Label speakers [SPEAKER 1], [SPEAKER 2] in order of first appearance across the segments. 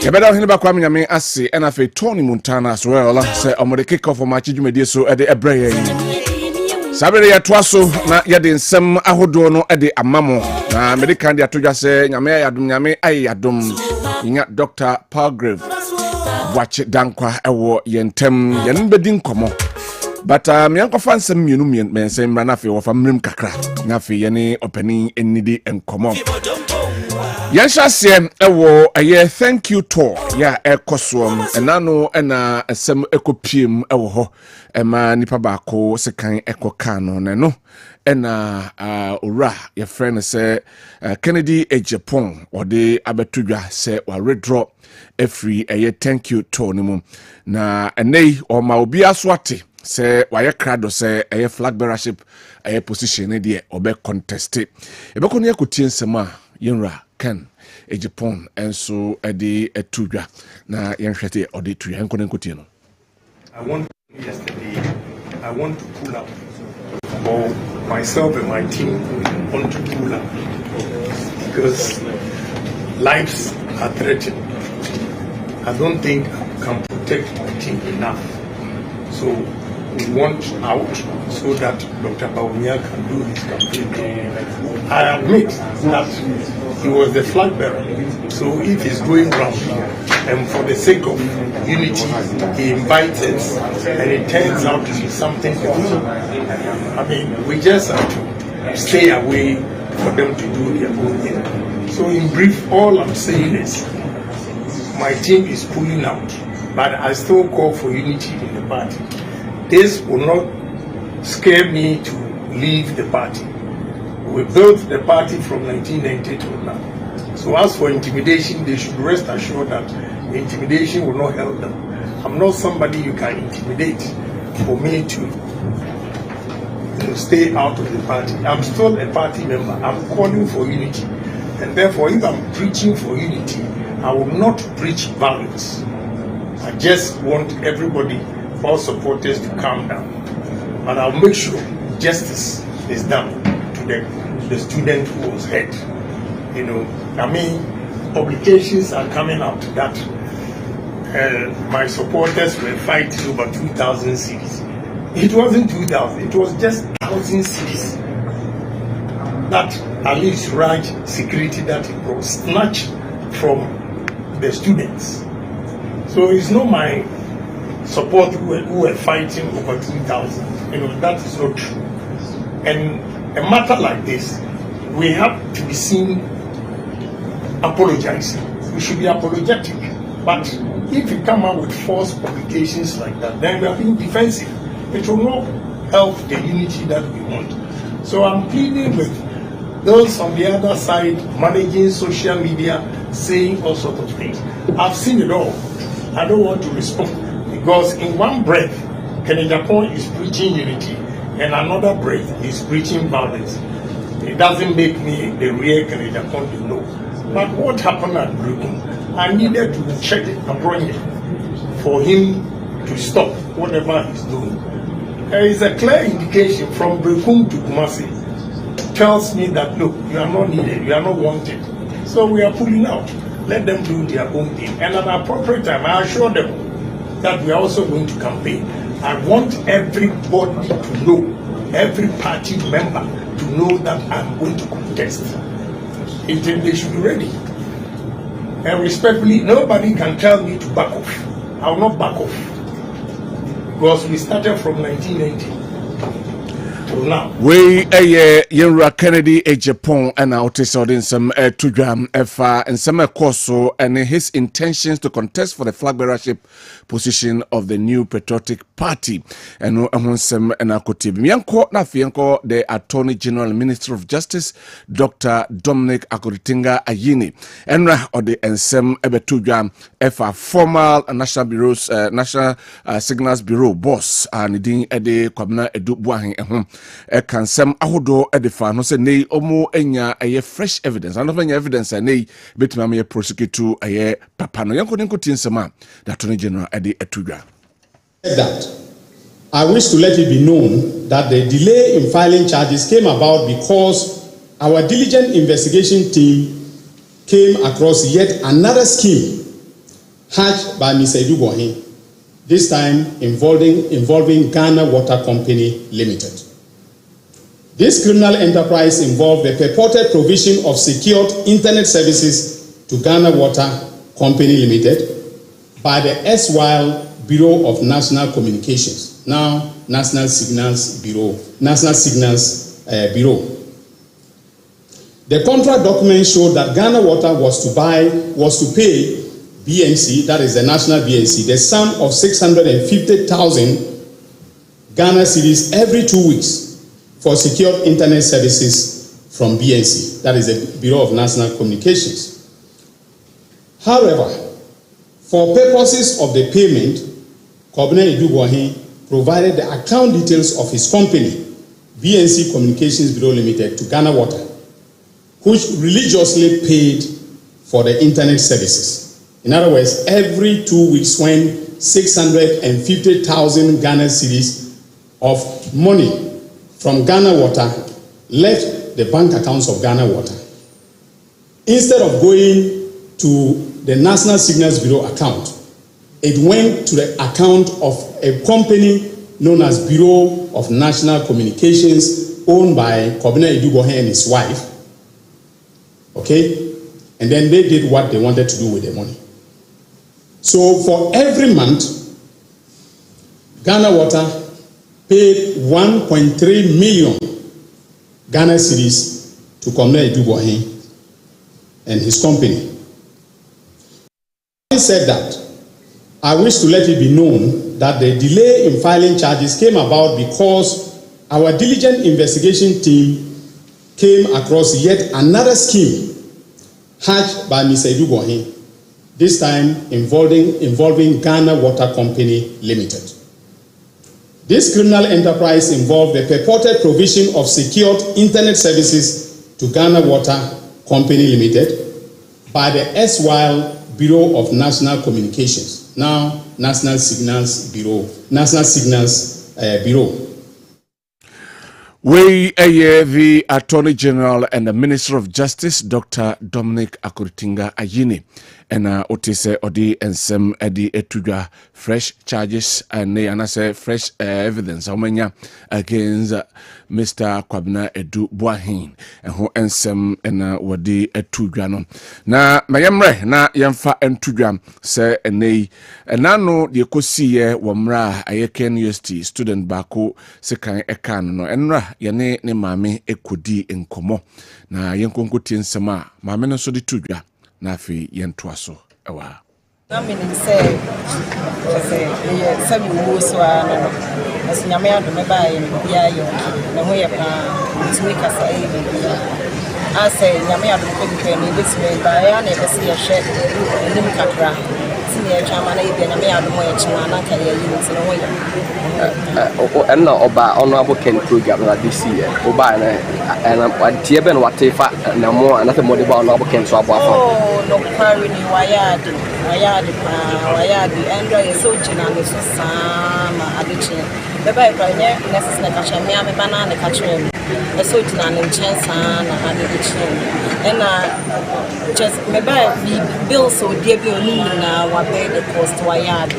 [SPEAKER 1] Yabeda hini ba kwa mnyame ase ena fe Tony Montana as well say omode kick off Maakye dwumedie so e de ebreye sabere ya toaso na ya de nsem ahodo no e de amamo na medical de atodwa se nyame yadom nyame ayadom nya Dr. Palgrave Kwabena Dankwah ewo yentem yen bedi nkomo but me yankofa nsem mienu nsem mra na fe wo fa mrim kakra na fe yene opani enidi enkomo Yanshasem ewo aye thank you to ya ekosom enano ena esem ekopiem ewo ho ema nipa baako sekan ekoka no no ena ora your friend say Kennedy Ejapon ode abetudwa say wa redraw every aye thank you to ni mu na enei o ma obi aswate say waye krado say aye flag bearership aye position de obe contest ebeko ne yakotie nsema yenra Ken Ejapon enso edi etudwa na yenhwete odi tuya enkonen kotie no.
[SPEAKER 2] I want to pull up, or myself and my team want to pull up because lives are threatened. I don't think I can protect my team enough, so we want out so that Dr. Kwabena can do his campaign. I admit that he was the flag bearer, so if he's going round and for the sake of unity he invites us and it turns out to be something else, I mean we just have to stay away for them to do their own thing. So in brief, all I'm saying is my team is pulling out, but I still call for unity in the party. This will not scare me to leave the party. We built the party from 1990 to now. So as for intimidation, they should rest assured that intimidation will not help them. I'm not somebody you can intimidate for me to stay out of the party. I'm still a party member. I'm calling for unity. And therefore, if I'm preaching for unity, I will not preach violence. I just want everybody, all supporters, to calm down. But I'll make sure justice is done to the student who was hurt. You know, I mean, publications are coming out that my supporters were fighting over 2,000 cities. It wasn't 2,000, it was just 1,000 cities. That at least Raj security that it was snatched from the students. So it's not my support who were fighting over 2,000. You know, that is not true. And a matter like this, we have to be seen apologizing. We should be apologetic. But if you come out with false publications like that, then we are being defensive. It will not help the unity that we want. So I'm pleading with those on the other side managing social media, saying all sorts of things. I've seen it all. I don't want to respond because in one breath, Ejapon is preaching unity, and another breath is preaching violence. It doesn't make me the real Ejapon to know. But what happened at Brekum, I needed to check it appropriately for him to stop whatever he's doing. There is a clear indication from Brekum to Kumasi tells me that look, you are not needed, you are not wanted. So we are pulling out. Let them do their own thing. And at the appropriate time, I assure them that we are also going to campaign. I want everybody to know, every party member to know that I'm going to contest. They should be ready. And respectfully, nobody can tell me to back off. I will not back off. Because we started from 1990 till now.
[SPEAKER 1] We Yenra Kennedy Ejapon and out is some tudram efa and some courso and his intentions to contest for the flag bearership position of the new patriotic party. And some and akotib. Mianko na fianko the Attorney General Minister of Justice Dr. Dominic Akuritinga Ayini. Enra or the ensem ebetudram efa formal National Bureau's National Signals Bureau boss and the Kwabena Edu Buahin can some ahodo edifa no say nei omo enya aye fresh evidence and of evidence nei betima me prosecute to aye papa no yanko denko tinsema the Attorney General edi etudwa
[SPEAKER 3] that I wish to let it be known that the delay in filing charges came about because our diligent investigation team came across yet another scheme hatched by Mr. Edubohin, this time involving Ghana Water Company Limited. This criminal enterprise involved the purported provision of secured internet services to Ghana Water Company Limited by the erstwhile Bureau of National Communications, now National Signals Bureau. The contract document showed that Ghana Water was to pay BNC, that is the national BNC, the sum of 650,000 Ghana cedis every 2 weeks for secured internet services from BNC, that is the Bureau of National Communications. However, for purposes of the payment, Kwabena Owusu provided the account details of his company, BNC Communications Bureau Limited, to Ghana Water, which religiously paid for the internet services. In other words, every 2 weeks when 650,000 Ghana cedis of money from Ghana Water left the bank accounts of Ghana Water, instead of going to the National Signals Bureau account, it went to the account of a company known as Bureau of National Communications, owned by Kwabena Owusu and his wife. Okay? And then they did what they wanted to do with the money. So for every month, Ghana Water paid 1.3 million Ghana cedis to Kwabena Owusu and his company. Having said that, I wish to let it be known that the delay in filing charges came about because our diligent investigation team came across yet another scheme hatched by Mr. Owusu, this time involving Ghana Water Company Limited. This criminal enterprise involved the purported provision of secured internet services to Ghana Water Company Limited by the erstwhile Bureau of National Communications, now National Signals Bureau.
[SPEAKER 1] We the Attorney General and the Minister of Justice, Dr. Dominic Akuritinga Ayini, and Otise Odi and some Eddie Etudra fresh charges and say fresh evidence against Mr. Kwabena Owusu and who and some and Wadi Etudra. Na mayamre na yamfa Etudra say and nano the Kosi Wamra Ayeken University student Bako Sekan Ekan no enra yane ne mame ekodi enkomo na yenkonkotie nsema mame no so de tudwa na afi yentoa so ewa
[SPEAKER 4] na me ni say sabi wo so ano asinyame adome ba ye bia yo na ho ye pa ntumi kasa e bia ase nyame adome ko bi ni besime ba ya na e besi ye hwe nim kakra senior chairman na ibe nyame adome ye chima na ka ye yi ntino ho ye
[SPEAKER 5] and oba honorable Ken program this year. Oba and what Tieben what if no more another more about honorable Ken so about.
[SPEAKER 4] Oh, no, carry ni wayadi, and I so general so sama addiction. The Bible necessary catch me, I'm a banana catching. A so general chance and addiction. And just maybe bill so dear be now what pay the cost wayadi.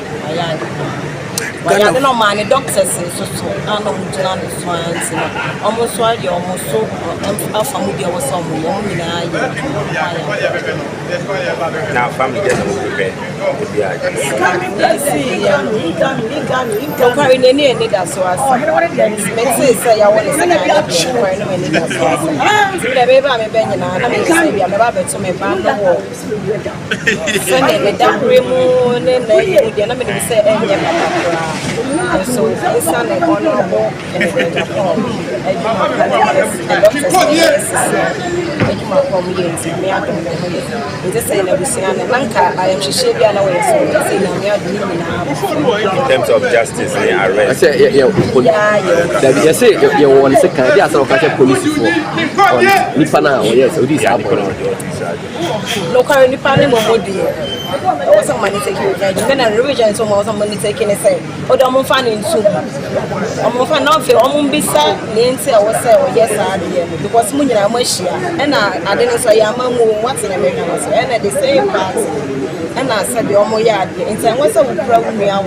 [SPEAKER 4] I don't know, my doctors so I know who almost while you almost so familiar with some
[SPEAKER 6] now family doesn't prepare to be
[SPEAKER 4] so it's an honorable
[SPEAKER 6] in terms of justice and arrest.
[SPEAKER 5] Yes, you want to say, can I catch police for Nipana? Yes, this
[SPEAKER 4] no currently planning or some money taking and religion, so more money taking a say. Or the more fun in soup. I'm fan not feel almost beside Nancy or say, yes, I did because Munya Mashia and I didn't say I'm what's in American and at the same time. and I said the Omo Yard, and I was a program.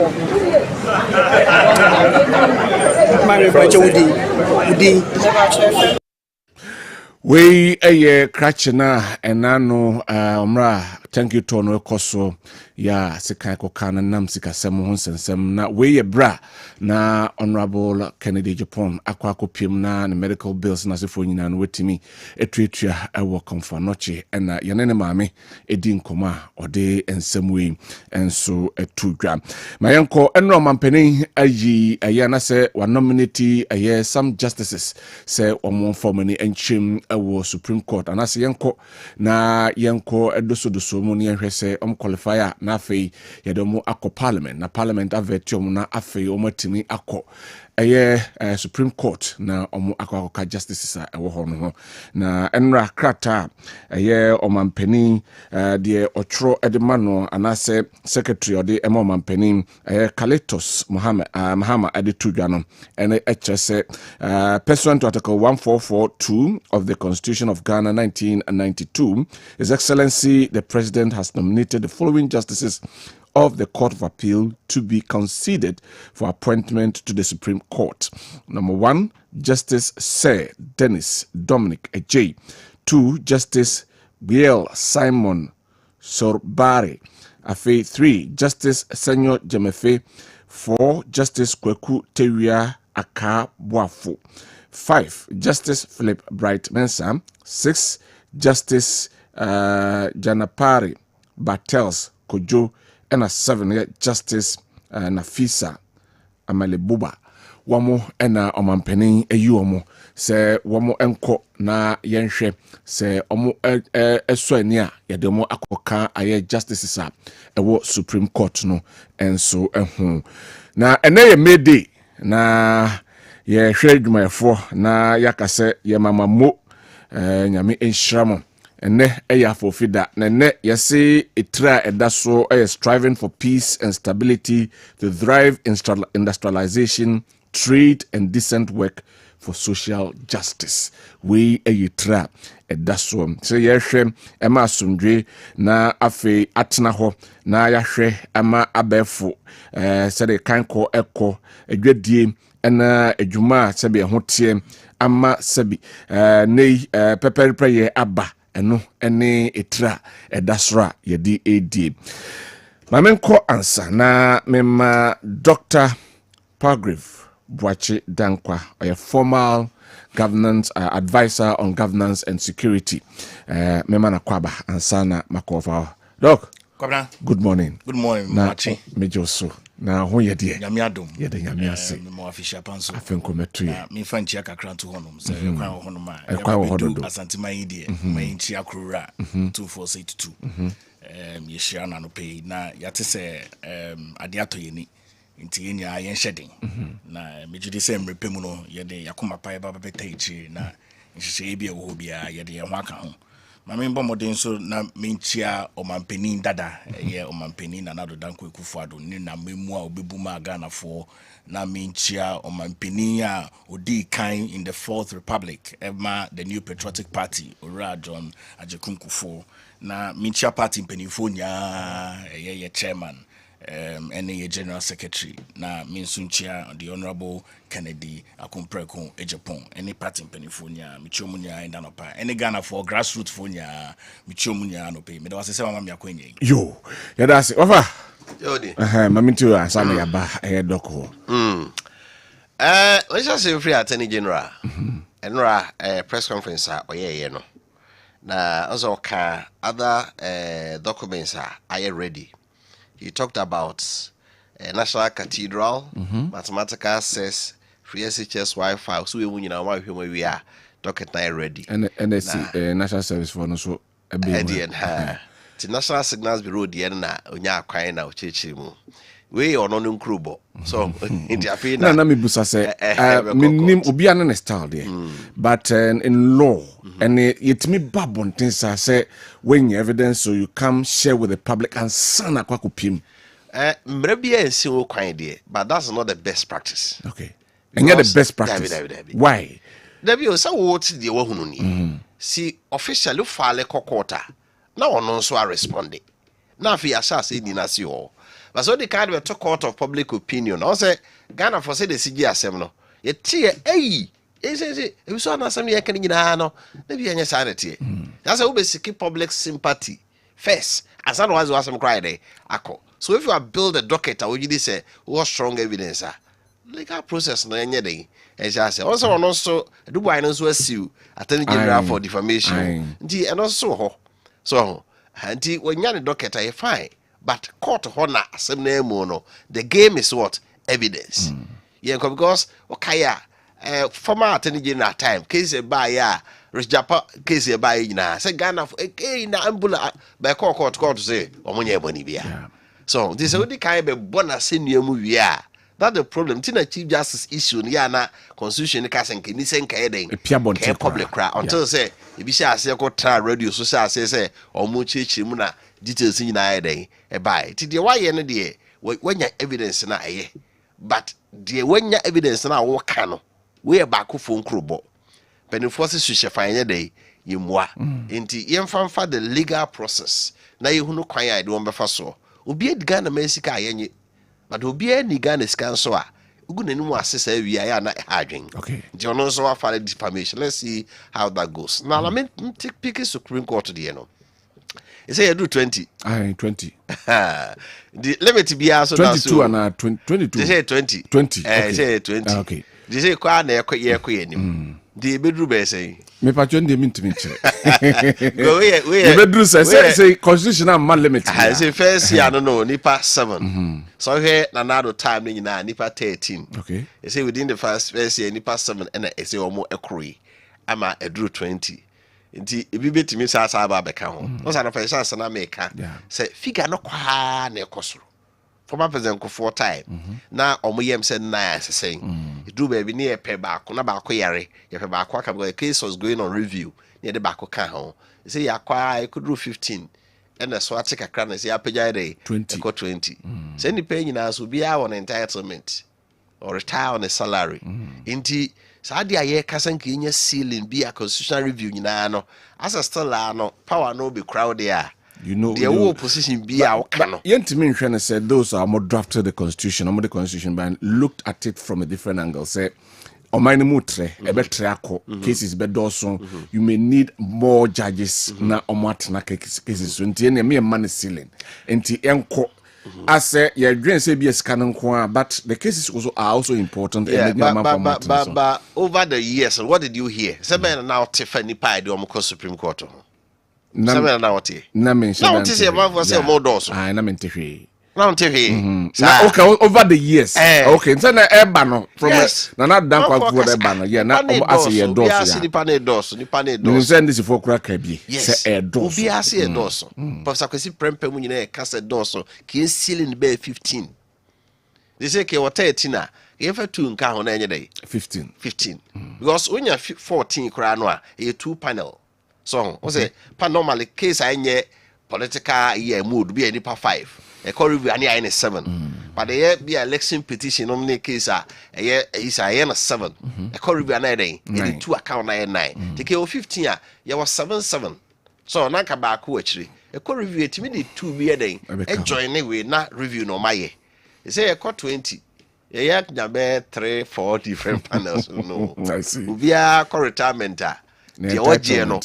[SPEAKER 1] We a crachena and nano thank you to no koso ya sekako kana nam sika semu sensem na we bra na Honorable Kennedy Japan akwako pim na medical bills na sefo nyina no wetimi etwetua ewo komfa noche na yenene maame edi nkoma ode ensem we enso etudwa mayenko enro mampeni ayi ayana se wa nominate aye some justices se omo formani enchim ewo Supreme Court anase yenko na yenko edoso mu ne hwese qualifier na afei yedomo akọ parliament na parliament avetium na afei omatimi akọ Supreme Court na omo akọ justices a ewo ho no na enra krata omampani de otro edemano anase secretary ode omampani Kaletos Mahama adetudwa no ene echese pursuant to article 1442 of the Constitution of Ghana 1992, His Excellency the President has nominated the following justices of the Court of Appeal to be considered for appointment to the Supreme Court. Number 1, Justice Sir Dennis Dominic Ej. 2, Justice Biel Simon Sorbari. 3, Justice Senyor Jemefe. 4, Justice Kweku Teria Aka Boafo. 5, Justice Philip Bright Mensah. 6, Justice Janapari Bartels Kojo. And a 7, Justice Nafisa Amalebuba. Wamo ena omampeni eyuomo se wamo enko na yenhwe se omo eswani yedemo akoka aye justices a ewo Supreme Court no enso ehu na eneye mede na ye hwe dwumayefo na yakase ye mamamo nyame enhyiramo ene eya fofida na ne yesi itra edaso striving for peace and stability to thrive industrialization, trade and decent work for social justice. We itra edaso so yehwe ema asundwe na afe atena ho na yahwe ama abefo sede kanko eko edwadie ena edwuma sebe ho tie ama sebi nei peperepre aba eno ene etra edasra yedi edi mamenko ansa na mema Dr. Pagrave Bwachi Dankwah, a formal governance advisor on governance and security. Mema na kwaba ansana makova. Doc,
[SPEAKER 7] Kwabena.
[SPEAKER 1] good morning.
[SPEAKER 7] Good morning, Maakye.
[SPEAKER 1] Mejoso. Na ho yede.
[SPEAKER 7] Nyame adom.
[SPEAKER 1] Yede nyame ase.
[SPEAKER 7] Mo afisha panso.
[SPEAKER 1] Afenko metu ye.
[SPEAKER 7] Me fa nchia kakra to honom. Se kwan ho honom a.
[SPEAKER 1] Kwan ho honom.
[SPEAKER 7] Asantema yi de. Me nchia krura 2482. Ye share na no pay na yate se ade ato ni. Nti enya yen shedding. Na mejude se mrepem no yede yakoma pa ba beta ichi na nhihye bi e wo bia yede ye ho aka ho. Mame mbo modern so na menchia omampeni dada ye omampeni na nado Dankwah Kufuado ni na memu a obebuma Ghana for na menchia omampeni a odi kan in the Fourth Republic ema the New Patriotic Party Ora John Ajekunkufu na menchia party mpenifo nya ye chairman and General Secretary na minsunchia the Honorable Kennedy Akumpreko Ejapon any party in Pennsylvania michomunya in Danopa any Ghana for grassroots fonya michomunya no pay me was say mama yakwenye
[SPEAKER 1] yo ya that's it ofa
[SPEAKER 8] Yodi
[SPEAKER 1] mamintu asana ya ba doko
[SPEAKER 8] let's just say free attorney general enra press conference oyeye no na also ka other documents are ready. He talked about National Cathedral, mathematical access, free SHS Wi-Fi. So we are docket ready.
[SPEAKER 1] And National Service for no so
[SPEAKER 8] the National Signals Bureau the na onya kwan na ochechimu. We on no nkrubo. So in the affair
[SPEAKER 1] na me busa say minim obi an style there. But in law and it me babon things say when you evidence so you come share with the public and sana kwakopim.
[SPEAKER 8] Maybe ensi wo kwan there, but that's not the best practice.
[SPEAKER 1] Okay. And you're the best practice. Why?
[SPEAKER 8] Debi o say wo ti de wo hunu ni. See officially file kokota. Na ono so a responding. Now fi asase ni na si ho. But so the kind of a court of public opinion. I say Ghana for say the CG asem no. Ye tie say we so na asem ye kan nyina no. Na bi anya sanity. That's how we seek public sympathy first. As an was asem cry dey akọ. So if you are build a docket or you say what strong evidence legal process no enye dey. E say also do boy no so asiu Attorney General for defamation. Nti eno so ho. So nti when you docket you fine. But court honor asem na emu no. The game is what? Evidence. Yeah, because okay former Attorney General time case by ya Rich Japa case by na say Ghana na ambula by court say omonye boni bia. So this is the kind of bonus in your movie. That's the problem. Tina Chief Justice issue na constitution casen ni sen ka eden. E public cry until say e bi sha ase ko tra radio so say omo chichi mu na details ni na eden e bai. Ti de why no de wanya evidence na eye. But de wanya evidence na wo ka no we e back phone krobo. Penifo se hwefanye dey yemwa. Enti yemfa the legal process. Na yehunu kwan ya de won befa so. Obi ediga na mesika ayenye. But obi ni Ghana scan so a ugu nanimu asesa wi ya na hadwen.
[SPEAKER 1] Okay.
[SPEAKER 8] The ono so afare defamation. Let's see how that goes. Now let me take pick Supreme Court the no. He say you do 20.
[SPEAKER 1] 20.
[SPEAKER 8] The limit be also
[SPEAKER 1] 22 and 22.
[SPEAKER 8] They say 20.
[SPEAKER 1] 20.
[SPEAKER 8] Okay. Say 20.
[SPEAKER 1] Okay.
[SPEAKER 8] They say kwa na ekwe anim. The bedroom be say
[SPEAKER 1] me patron de mint me chere.
[SPEAKER 8] Go we
[SPEAKER 1] bedroom say constitutional man limit.
[SPEAKER 8] I say first year no nipa 7. So here na now time ni na nipa 13.
[SPEAKER 1] Okay.
[SPEAKER 8] They say within the first year nipa 7 and they say omo ekuri ama edru 20. Nti ebi betimi sa aba beka ho. No sa na fa chance na make say figure no kwa na ekosoro. Former president ko 4 time na omoyem said na saying it do baby near pay back na back yare ye pay back because the case was going on review near the back ka ho say ya kwa I could do 15 and the so take akra na say apagya dey 20 say ni pay nyina so bia on entitlement or retire on a salary inti sa dia ye kasan ka nya ceiling bia constitutional review nyina no as still no power no be crowd there.
[SPEAKER 1] You know
[SPEAKER 8] the whole position be our canon.
[SPEAKER 1] Yentimin Shana said those are more drafted the constitution, the constitution, but looked at it from a different angle. Say, Omani mutre, ebetrako cases bedoso. You may need more judges na omatna cases. So ntiene me money ceiling. Nti enko. I say your dream say be a canon but the cases also are also important.
[SPEAKER 8] Yeah, but over the years, what did you hear? Seven now Tiffany Pie do Supreme Court. Seven now what?
[SPEAKER 1] Na mention.
[SPEAKER 8] Now say about say more doors.
[SPEAKER 1] Ah, na mention.
[SPEAKER 8] Now TV.
[SPEAKER 1] Okay, over the years. Okay, so na ebano from na Dankwah for ebano. Yeah, na as ye doors.
[SPEAKER 8] Yeah, see the panel doors.
[SPEAKER 1] You send this for crack bi.
[SPEAKER 8] Say doors. Obi ase e doors. Professor Kwesi Prempeh mu nyina e kasa doors. Ki ceiling be 15. They say ke water 13 na. If a 2 nka ho na enye dey 15. Because when you 14 kra no a e 2 panel. So, we say, normally case I nye political year mood be any 5. A call review any 7. But the be election petition on the case is a 7. A call review any 2 account 9. The KO 15 ya was 7. So na ka back actually. A call review it me 2 be a day. A join anyway not review no my. They say a call 20. Yeah, be 3, 4 different panels. No,
[SPEAKER 1] I see.
[SPEAKER 8] We are call retirement. The OGNO,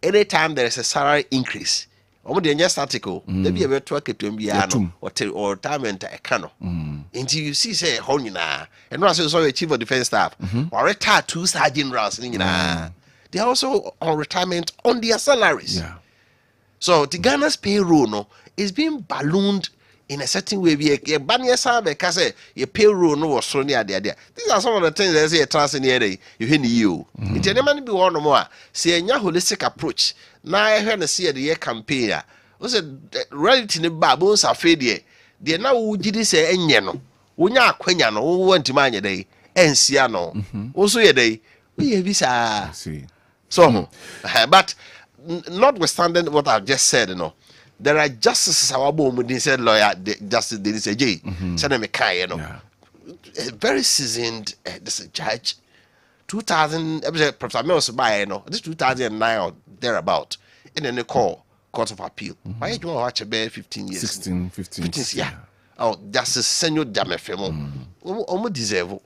[SPEAKER 8] anytime there is a salary increase, the just article, maybe a virtual Ketumbiano or retirement a cano. Until you see, say, Honina, and also saw a chief of defense staff, or retired 2 sergeant generals. They are also on retirement on their salaries.
[SPEAKER 1] Yeah.
[SPEAKER 8] So the Ghana's payroll no, is being ballooned in a certain way. We a banner sabe because your payroll no was so near there. These are some of the things that say a trans in here. You hear you. It's a man be one more. See a holistic approach. Now I heard see the year campaign. Was a reality in the baboons are faded. They now would did say enyano. Unya quenyano went to mine a day. Enciano. Also a day. We have visa. See. So, but notwithstanding what I've just said, there are justices our boom said lawyer Justice Dennis J. Very seasoned this judge. 2000 Professor Mills by this 2009 or thereabout. And then they call Court of Appeal. Why you watch about 15 years?
[SPEAKER 1] 15 years.
[SPEAKER 8] Yeah. Oh, that's a senior damn almost deserve.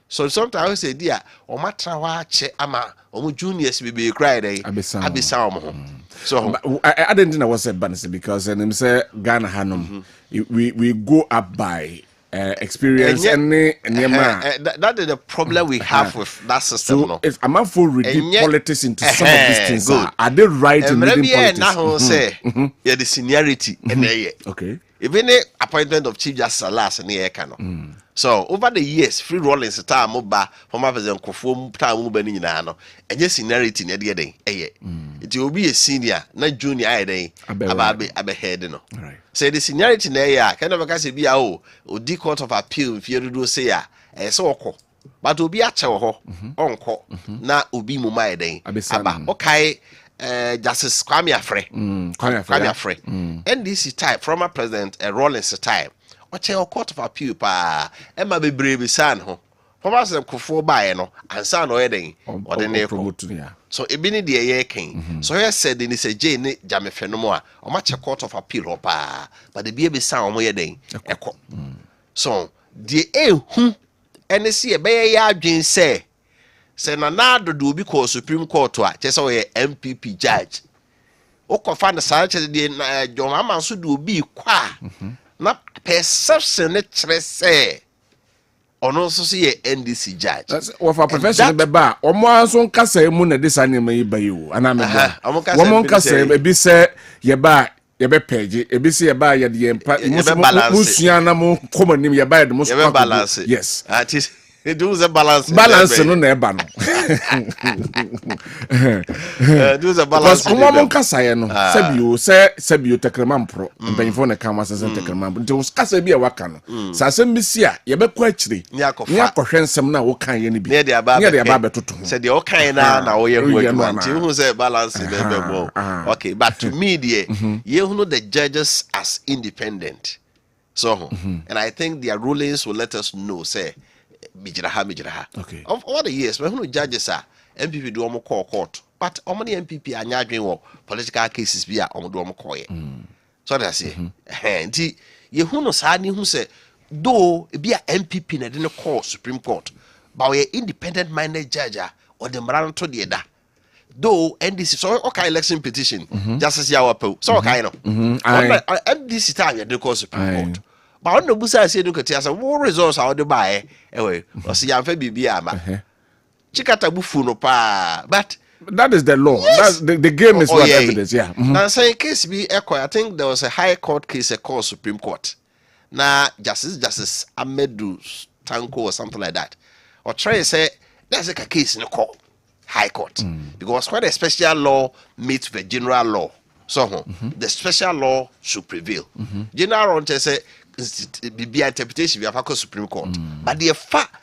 [SPEAKER 8] So sometimes I say, dear, or my trawache ama, or juniors will be cried. Abisam. So
[SPEAKER 1] I didn't know what said Bansi because and say Ghana Hanum. We go up by experience and
[SPEAKER 8] that is the problem we have with that system.
[SPEAKER 1] So if I'm not for reading politics into some of these things, are they right in reading politics?
[SPEAKER 8] Now say yeah, the seniority
[SPEAKER 1] okay.
[SPEAKER 8] Even the appointment of Chief Justice last near Kano. So over the years, free rolling time moba former President Kofo time mubeni na and yes seniority near the day. It will be a senior, not junior day. Abe head no.
[SPEAKER 1] Right.
[SPEAKER 8] Say the seniority na kind of a be o di Court of Appeal if you do say so ko. But obi ache ho onko na obi muma day. Aba okay. Justice Kwabena Owusu NDC type former President Rawlings time. Watch your Court of Appeal pa Emma be brave san ho. Former President Kofo bae no ansa no eden or the promote. So e be ni de ye ken. So he said in say J ne jamefe no mo a o ma che Court of Appeal ho pa but the be san o mo ye den ekọ. So the hu NC e be ya adwen say Senanado do because Supreme Court to just a MPP judge. Okofa na sa che de John Amanso do bi kwa na perception ne kire say ono so say NDC judge.
[SPEAKER 1] That's what for professional beba omo anso nkasa emu na disa ne mai bayo ana me ba. Omo nkasa e bi say ye ba ye be page e bi say ye ba ye de musua na mo komanim ye ba ye de mo
[SPEAKER 8] balance.
[SPEAKER 1] Yes.
[SPEAKER 8] It does a balance.
[SPEAKER 1] Balance no neba no.
[SPEAKER 8] Do the balance.
[SPEAKER 1] Because omo kasa no sebio tekremam pro mbenfo na kan wasa tekremam nti us kasa bi e waka no sa asem bi si a ye be kwa akire ni akohwe nsem na wo kan ye ni bi ne de aba betoto ho
[SPEAKER 8] se de o kan na wo ye hu adwuma nti hu say balance dey be more. Okay, but to me ye hu the judges as independent. So and I think their rulings will let us know say Mijraha.
[SPEAKER 1] Okay.
[SPEAKER 8] Of all the years, when judges are MPP do omo call court, but omo the MPP anya adwen wo political cases bi a omo do omo call ye. So that say, nti ye hu no sa ni hu say though bi a MPP na de no call Supreme Court, but we independent minded judge or the mran to the da. Though NDC so okay election petition justice ya wapo. So okay no. NDC time ya de call Supreme Court. But on the busa say no kati asa what results are the buy anyway o si yamfa bibia ma chikata bufu no pa but
[SPEAKER 1] that is the law. Yes. That's the game is what evidence
[SPEAKER 8] now say case be echo I think there was a high court case called Supreme Court na justice Amedu Tanko or something like that or try say there's a case in the court high court because when a special law meets the general law so the special law should prevail general law say be interpretation we have Supreme Court but the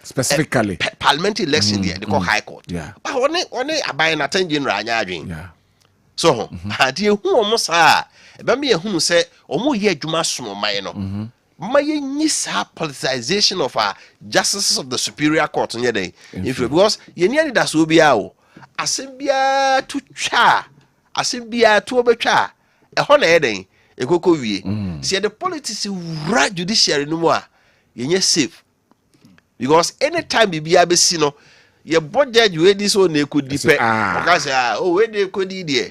[SPEAKER 1] specifically
[SPEAKER 8] parliamentary election they call high court but only abide na 10 general anya adwen so ade hu omo sa e be me hu say omo ye adwuma somo man no ma ye nyi sa politicization of our justices of the superior court nye den if because ye ni that so bia o asembia to twa asembia to obetwa e ho na ye den ekoko wie see the politics right judiciary no mo a yenye safe because anytime bibia be si no ye budget we this one e could depend because we dey kodi there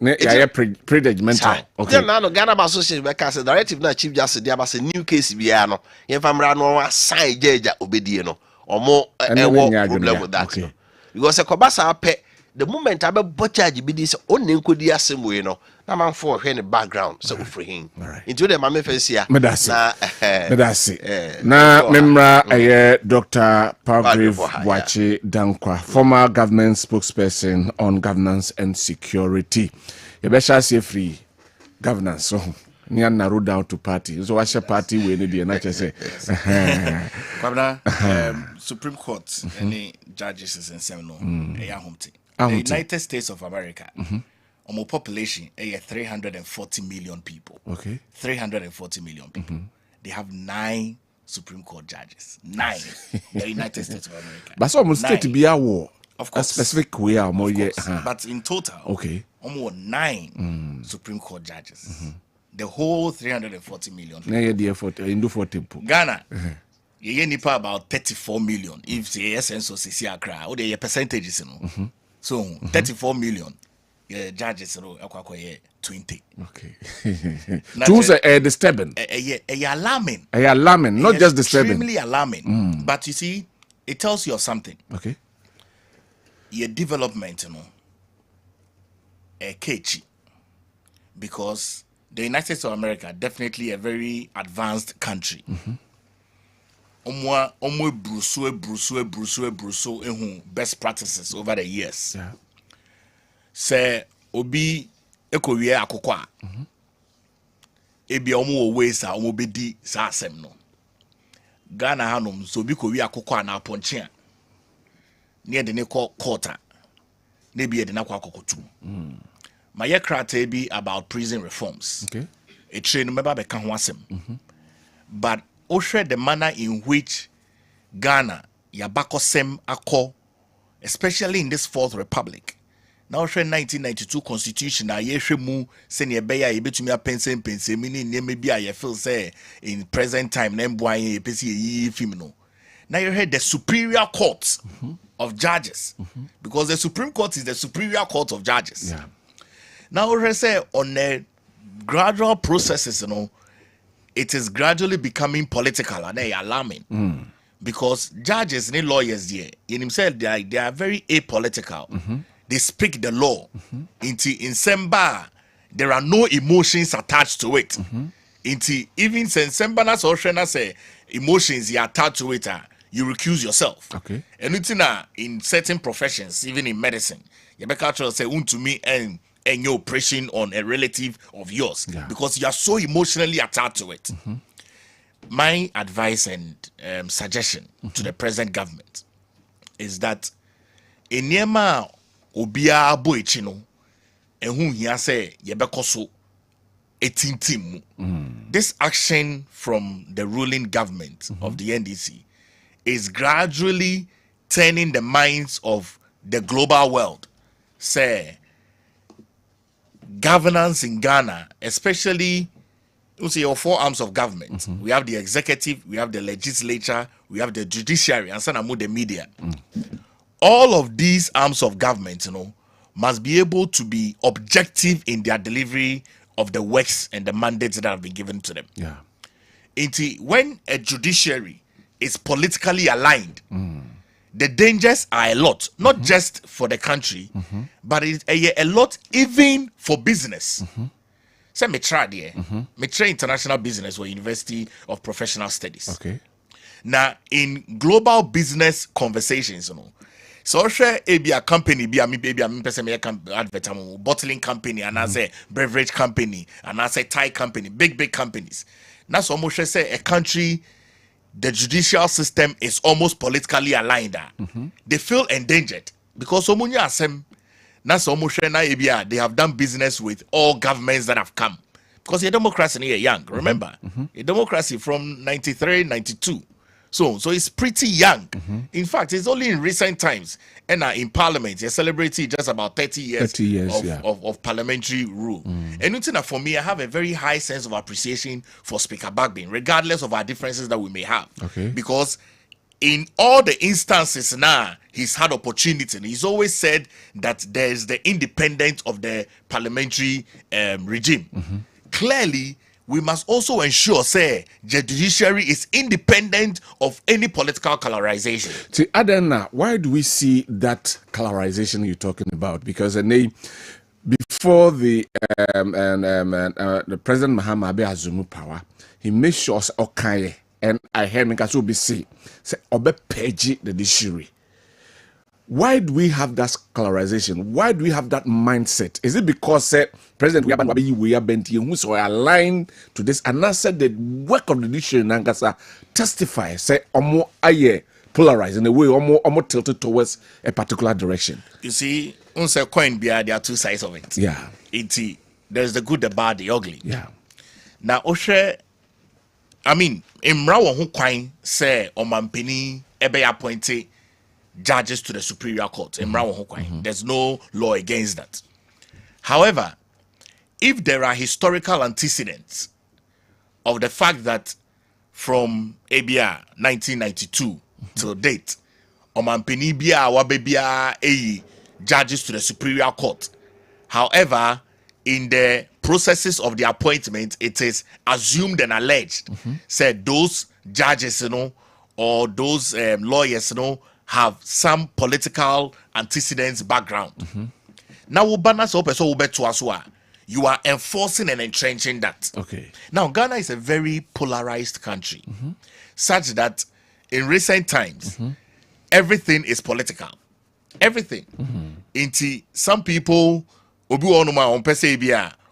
[SPEAKER 1] ne ya prejudgmental
[SPEAKER 8] okay now no Ghana Association be ka say directive na chief justice dey about new case bia no ye famra no assign judge obedie no omo problem with that no because e kobasa pe the moment I be budget be this on nkodi asem we no na man for hwe background so free him into the mama face here
[SPEAKER 1] na memra Dr. Kwabena Dankwah, former government spokesperson on governance and security. You better say free governance so near narrow down to party so what's your party we need the not say
[SPEAKER 7] Kwabena Supreme Court any judges is in seven no the United States of America our population is 340 million people.
[SPEAKER 1] Okay.
[SPEAKER 7] 340 million people. They have 9 Supreme Court judges. 9. The United States of America.
[SPEAKER 1] But some state be a war.
[SPEAKER 7] Of course.
[SPEAKER 1] A specific way or more.
[SPEAKER 7] But in total,
[SPEAKER 1] okay,
[SPEAKER 7] almost 9 Supreme Court judges. The whole 340 million.
[SPEAKER 1] Ghana.
[SPEAKER 7] You nipa about 34 million. If the essence of CC Accra, or the percentages, So 34 million judges, 20.
[SPEAKER 1] Okay. Tools are disturbing.
[SPEAKER 7] Alarming.
[SPEAKER 1] Alarming, not just disturbing.
[SPEAKER 7] Extremely alarming. But you see, it tells you of something.
[SPEAKER 1] Okay.
[SPEAKER 7] Your development, a catchy. Because the United States of America definitely a very advanced country. Bruso best practices over the years.
[SPEAKER 1] Yeah.
[SPEAKER 7] Say obi ekowie akokwa. Ebi omo ways a omo bedi sa asem no. Ghana hanom so obi kowie akokwa na aponche a. Ne de ne court a. Ne bi de na kwa akokotu. My krata be about prison reforms.
[SPEAKER 1] Okay.
[SPEAKER 7] A train member be kan ho asem. But also the manner in which Ghana yabakosem ako, especially in this Fourth Republic. Now, 1992 Constitution, na yeshemu senior beya yebetumi pense mini maybe I feel say in present time nembwa pesi femino. Now you heard the Superior Court of Judges, because the Supreme Court is the Superior Court of Judges.
[SPEAKER 1] Yeah.
[SPEAKER 7] Now we say on the gradual processes, it is gradually becoming political and they alarming. Because judges and lawyers there, in himself, they are very apolitical. They speak the law. In Semba, there are no emotions attached to it. Even Semba say emotions are attached to it, you recuse yourself.
[SPEAKER 1] Okay.
[SPEAKER 7] And it's in certain professions, even in medicine, you better say to me and your oppression on a relative of yours, because you are so emotionally attached to it. My advice and suggestion to the present government is that enyema obia boichino ehun hia say yebekoso etintim. This action from the ruling government of the NDC is gradually turning the minds of the global world. Say governance in Ghana, especially you see your 4 arms of government. We have the executive, we have the legislature, we have the judiciary, and some the media. All of these arms of government, must be able to be objective in their delivery of the works and the mandates that have been given to them.
[SPEAKER 1] Yeah.
[SPEAKER 7] When a judiciary is politically aligned, the dangers are a lot, not just for the country, but it's a lot even for business. Say me try there. Me try international business or University of Professional Studies.
[SPEAKER 1] Okay.
[SPEAKER 7] Now in global business conversations, so share a company be a person advertisement bottling company and as a beverage company and as a Thai company, big companies. Now so almost say a country, the judicial system is almost politically aligned. They feel endangered because so many asem na so almost they have done business with all governments that have come, because your democracy is young. Remember, a democracy from 93, 92. So it's pretty young. In fact, it's only in recent times and in Parliament you're celebrating just about 30 years, of parliamentary rule. And for me, I have a very high sense of appreciation for Speaker Bagbin, regardless of our differences that we may have.
[SPEAKER 1] Okay.
[SPEAKER 7] Because in all the instances now, he's had opportunity. And he's always said that there's the independence of the parliamentary regime. Clearly, we must also ensure, say, the judiciary is independent of any political colorization.
[SPEAKER 1] See, Adana, why do we see that colorization you're talking about? Because before the President Mahama Abe Azumu power, he made sure okay, and I heard me be say obe page the judiciary. Why do we have that colorization? Why do we have that mindset? Is it because President we are bent who so aligned to this, and I said the work of the judiciary Nankasa testify say omo aye polarized in a way almost tilted towards a particular direction?
[SPEAKER 7] You see, on say coin beer, there are two sides of it.
[SPEAKER 1] Yeah.
[SPEAKER 7] There's the good, the bad, the ugly.
[SPEAKER 1] Yeah.
[SPEAKER 7] Now Oshe, I mean, Imra who coin say Omampini ebe appointed judges to the Superior Court. There's no law against that. However, if there are historical antecedents of the fact that from ABR 1992 till date, Omampeni bia wabebia judges to the Superior Court. However, in the processes of the appointment, it is assumed and alleged said those judges, or those lawyers, have some political antecedents background. Now, you are enforcing and entrenching that.
[SPEAKER 1] Okay.
[SPEAKER 7] Now, Ghana is a very polarized country, such that in recent times, everything is political. Everything. Into some people,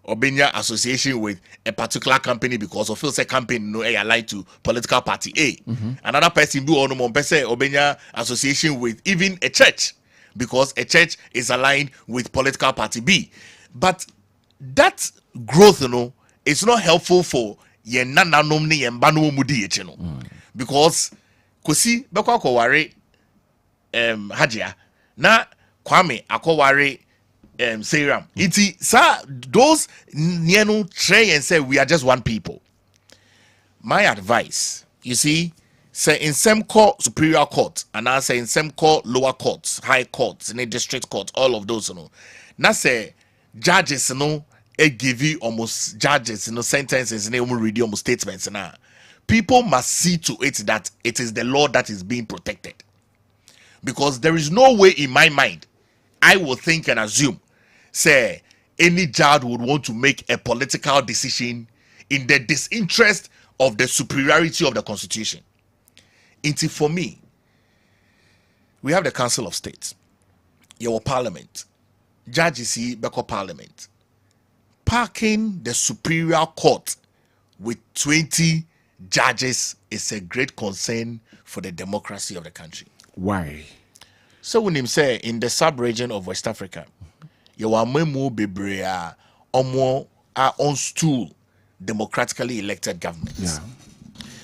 [SPEAKER 7] Obenya association with a particular company because of feels a company aligned to political party A. Another person do Obenya association with even a church because a church is aligned with political party B. But that growth, is not helpful for because Kosi Beko Akoware Hajia na Kwame Akoware Seram. Those Nienu tray and say we are just one people. My advice, you see, say in some court, superior court, and I say in some court, lower courts, high courts, in a district court, all of those, now say judges, give you almost judges, sentences, and they will read almost statements. Now, people must see to it that it is the law that is being protected. Because there is no way in my mind I will think and assume, say, any judge would want to make a political decision in the disinterest of the superiority of the Constitution. Until for me, we have the Council of State, your Parliament, judges see Beko Parliament, parking the Superior Court with 20 judges is a great concern for the democracy of the country.
[SPEAKER 1] Why?
[SPEAKER 7] So when him say in the sub-region of West Africa, you are memu bebrea omo are on stool democratically elected governments.
[SPEAKER 1] Yeah.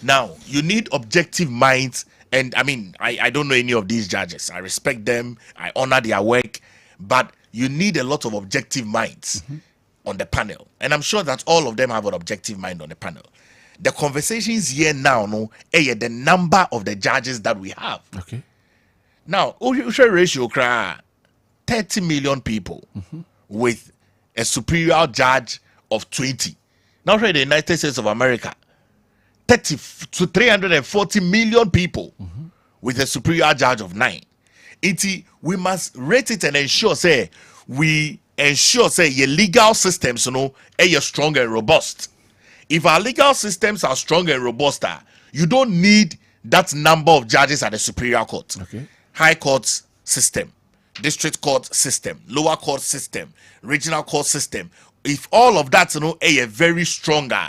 [SPEAKER 7] Now you need objective minds, and I mean I don't know any of these judges. I respect them, I honor their work, but you need a lot of objective minds on the panel, and I'm sure that all of them have an objective mind on the panel. The conversations here now, the number of the judges that we have.
[SPEAKER 1] Okay.
[SPEAKER 7] Now, ratio 30 million people with a superior judge of 20. Now, the United States of America, 30 to 340 million people with a superior judge of 9. We must rate it and ensure, your legal systems, are strong and robust. If our legal systems are strong and robust, you don't need that number of judges at the Superior Court.
[SPEAKER 1] Okay.
[SPEAKER 7] High Court system, District Court system, Lower Court system, Regional Court system. If all of that, are very stronger,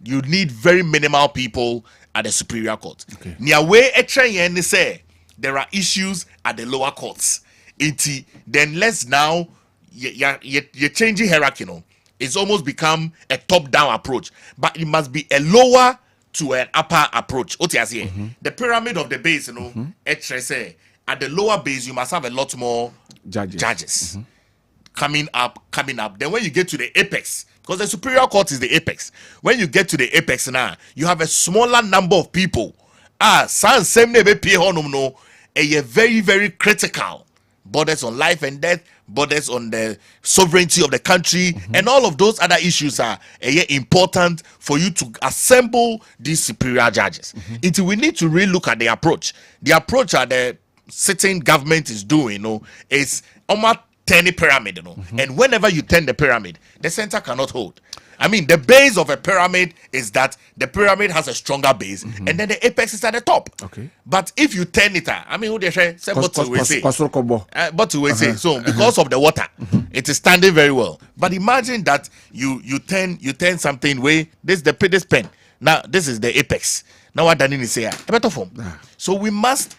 [SPEAKER 7] you need very minimal people at the Superior Court.
[SPEAKER 1] Okay.
[SPEAKER 7] Say there are issues at the lower courts. Then let's now you're changing hierarchy. It's almost become a top-down approach, but it must be a lower to an upper approach. The pyramid of the base, at the lower base, you must have a lot more judges. Coming up. Then when you get to the apex, because the Superior Court is the apex, when you get to the apex now, you have a smaller number of people. A very, very critical. Borders on life and death, borders on the sovereignty of the country, and all of those other issues are important for you to assemble these superior judges. We need to really look at the approach. The approach that the sitting government is doing, is almost turn a pyramid, and whenever you turn the pyramid, the center cannot hold. I mean, the base of a pyramid is that the pyramid has a stronger base, and then the apex is at the top.
[SPEAKER 1] Okay.
[SPEAKER 7] But if you turn it, I mean, who they say, but we say, so because of the water, it is standing very well. But imagine that you turn something way. This pen. Now this is the apex. Now what Danny is saying, a better form. So we must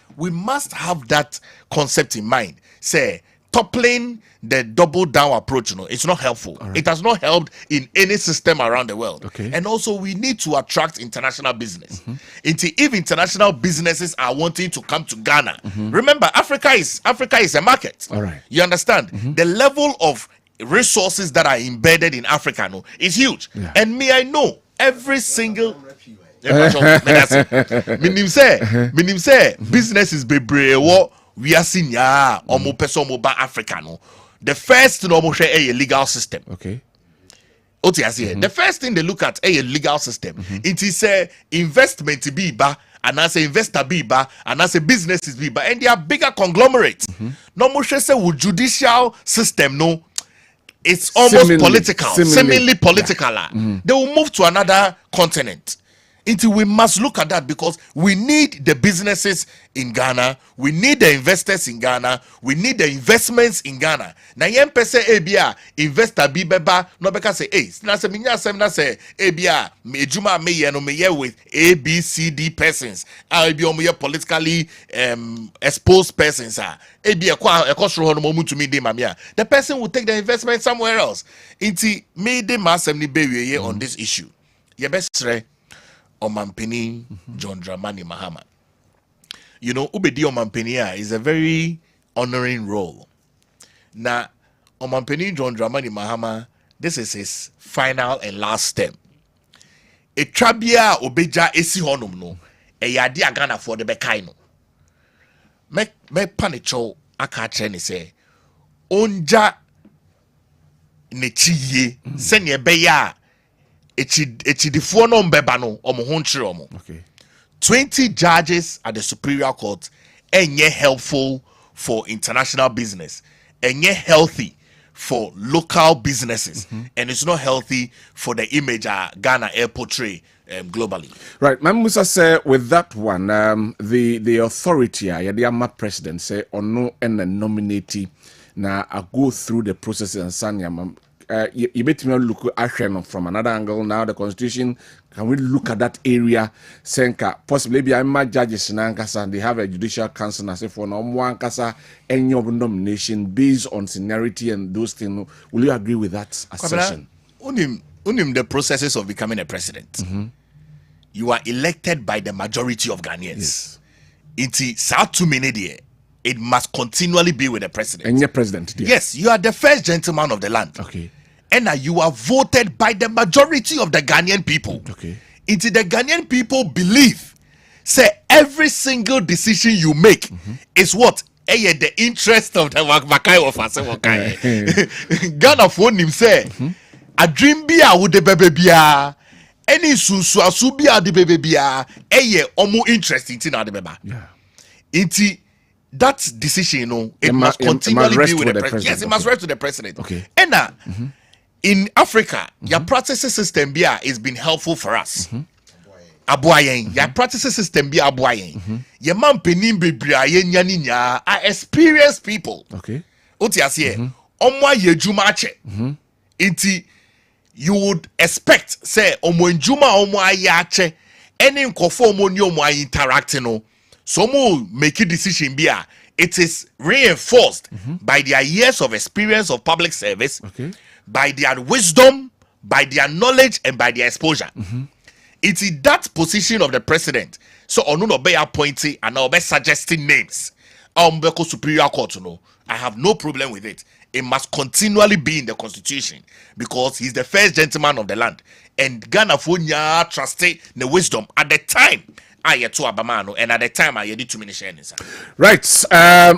[SPEAKER 7] have that concept in mind. Say, toppling the double down approach, it's not helpful. Right. It has not helped in any system around the world.
[SPEAKER 1] Okay.
[SPEAKER 7] And also we need to attract international business. If international businesses are wanting to come to Ghana, remember Africa is a market.
[SPEAKER 1] All right.
[SPEAKER 7] You understand? The level of
[SPEAKER 9] resources that are embedded in Africa no, is huge. Yeah. And me, I know every single. Minim say business is bebre what we are seeing ya omo person omo ba Africa no. The first no share a legal system.
[SPEAKER 1] Okay.
[SPEAKER 9] The first thing they look at a legal system. It is a investment be ba and as a investor be ba and as a business is be ba and they are bigger conglomerates. No more say with judicial system no. It's almost political, seemingly political. Yeah. They will move to another continent. Until we must look at that because we need the businesses in Ghana, we need the investors in Ghana, we need the investments in Ghana. Na yen pese ebia investor bi beba no beka say na se minya sem na say ebia me ejuma me ye no me ye with A B C D persons. Ebi omo ye politically exposed persons ah. Ebia kwa ekosro ho no mo mutumi dey mamia. The person will take the investment somewhere else. Inti me dey masem ni bewie on this issue. Ye best Omampeni John Dramani Mahama. You know, Ubedi Omampeni is a very honoring role. Now, Omampeni John Dramani Mahama, this is his final and last term. A trabia obeja esi honum no, e yadi agana for the bekaino. Me panicho akache ni se, onja ne chiye, senye beya. Okay. 20 judges at the Superior Court and helpful for international business and healthy for local businesses and it's not healthy for the image Ghana air portray globally. Right,
[SPEAKER 1] Musa say with that one, the authority, the president say or no and nominee now I go through the process and sanya. You better look at from another angle now. The constitution, can we look at that area? Senka possibly be my judges in Ankasa. They have a judicial council as if for no one Ankasa any of nomination based on seniority and those things. Will you agree with that assertion?
[SPEAKER 9] Unim the processes of becoming a president. You are elected by the majority of Ghanaians. Yes. It's sad to many there. It must continually be with the president.
[SPEAKER 1] And your president,
[SPEAKER 9] dear. Yes, you are the first gentleman of the land.
[SPEAKER 1] Okay.
[SPEAKER 9] And you are voted by the majority of the Ghanaian people.
[SPEAKER 1] Okay.
[SPEAKER 9] Into the Ghanaian people believe, say every single decision you make is what? The interest of the Maakye of us. Ghana phone him say, a dream be a would the baby be any susu be a the baby be omo interest in the baby.
[SPEAKER 1] Yeah.
[SPEAKER 9] Into that decision, you know, it must continually be with the president. Yes, it must rest to the president.
[SPEAKER 1] Okay.
[SPEAKER 9] And in Africa, your practices system is been helpful for us. Abuayen, your practices system be abuayen. Your man penim bebriayen yaninya are experienced people.
[SPEAKER 1] Okay.
[SPEAKER 9] Otiasie, omwa yejumache. Inti you would expect say omwenjuma omwa yache any nkofo omoni omwa interacting. So make a decision it is reinforced by their years of experience of public service, by their wisdom, by their knowledge, and by their exposure. It is that position of the president. So Onuno be appointing and I'll be suggesting names. Superior Court, I have no problem with it. It must continually be in the constitution because he's the first gentleman of the land. And Ghana Funya trusted the wisdom at the time. And at the time I did too many shares.
[SPEAKER 1] Right,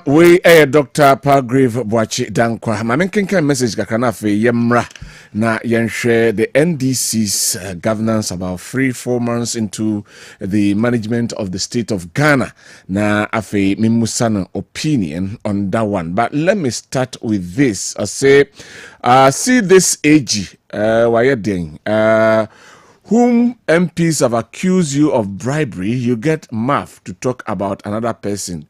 [SPEAKER 1] we Dr. Palgrave Boachi Dankwah. My main message kakanafe yemra na yenshare the NDC's governance about 3-4 months into the management of the state of Ghana. Na afe mimusana opinion on that one. But let me start with this. I say, see this AG, whom MPs have accused you of bribery, you get MAF to talk about another person.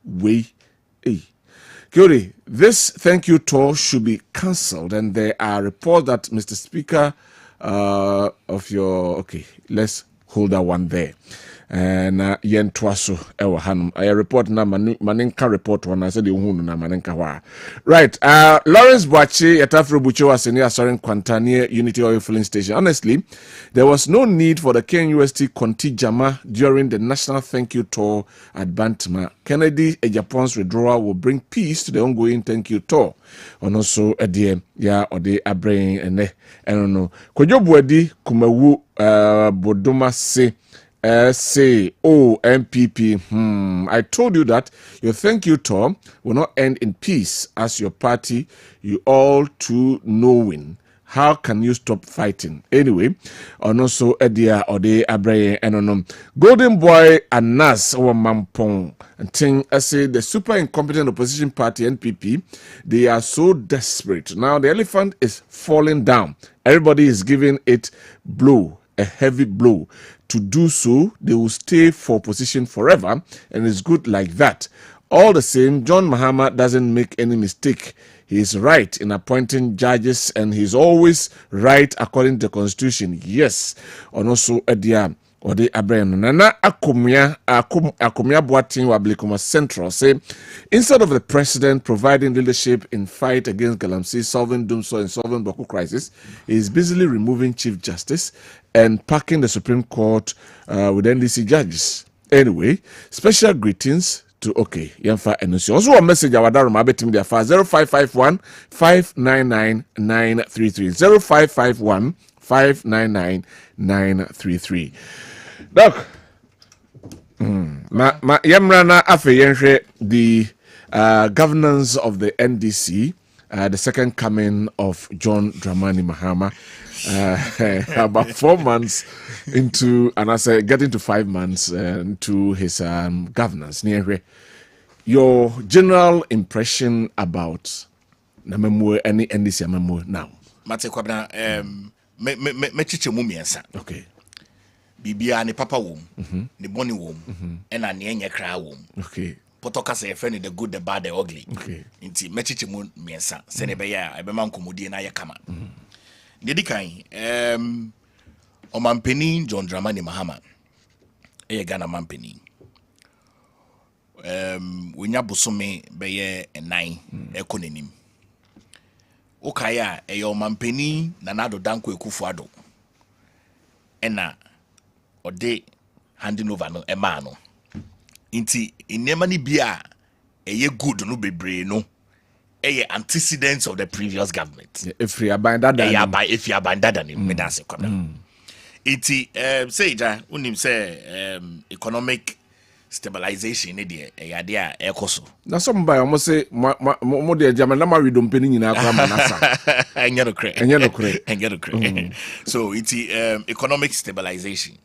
[SPEAKER 1] Kyori, this thank you tour should be cancelled, and there are reports that Mr. Speaker of your... Okay, let's hold that one there. And yen twaso ewa hanum. I report na maninka report one. I said the uhunu na maninka wa. Right. Lawrence Boachi Yatafro Bucho was in Asorin Kwantania Unity Oil Filling Station. Honestly, there was no need for the KNUST Conti Jama during the national thank you tour at Bantama. Kennedy Japan's withdrawal will bring peace to the ongoing thank you tour. And also, ya ode abrain ene eno no Kwadwo Buadi Kumawu Bodoma se say, oh, MPP, I told you that your thank you tour will not end in peace as your party, you all too knowing. How can you stop fighting? Anyway, and also Edia or the Abraham and Golden Boy and Nas or Mampong and thing I say the super incompetent opposition party NPP, they are so desperate. Now the elephant is falling down. Everybody is giving it a heavy blow. To do so, they will stay for position forever, and it's good like that. All the same, John Mahama doesn't make any mistake. He is right in appointing judges, and he's always right according to the Constitution. Yes, and also Edia Ode Abraham Nana Akumia Boatin Wablikuma Central say instead of the president providing leadership in fight against Galamsey, solving Dumso and solving Boko crisis, he is busily removing Chief Justice and packing the Supreme Court with NDC judges. Anyway, special greetings to Yamfa Enusi. Also a message Awadaru Mabetim there for 0551 599 933 0551 599 933. Doc, Yamrana Afe the governance of the NDC, the second coming of John Dramani Mahama, about 4 months into, and I say getting to 5 months into his governance. Your general impression about Namemu any NDC Namemu now?
[SPEAKER 7] Mate Kwabena, me chiche mu miensa.
[SPEAKER 1] Okay.
[SPEAKER 7] Bibia ni papa wom, ni boni wom, ena ni enye kra wom.
[SPEAKER 1] Okay.
[SPEAKER 7] Potoka se friend the good, the bad, the ugly.
[SPEAKER 1] Okay.
[SPEAKER 7] Inti me chiche mu miensa. Sene be ya ebe man komodi na ye kama. Dedi kan Omampeni John Dramani Mahama eye Ghana mampeni. Winya bosome be ye enan ekonenim. Okaya eye Omampeni Nanado Dankwah Ekufuado. Ena ode handing over no ema no. Inti inema ni bia eye good no bebre no. Antecedents of the previous government.
[SPEAKER 1] If you abandon that,
[SPEAKER 7] if you abandon that, me that's it. Iti say ja unim say economic stabilization ne de yade a ekoso.
[SPEAKER 1] Na some by almost say mo de jama na ma redom peni nyina akwa manasa.
[SPEAKER 7] Enye no kre. So iti economic stabilization.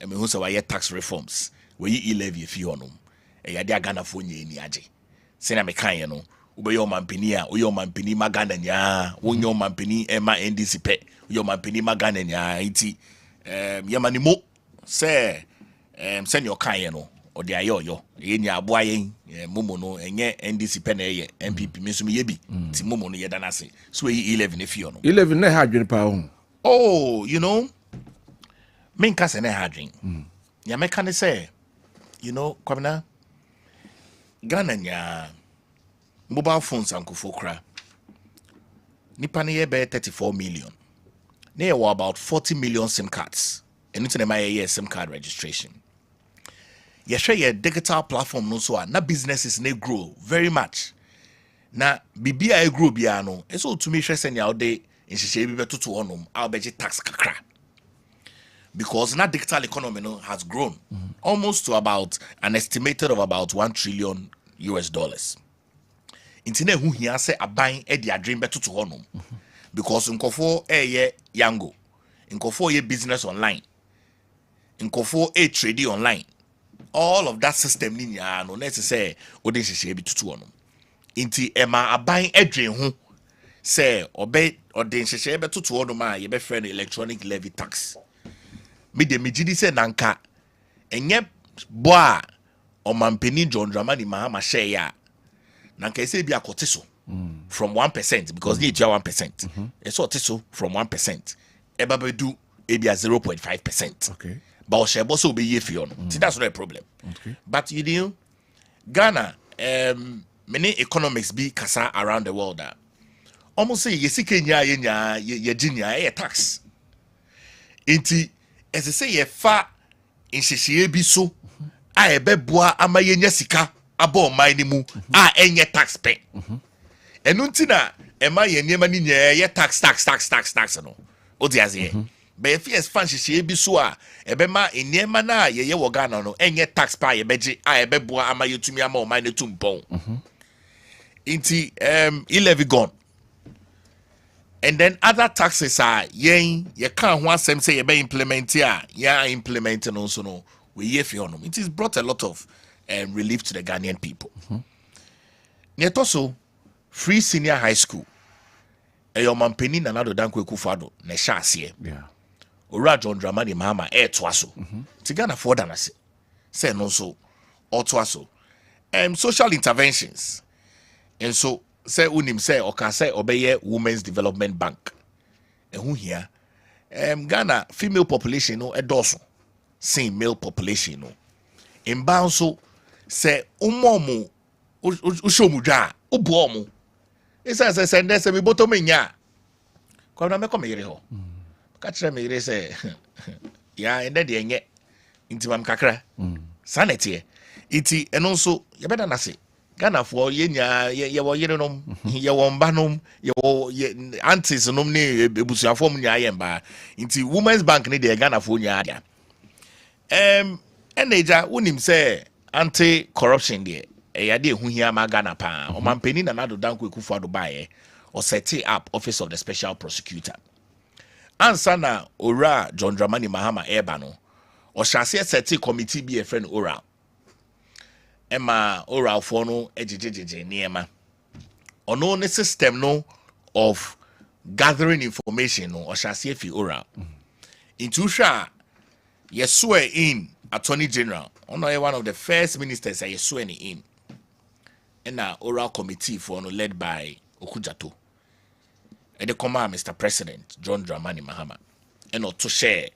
[SPEAKER 7] Me hu say why tax reforms. We yi levy fi honum. Yade Ghana fo nye ni age. Say na me kan ye no. Uyo mampini uyo mampini magana nya uyo mampini ema NDC pe uyo mampini magana nya iti yamani mo se senior kan ye no odi ayoyo ye nya aboa ye momo no enye NDC pe na ye MPP me so me yebi ti momo no ye dana se so ye 11 e fio no
[SPEAKER 1] 11 na ha adwene pa ho.
[SPEAKER 7] Oh, you know me nka se na ha adwen ya me kan say Kwabena Ghana nya mobile phones and kufokra. Nipa ne be 34 million. Ne were about 40 million SIM cards. And it's a SIM card registration. You share your digital platform no so na businesses ne grow very much. Na bibia grow biano. It's all to me share send out there in share be to onum I'll bet tax kakra. Because na digital economy has grown almost to about an estimated of about $1 trillion. Intine hu hia se aban e dia dream beto to honum because nkofo ye yango nkofo ye business online nkofo trade online all of that system ni nya no na say odi hihye bi tutu honum inti ema aban edwen hu se obe odi hihye beto to honum a ye be friend electronic levy tax me de megidi se nanka enye bo a Omampeni John Dramani Mahama share ya nanka say be akoteso from 1% because need 1%. It's so from 1%. Eba be do e be 0.5%.
[SPEAKER 1] Okay.
[SPEAKER 7] But shebo so be ye fion. See that's not a problem.
[SPEAKER 1] Okay.
[SPEAKER 7] But Ghana many economics be kasa around the world that almost say ye Kenya ye jinya ye tax. Inti as I say ye fa in shishie bi so a ebe boa amaye nya sika abo man ni mu a enye tax pay. Enunti na
[SPEAKER 9] Emma ye niema ni nye tax no. Odi azie. Be fierce fan hye bi so a ebema niema na ye wo Ghana no enye tax pa ye beje a ebeboa ama yetumi ama o man ne tumpon. Inti e-levy gone. And then other taxes are ye can't want some say be implement here, implementing also no we ye fionum. It has brought a lot of relief to the Ghanaian people. Net also free senior high school. Your mampeni na nado Dankwah Akufo-Addo ne sha ase. Yeah. Ora John Dramani Mahama toaso. Tigana for than ase. Say no so or toaso. Social interventions. And so say unim say or can say obey Women's Development Bank. And who here? Ghana female population no edoso. Same male population no. In bounso say umomu ushomuja ubuomu. Isa say send say we boto menya. Kwabena me come here ho. Kachire me here say ya ende de enye inti mam kakra. Sanete. Iti eno so ye beda na se. Ghana for yenya ye wo yerenom ye wo mbanom ye wo aunties nom ne ebusuafo mu nya yemba nti Women's Bank ne de Ghana for nya dia eneja wonim say anti corruption de yade ehu hia ma Ghana pa o mampeni na nado Dankwah Akufo-Addo bae o set up office of the special prosecutor ansa na ora John Dramani Mahama eba no o hyase set committee bi e friend ora Emma oral for no ejejeje niema. Ono ne system no of gathering information no or shall see fi oral. Into sha ye swear in Attorney General. Ono one of the first ministers I swear in. And oral committee for no led by Okujato. And the command Mr. President John Dramani Mahama. And to share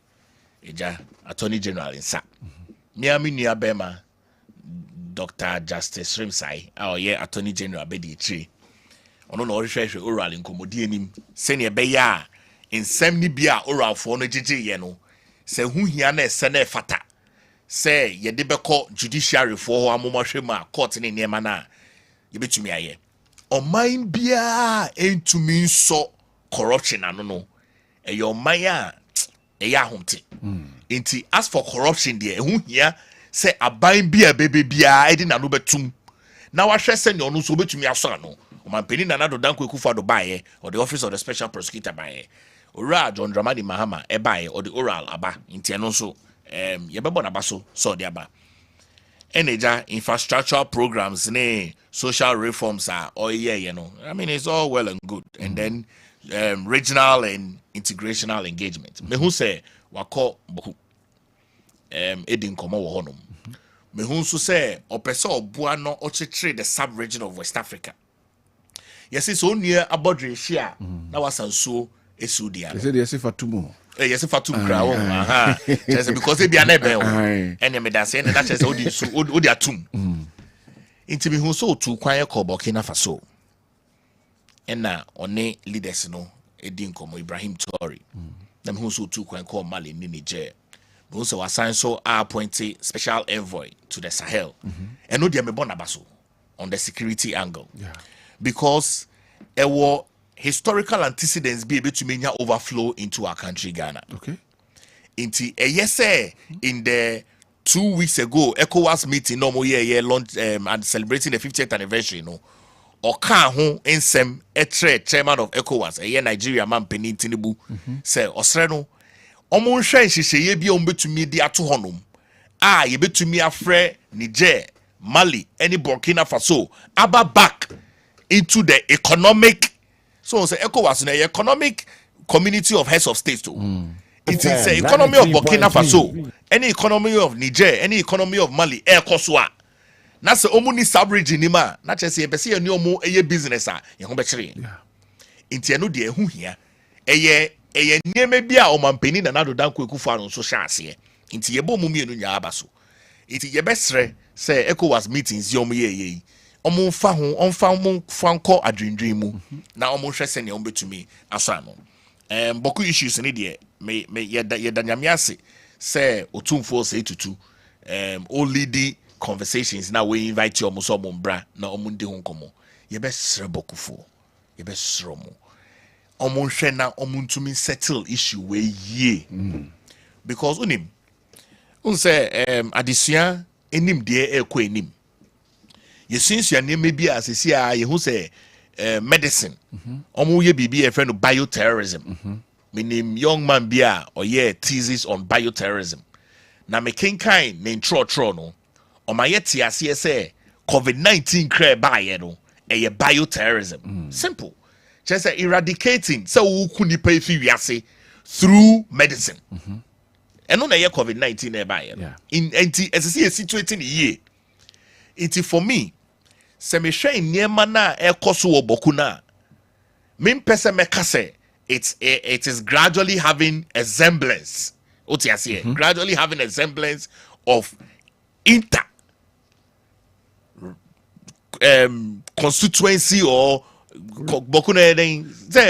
[SPEAKER 9] eja Attorney General in sa. Miami Nia Bema Dr. Justice Rimsai, our Attorney General Bedi Tree. Ono no rehwehwe oral inkomodi anim sene beya ensem ni bia oral for no gege ye no se hu hia na ese na fata se ye de beko judiciary for ho amomahwe ma court ne niema na ye betumi aye oman bia entumi so corruption ano no eyo man a eya homte enti as for corruption there hu hia se aban bia bebe bia edi na no betum na wahwe se ne ono so betumi aso ano mampeni na nado Dankwah Akufo-Addo bae or the office of the special prosecutor bae ora John Dramani Mahama bae or the oral aba nti eno so ye bebo na baso so de aba eneja infrastructural programs ne social reforms are all ye no I mean it's all well and good and then regional and integrational engagement me hu say wako boku edin komo wo honom me hu so say opese obua no ochechire the sub region of West Africa. Yes, it's only a bodre share. Now was so a sudia.
[SPEAKER 1] They said yes, if Fatumo.
[SPEAKER 9] Yes, if Fatum crown. Aha. Because they be a nebel. And you may dance and that's as Odia tomb. Into me who so to quiet call Burkina Faso. And now, on leaders no, a dinko Ibrahim Tory. Them who so to quiet call Mali Niger. Also was signed so appointed special envoy to the Sahel. And no dear me bonabaso on the security angle. Yeah. Because there were historical antecedents be able to mean overflow into our country, Ghana. Okay. Into a yes, in the 2 weeks ago, ECOWAS meeting, no more year launch and celebrating the 50th anniversary, no. Or can who in some chairman of ECOWAS, a year Nigeria man Penny Tinubu, say Osreno, Omon Shay, she be on to me the Atuhonum. Ah, ye be to me a fre Niger, Mali, any Burkina Faso, Abba back into the economic, so say ECOWAS in the economic community of heads of states too. It is the economy of Burkina Faso, any economy of Niger, any economy of Mali, Koswa. That's the omuni sub-region nima. Not just say, but see a new more a business in Hombachri. Into no dear who here a near maybe a mampeni and other Dankwah Akufo-Addo so shasi. Into your bomumi and yabaso. It is your best say ECOWAS meetings yom ye. Omo fa ho on fa mo fanko adwendwen mu na omo hwe se ne ombe tumi asano boku issues ne de me ye da nyame ase se otumfo se tutu only the conversations na we invite you omo so omo bra na omo ndi ho nkomo ye be sre bokufo yɛbɛsrɛ mo ɔmo nhwɛ na ɔmo ntumi settle issue wei yie because unim say adesua enim deɛ ɛkɔ enim yɛsunsua nneɛma bi a sesi a yɛhu sɛ medicine ɔmo yɛ biribi yɛfrɛ no bioterrorism menim young man bi a ɔyɛ thesis on bioterrorism na mekenkan ne ntrɔtrɔ no ɔma yɛte aseɛ sɛ COVID-19 kra baayɛ no ɛyɛ bioterrorism simple kyerɛ sɛ eradicating sɛ woku nipa ifi wiase through medicine ɛno na ɛyɛ COVID-19 na ɛbaayɛ no nti ɛsɛ sɛ yɛsituate ne yie nti for me sɛ mehwɛ nneɛma no a ɛkɔ so wɔ bɔku no a mempɛ sɛ mɛka sɛ it is gradually having a semblance gradually having a semblance of inter constituency or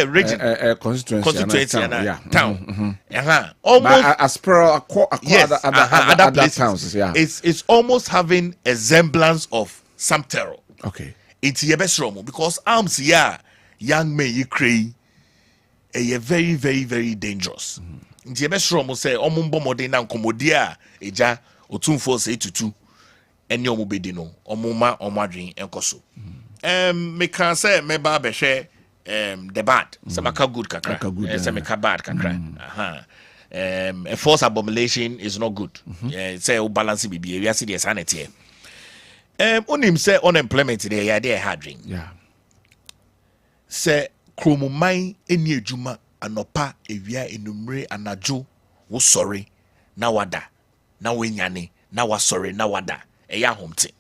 [SPEAKER 9] region constituency and town almost
[SPEAKER 1] as per
[SPEAKER 9] other places
[SPEAKER 1] towns
[SPEAKER 9] it's almost having a semblance of some terror
[SPEAKER 1] it's
[SPEAKER 9] because arms young men you cray a very very very dangerous nti yɛbɛsrɛ say ɔmo mbɔ mmɔden na nkɔmmɔdi a ɛgya ɔtumfoɔ sɛ ɛtutu ɛne ɔmo bɛdi no ɔmo ma ɔmo adwen ɛnkɔ so meka sɛ mɛba bɛhwɛ the bad sɛ maka good kakra sɛ meka bad kakra a false abomination is not good sɛ wo balance biribi ewiase deɛ saa na ɛteɛ wonim sɛ unemployment deɛ yɛade ɛha adwen sɛ kromoman ɛni adwuma anopa ewia enumre anajo wo sɔre na wada na wenyane na wasɔre na wada ɛyɛ ahomte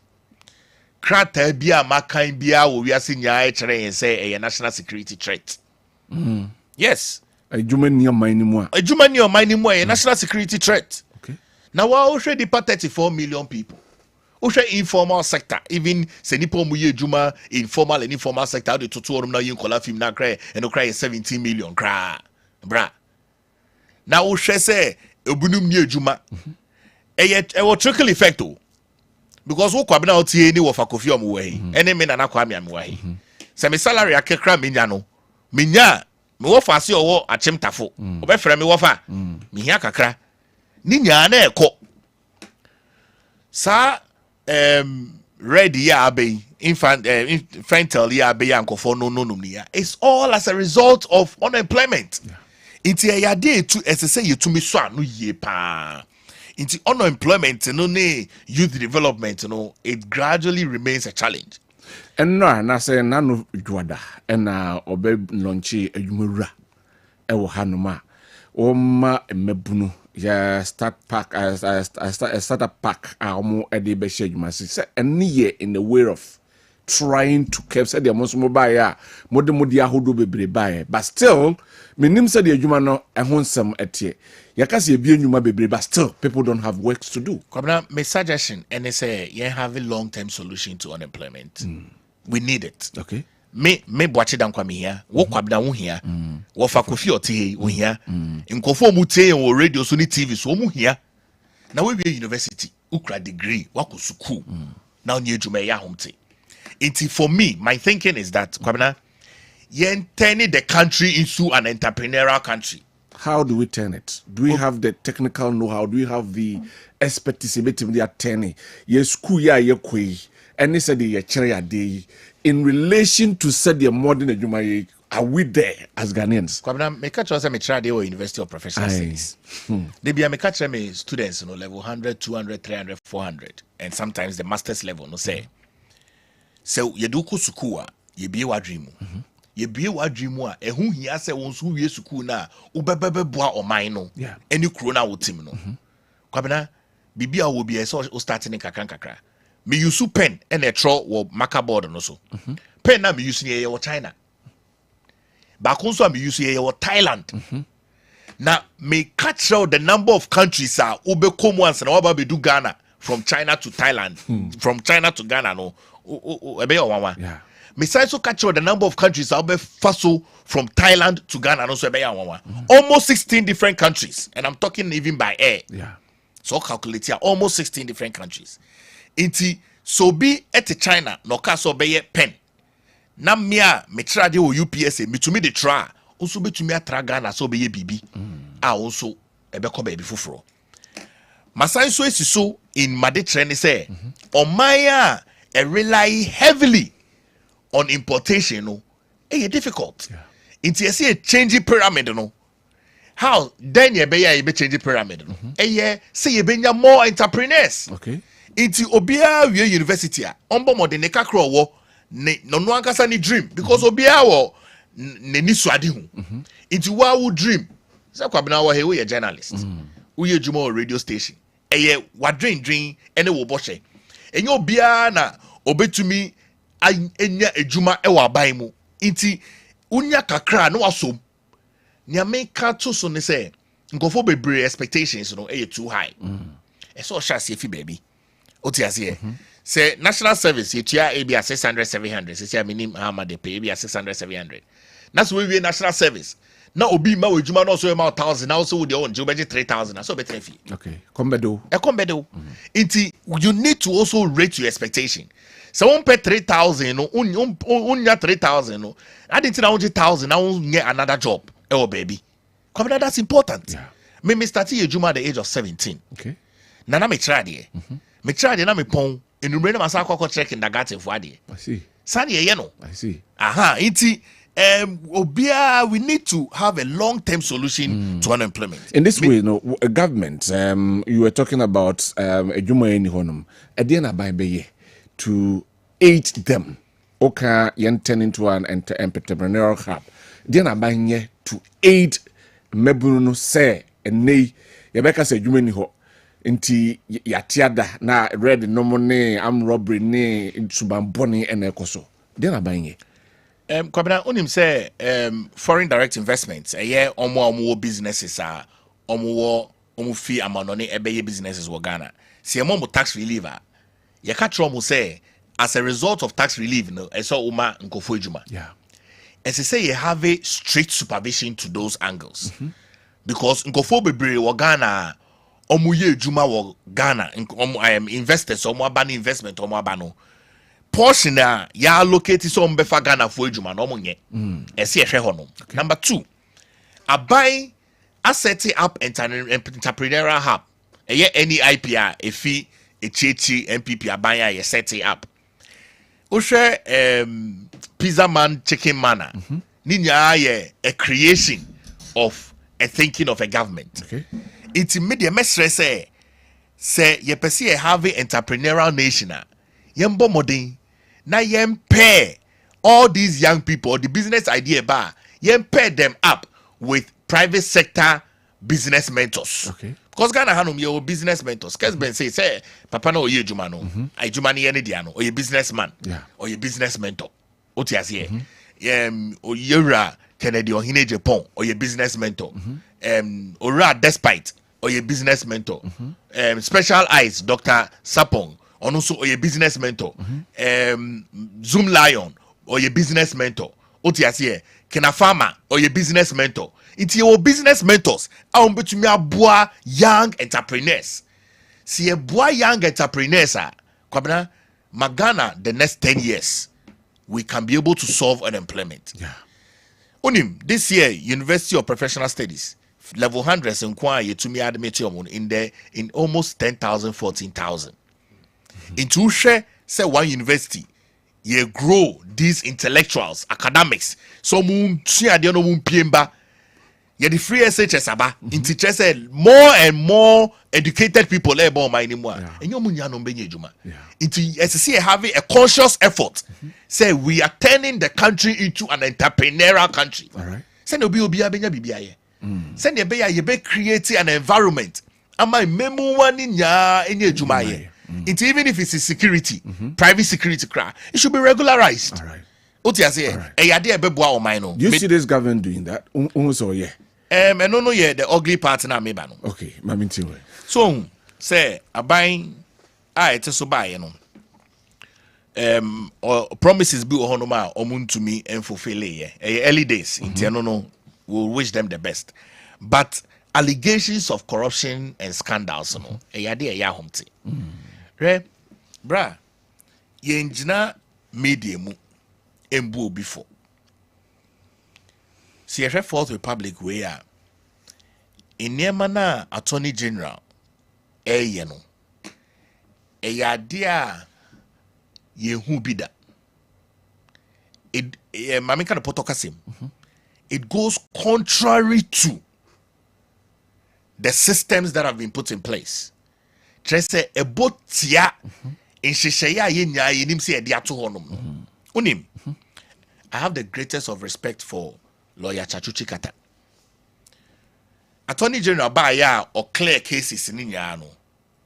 [SPEAKER 9] krata bia makan bia wo wiase nyaa ɛkyerɛ yɛn sɛ ɛyɛ national security threat yes
[SPEAKER 1] adwuma ni ɔman ni mu a
[SPEAKER 9] ɛyɛ national security threat na wa wo hwɛ dipa 34 million people wo hwɛ informal sector even sɛ nipa mu yɛ adwuma informal and informal sector de toto orum na yɛ nkola film na kra ɛno kra yɛ 17 million kra bra na wo hwɛ sɛ ebunum ni adwuma ɛwɔ trickle effect o because wo Kwabena otie ni wo fa kofi omo wa hi ene me nana kwa me wa hi sɛ me salary akekra menya no menya me wo fa ase owo achemtafo obɛfrɛ me wo fa me hia kakra ni nya na ɛkɔ sa ready ya be infantile ya be yankofo no ya it's all as a result of unemployment inti ya dey to esese yetumi so anu yie pa inti unemployment no ne youth development no it gradually remains a challenge
[SPEAKER 1] enno na say nanu dwada na obe launchi adwumawura ewo hanoma o ma mebunu ya start pack startup pack omo ede be share adwuma say eni ye in the way of trying to keep said the most mobile ya modi ahodo bebre bae but still menim said the adwuma no ehon sem etie yakase ebie adwuma bebre but still people don't have works to do.
[SPEAKER 9] Kwabena, my suggestion and say you have a long-term solution to unemployment. We need it.
[SPEAKER 1] Okay.
[SPEAKER 9] Me Maakye Dankwah me here. Wo Kwabena wo here. Wo fa Kofi Ote wo here. Nkofo mu tie wo radio so ni TV so mu here. Na we university, ukra degree, wako school. Now ni adwuma ya homte. For me, my thinking is that Kwabena, yen turn the country into an entrepreneurial country.
[SPEAKER 1] How do we turn it? Do we have the technical know-how? Do we have the expertise in the attorney? Yes, school ya ye kwe. And said the chere day in relation to said the modern adwuma. Are we there as Ghanaians?
[SPEAKER 9] Kwabena, me catch us me try dey University of Professional Studies. They be me catch me students level 100, 200, 300, 400 and sometimes the masters level no say. So you do ko school you be wa dream. You be wa dream a ehu hia se won so wie school na ubebeboa oman no. Any kro na wo team no. Kwabena, bibia wo be so starting kakra. Me use pen and a throw wo marker board no so. Pen na me use ne ye China. Back also I'm using here Thailand. Now me catch out the number of countries are ube come once and oba be do Ghana from China to Thailand, from China to Ghana no.
[SPEAKER 1] Yeah.
[SPEAKER 9] Me so catch out the number of countries are ube faso from Thailand to Ghana no so almost 16 different countries, and I'm talking even by air.
[SPEAKER 1] Yeah.
[SPEAKER 9] So calculate here almost 16 different countries. Inti so be at China no kaso be pen. na mea me trade o UPSA metumi de tra also betumi atra Ghana so be ye bibi a also ebekọ ba bi foforo masan so esi so in made trend say omaya rely heavily on importation no difficult it's a change pyramid no how then you be change pyramid no say you benya more entrepreneurs
[SPEAKER 1] okay
[SPEAKER 9] it's obia we university a ombo mo de ne kakro wo ne no ankasa ni dream because obia wo ne ni suade hu it's wa wo dream say Kwabena wo he we journalist we ejuma radio station wa dream ene wo bohye enye obia na obetumi enya ejuma e wa ban mu nti unya kakra no wasom nya make to so ne say nkofo bebre expectations no too high so sha see fi baby otiase say national service yetua abia 600 700 say minim how much they pay abia 600 700 that's we national service na obi ma ejuma no so ma 1000 now so we own budget 3000 so better fee
[SPEAKER 1] okay kombedo
[SPEAKER 9] nti you need to also rate your expectation. So one pay 3,000 no unya 3,000 no I didn't know 1,000 now get another job baby that's important me started ejuma at the age of 17
[SPEAKER 1] okay
[SPEAKER 9] na me try there na me pon enumere na masa akọ check in dagate for ade
[SPEAKER 1] I see
[SPEAKER 9] sani ye no
[SPEAKER 1] I see
[SPEAKER 9] nti obia we need to have a long-term solution to unemployment
[SPEAKER 1] in this way a government you were talking about ejuma eni honum ade na ban be to aid them okay turn into an entrepreneurial hub then abanye to aid mebunu no say enei yebeka say adwuma ni ho nti yatiada na red no money am robbery ni subamboni enekoso then abanye
[SPEAKER 9] Kwabena unim say foreign direct investments omo businesses are omo fi amanoni ebeye businesses wo Ghana see mo tax relief you catch almost say as a result of tax relief no so uma nkofo ejuma as I say you have a strict supervision to those angles because nkofo bebre wo Ghana omo ye ejuma wo Ghana investors omo abani investment omo abano portion ya allocate so mbefa Ghana for ejuma no omo nye ese ehwe ho no number 2 abai asset up entrepreneurial hub any IPR efi echichi MPP abanya ye set it up uhwe pizza man chicken manna ninya ye a creation of a thinking of a government
[SPEAKER 1] okay
[SPEAKER 9] it's media mesre say ye pese have entrepreneurial nation yembo modern na yem pair all these young people the business idea ba yem pair them up with private sector business mentors
[SPEAKER 1] okay
[SPEAKER 9] because Ghana hanum your business mentors Kessben say papa na oye ejuma no ejuma ne ye ne dia no oye businessman or your business mentor otiase oyera Kennedy Ohine Japan or your business mentor ora despite or your business mentor special eyes Dr. Sapong or also or your business mentor Zoom Lion or your business mentor otiase Kena Farmer or your business mentor it's your business mentors between aboa young entrepreneurs see a boy young entrepreneurs Kwabena Magana the next 10 years we can be able to solve unemployment unim this year University of Professional Studies level 100s inquire yetumi admit in almost 10,000 14,000 into share say one university ye grow these intellectuals academics so mun tuade no mun piemba ye the free SHS aba into just more and more educated people able my anymore and you munya no benye juma into SC having a conscious effort say we are turning the country into an entrepreneurial country
[SPEAKER 1] all right
[SPEAKER 9] send obi abenya bibia ye send ye be create an environment ama memu wani nya enye juma ye it even if it's a security private security cry it should be regularized
[SPEAKER 1] all right
[SPEAKER 9] otiase eyade ebeboa o man no
[SPEAKER 1] do you see this government doing that so yeah
[SPEAKER 9] no yeah the ugly part na meba no
[SPEAKER 1] okay maminti we
[SPEAKER 9] so say aban it so buy no promises be ohono ma omuntumi enfulfill early days no we'll wish them the best but allegations of corruption and scandals no eyade eya homte re bra yenjina media mu embu before. See a Fourth Republic where in Yemana Attorney General no idea yehu bida it mamika na potokasim it goes contrary to the systems that have been put in place. Trese ebotia in shishaya yenya yenim se ede ato honom unim. I have the greatest of respect for lawyer Chachuchi Kata. Attorney General ba ya or clear cases ni nya no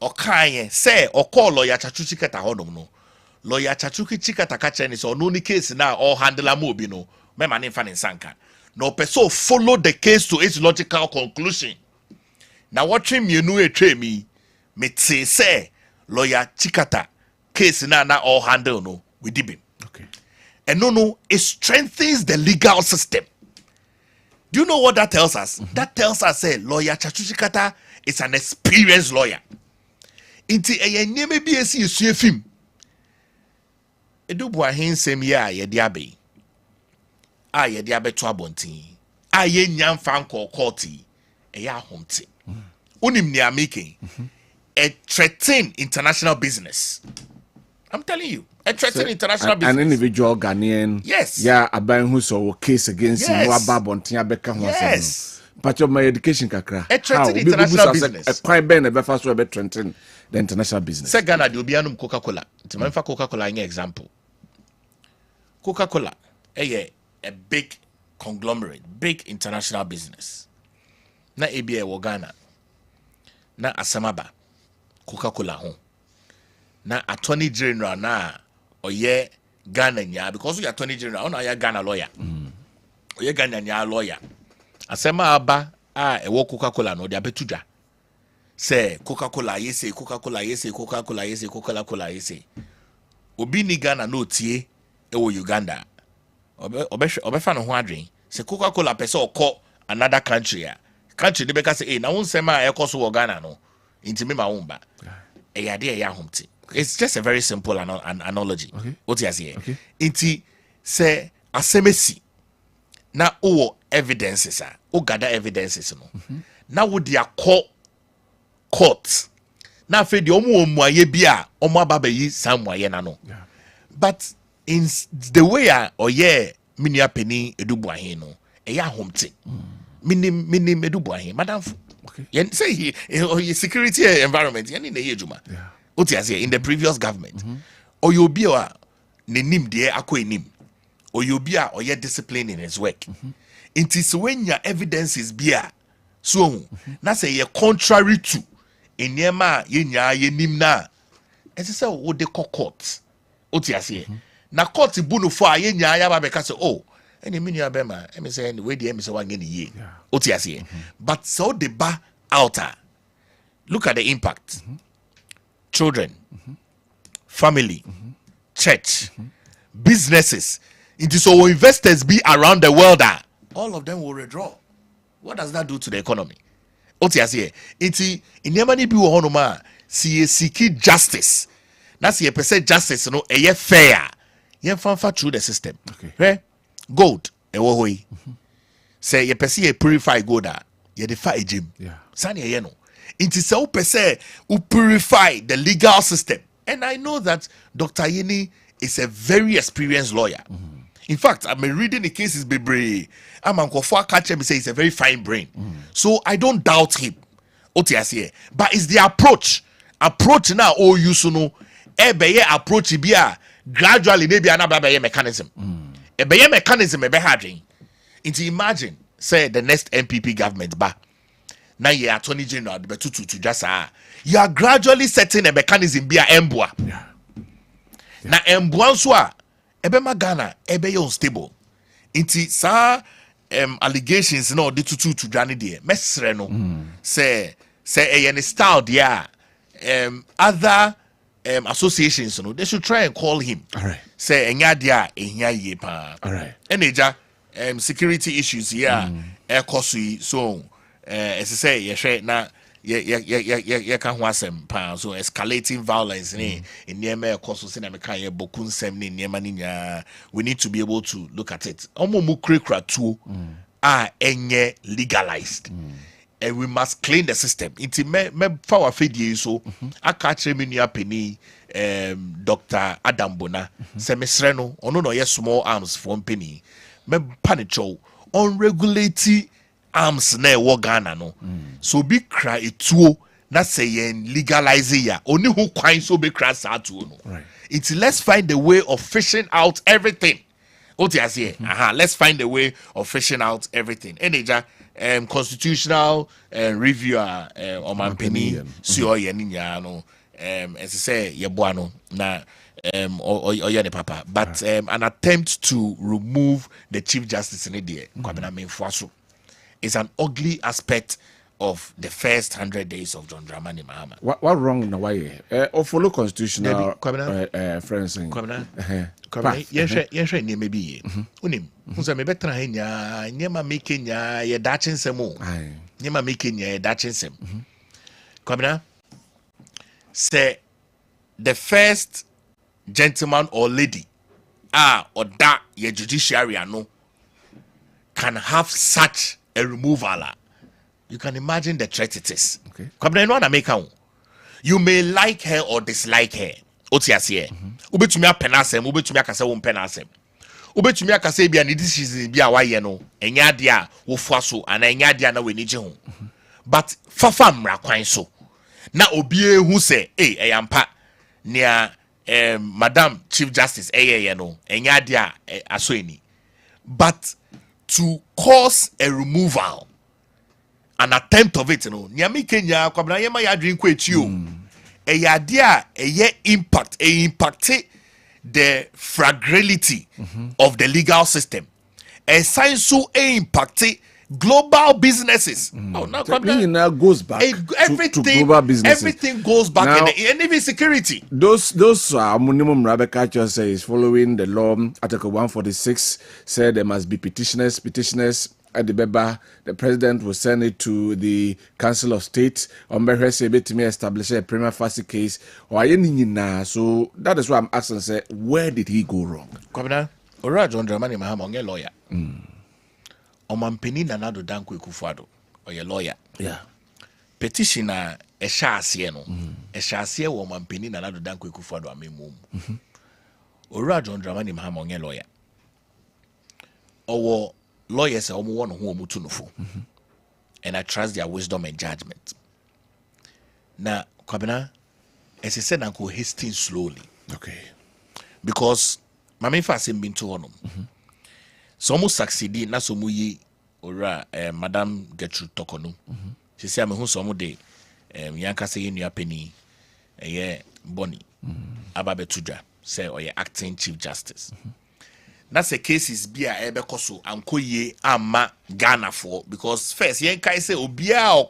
[SPEAKER 9] or kan say or call lawyer Chachuchi Kata honom no lawyer Chachuchi Kata ka che ni so no ni case na or handler mo bi no me man fa ni sanka no person follow the case to its logical conclusion. Now watching me no etwe mi me say lawyer Chikata case na or handle no we did him.
[SPEAKER 1] Okay.
[SPEAKER 9] And no, it strengthens the legal system. Do you know what that tells us? That tells us say lawyer Chachuchi Kata is an experienced lawyer. Inti nyeme bi esi esuefim. Edu bua hin sem ya ye de abe. A ye de abe to abontin. A ye nyam fan courti. E ya homti. Unim ni amike. A threaten international business. I'm telling you. A threaten international business.
[SPEAKER 1] An individual Ghanaian.
[SPEAKER 9] Yes.
[SPEAKER 1] Yeah, aban who saw a case against him.
[SPEAKER 9] Yes.
[SPEAKER 1] Yes. But of my education kakra.
[SPEAKER 9] A threaten international business.
[SPEAKER 1] A Kwabena Owusu Dankwah threaten the international business.
[SPEAKER 9] Say Ghana do bianum Coca-Cola. It's Coca-Cola in example. Coca-Cola, a big conglomerate, big international business. Na ABA wo Ghana. Na Asamaba. Coca-Cola home. Na Attorney General na oye Ghana nya because we Attorney General na oye Ghana lawyer. Oye Ghana nya lawyer. Asema aba e wo Coca-Cola no de abetuja. Say Coca-Cola yese Coca-Cola yese Coca-Cola yese Coca-Cola yese. Obi ni Ghana no tie e wo Uganda. Obefa no ho adwen. Say Coca-Cola pese okọ another country a. Country de beka say na won sema e koso wo Ghana no. Intimi ma won ba. E yade e ya homti. It's just a very simple analogy.
[SPEAKER 1] Okay.
[SPEAKER 9] What you say?
[SPEAKER 1] Okay.
[SPEAKER 9] Inti say asemesi na o evidences o gather evidences no. Na wo dia court. Na fe de omo aye bia omo ababa yi samwaye na no. But in the way oye minia penny edubuahin no e ya homte. Minim edubuahin madam.
[SPEAKER 1] Okay.
[SPEAKER 9] Yen say he security environment yen in the ejuma.
[SPEAKER 1] Yeah.
[SPEAKER 9] What you say in the previous government. Or you be a nenim de akọ enim. Or you be a or ye discipline in his work. It is when your evidences be a so na say ye contrary to enyema ye nya ye nim na. It is say wo de court. What you say? Na court bu no for ye nya ya ba be ka say oh ene mini abema emi say we de emi say wan ye ye. What you say? But so the ba outer. Look at the impact. Children, family, church, businesses. It is so investors be around the world that all of them will withdraw. What does that do to the economy? What you say? It's in Yemani be honoma see seek justice. That's a percent justice, no a year fair. Yen fanfa through the system.
[SPEAKER 1] Okay.
[SPEAKER 9] Gold, a wohoi. Say ye perceive a purify gold, ye defy a gym.
[SPEAKER 1] Yeah.
[SPEAKER 9] Sanya yeno. It is so per se who purify the legal system. And I know that Dr. Yeni is a very experienced lawyer. In fact, I'm reading the cases, baby. I'm on catch him say he's a very fine brain. So I don't doubt him. But it's the approach. Approach now, oh, you know, approach be gradually, maybe another mechanism. A mechanism, a harding. Imagine, say, the next MPP government, now you are Attorney General, but to just you are gradually setting a mechanism be a embwa. Now embwa so ebema Ghana ebe unstable. Inti sa allegations no de to Johnny there. Mesre no say any style there other associations no they should try and call him.
[SPEAKER 1] All right.
[SPEAKER 9] Say enya dia ehia ye pa.
[SPEAKER 1] All right.
[SPEAKER 9] Eneja security issues here so as I say, yes, na can't want some pounds. So escalating violence in near me cost so me can bokun sem ni near maninya. We need to be able to look at it. Omo mu krekra too are enye legalized. And we must clean the system. Inti me power fedie so aka kire me nua pani Dr. Adam Bona se mesre no ono no ye small arms for penny. Me panicho unregulated arms na ewo Ghana no. So be cry etuo na say yen legalize ya. Oni who kwan so be cry sa tuo no.
[SPEAKER 1] Right.
[SPEAKER 9] It's let's find a way of fishing out everything. What you say? Let's find a way of fishing out everything. Eneja constitutional reviewer Oman Penny Sio Yeninya no as I say Yabuano na or papa. But an attempt to remove the Chief Justice in India, Kwabena Owusu, is an ugly aspect of the first 100 days of John Dramani Mahama.
[SPEAKER 1] What wrong in the way? Or follow constitutional friends and
[SPEAKER 9] Kwabena, yenshe ni maybe unim unza me betra henya nyema mekenya ye dachin semo nyema mekenya ye dachin sem Kwabena say the first gentleman or lady or that ye judiciary no can have such a removal. You can imagine the threat it is.
[SPEAKER 1] Okay.
[SPEAKER 9] Kwabena no na make you may like her or dislike her. Otiasie ubetumi apenasem ubetumi akase wo mpenasem ubetumi akase bia ne decisions bia waye no enya de a wo fuaso ana enya de na weni je ho but fafa mra kwan so na obie hu se eyampa nia Madam Chief Justice no enya de a aso eni but to cause a removal, an attempt of it no nia me Kenya Kwabena yema ya drink kwechi o a idea impact the fragility of the legal system. A science so impact global businesses. Oh, now
[SPEAKER 1] goes back
[SPEAKER 9] everything,
[SPEAKER 1] to global businesses.
[SPEAKER 9] Everything goes back
[SPEAKER 1] now,
[SPEAKER 9] and even security.
[SPEAKER 1] Those minimum Rebecca just says following the law. Article 146 said there must be petitioners. At the Beba, the president will send it to the Council of State on to establish a prima facie case. So that is why I'm asking, say, where did he go wrong?
[SPEAKER 9] Kwabena, Ora John Dramani Mahama, onge lawyer. Omampeni Nanado Dankwah Kufuado, or your lawyer.
[SPEAKER 1] Yeah.
[SPEAKER 9] Petitioner a shasiye no. A shasiye wo Omampeni Nanado Dankwah Kufuado amemum. Ora John Dramani Mahama, onge lawyer. Owo lawyers are one who mutunufo, and I trust their wisdom and judgment. Now, Kwabena, as I said, Uncle hasting slowly.
[SPEAKER 1] Okay.
[SPEAKER 9] Because Mami Fasim been to honor. So almost succeeding, not so muyi or Madam Gertrude Tokono. She said, I'm who some day, Yanka say in your penny, a year Bonnie, Ababe Tuja, say, or your acting Chief Justice. That's a case is bia ebekoso anko ye ama Ghana for because first yen kai say obia or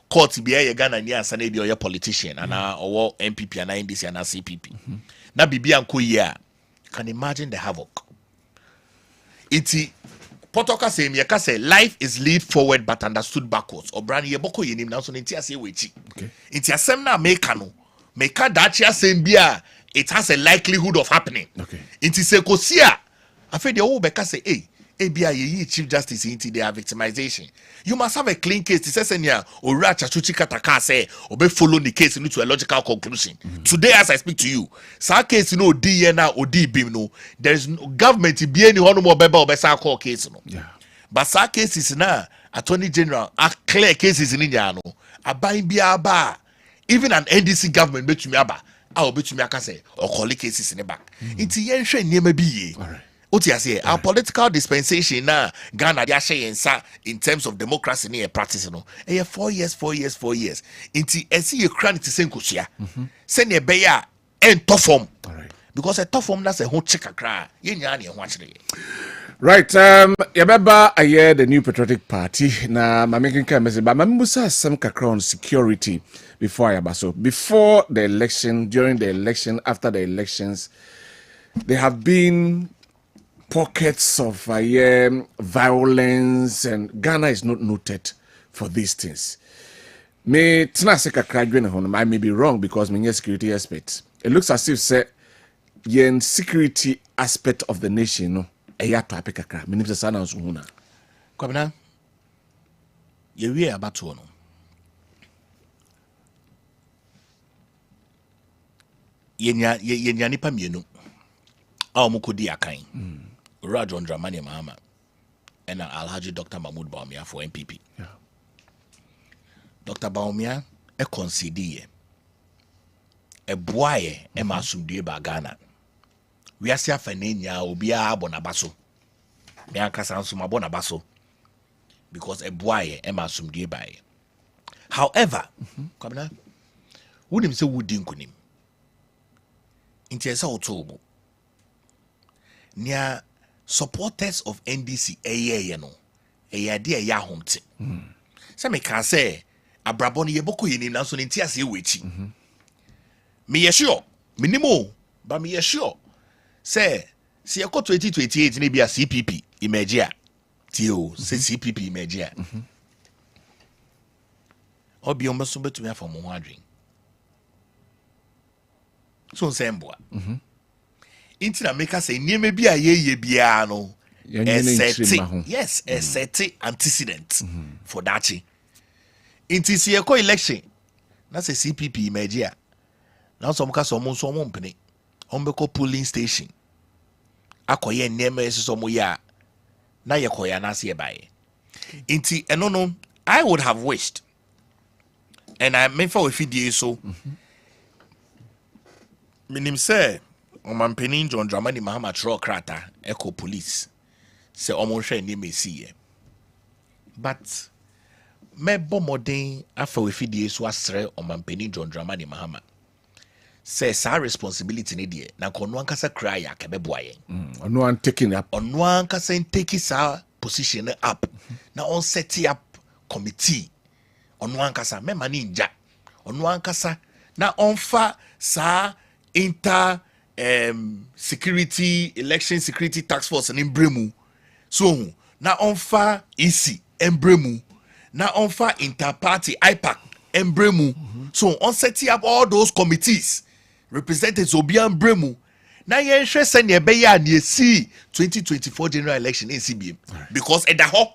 [SPEAKER 9] court bia ye Ghana ni ansa na bi or politician and or MPP and NDC and CPP. Na bibia anko ye can imagine the havoc. Iti Potoka say me ka say life is lead forward but understood backwards. Or brand ye boko ye nim na so nti ase wechi. Okay. Iti asem na meka no meka dachi asem bia it has a likelihood of happening.
[SPEAKER 1] Okay.
[SPEAKER 9] Iti se kosia I feel the old Becca say, ABI Chief Justice into their victimization. You must have a clean case. This is or Racha Chuchikataka say, or be follow the case into a logical conclusion. Today, as I speak to you, sa case DNA or DB no, there is no government to be any one more beba or besa call case no.
[SPEAKER 1] Yeah.
[SPEAKER 9] But sa cases now, Attorney General are clear cases in India no. Abain biya ba, even an NDC government bet me aba. I will bet me say or call cases in the back. It's yen share near be.
[SPEAKER 1] All right.
[SPEAKER 9] Our political dispensation now, Ghana, in terms of democracy, near practice, 4 years. Into a see a cranny to send Kusia. Send a bear and tough form. Because a tough form that's a whole check a cry.
[SPEAKER 1] Right, Yababa, I hear the new patriotic party. Now, my making message, but my musa some kakron security before Yabaso. Before the election, during the election, after the elections, there have been pockets of violence, and Ghana is not noted for these things. Me tena se kakra dwene ho no, I may be wrong because me security expert. It looks as if say yen security aspect of the nation no eya to apeka kakra. Me nim se sana nso hu na.
[SPEAKER 9] Kwabena, ye wie abato no. Yenya nipa mienu. A omukodi akan. John Dramani Mahama and Alhaji Dr. Mahmoud Bawumia for MPP.
[SPEAKER 1] Yeah.
[SPEAKER 9] Dr. Bawumia e concede e boaye e masumdue ba Ghana. We are sia fanenya obia abonabaso. Me ankasa nso mabonabaso because e boaye e masumdue ba. However, Kwabena, wonim se wudi nkunim. Inti esa otobo. Nia supporters of NDC eye no eye de eye ahomte se me ka say abrabon ye boko ye ni na so nti ase wechi me ye sure minimo ba me ye sure say se ye ko 2028 ni bia CPP imagine a tio se CPP imagine obi on beso betumi afọ mo ho adwen so nsemboa inti na make say nieme bi a ye bia no yes a set antecedent for that inti si eko election na say CPP imagine na so mka so mo mpene ombeko polling station akoye nieme so mo ya na ye koya na se bae inti eno no I would have wished and I mean for video so minim say Omampeni John Dramani Mahama Tro Krata Echo Police say Omonsha ni Messi. But me bomodin afa we fidie so asre Omampeni John Dramani Mahama. Say sa responsibility ni die na kono ankasa cry ya kebeboa yen.
[SPEAKER 1] Ono an taking up.
[SPEAKER 9] Ono ankasa take sa position up. Na on set up committee. Ono ankasa me mani nja. Ono ankasa na onfa sa security election security task force in Bremu so na onfa EC Bremu na onfa inter-party IPAC Bremu so on setting up all those committees representatives obian Bremu na yen hwe se ne be ya na esi 2024 general election in CBM because eda ho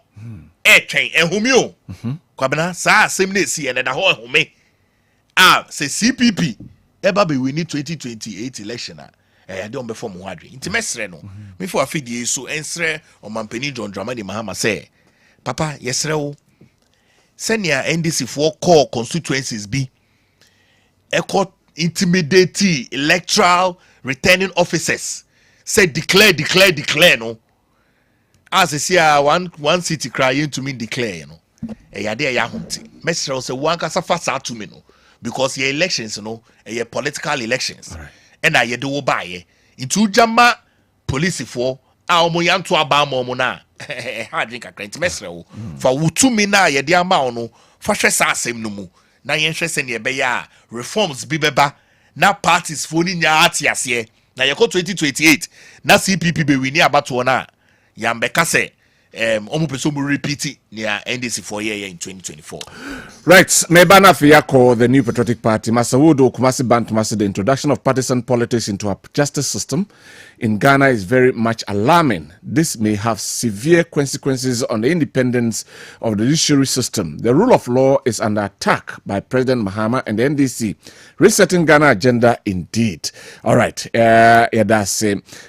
[SPEAKER 9] twen ehumi o Kwabena sa asem na esi eda ho ehumi say CPP eba be we need 2028 election I don't perform wadri inti mesre no me for afidie so ensre Omampeni John Dramani Mahama say papa yesre wo senior NDC for core constituencies be echo intimidate electoral returning officers say declare no as see one city crying to me declare you know yade ya homti mesre wo say one kasa fasa to me no because your elections you know your political elections right. And I do wo baye into jama police for omo yanto aba mo na ha drink akra nti mesre wo fa wutumi na ye de ama no fa hwe sa asem no mu na ye hwe se ne be ya reforms bi beba na parties for ni nya atiase na ye ko 2028 na CPP be wini abato na ya mbeka se omo peso mu repeat near NDC for year in 2024.
[SPEAKER 1] Right, Mebana Fiyako, the New Patriotic Party, Masawudo Kumasi Bantumasi, the introduction of partisan politics into our justice system in Ghana is very much alarming. This may have severe consequences on the independence of the judiciary system. The rule of law is under attack by President Mahama and the NDC. Resetting Ghana agenda indeed. All right, that's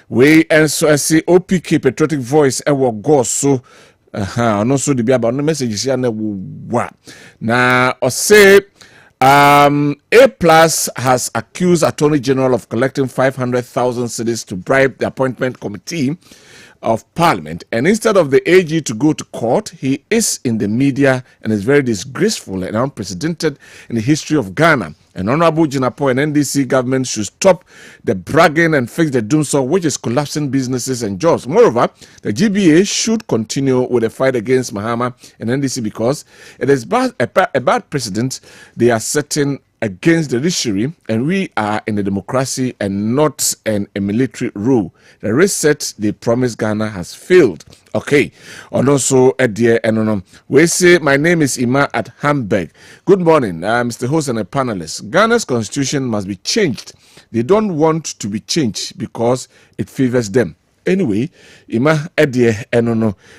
[SPEAKER 1] we and so I see OPK Patriotic Voice ewo go so no so the about no message here na wa na o say A Plus has accused Attorney General of collecting 500,000 cedis to bribe the appointment committee of Parliament, and instead of the AG to go to court, he is in the media and is very disgraceful and unprecedented in the history of Ghana. And Honorable Jinapo and NDC government should stop the bragging and fix the doomsday which is collapsing businesses and jobs. Moreover, the GBA should continue with the fight against Mahama and NDC because it is a bad precedent they are setting against the judiciary, and we are in a democracy and not a military rule. The reset they promised Ghana has failed. Okay. And also, we say, my name is Ima at Hamburg. Good morning, Mr. Host and a panelist. Ghana's constitution must be changed. They don't want to be changed because it favors them. Anyway, Ima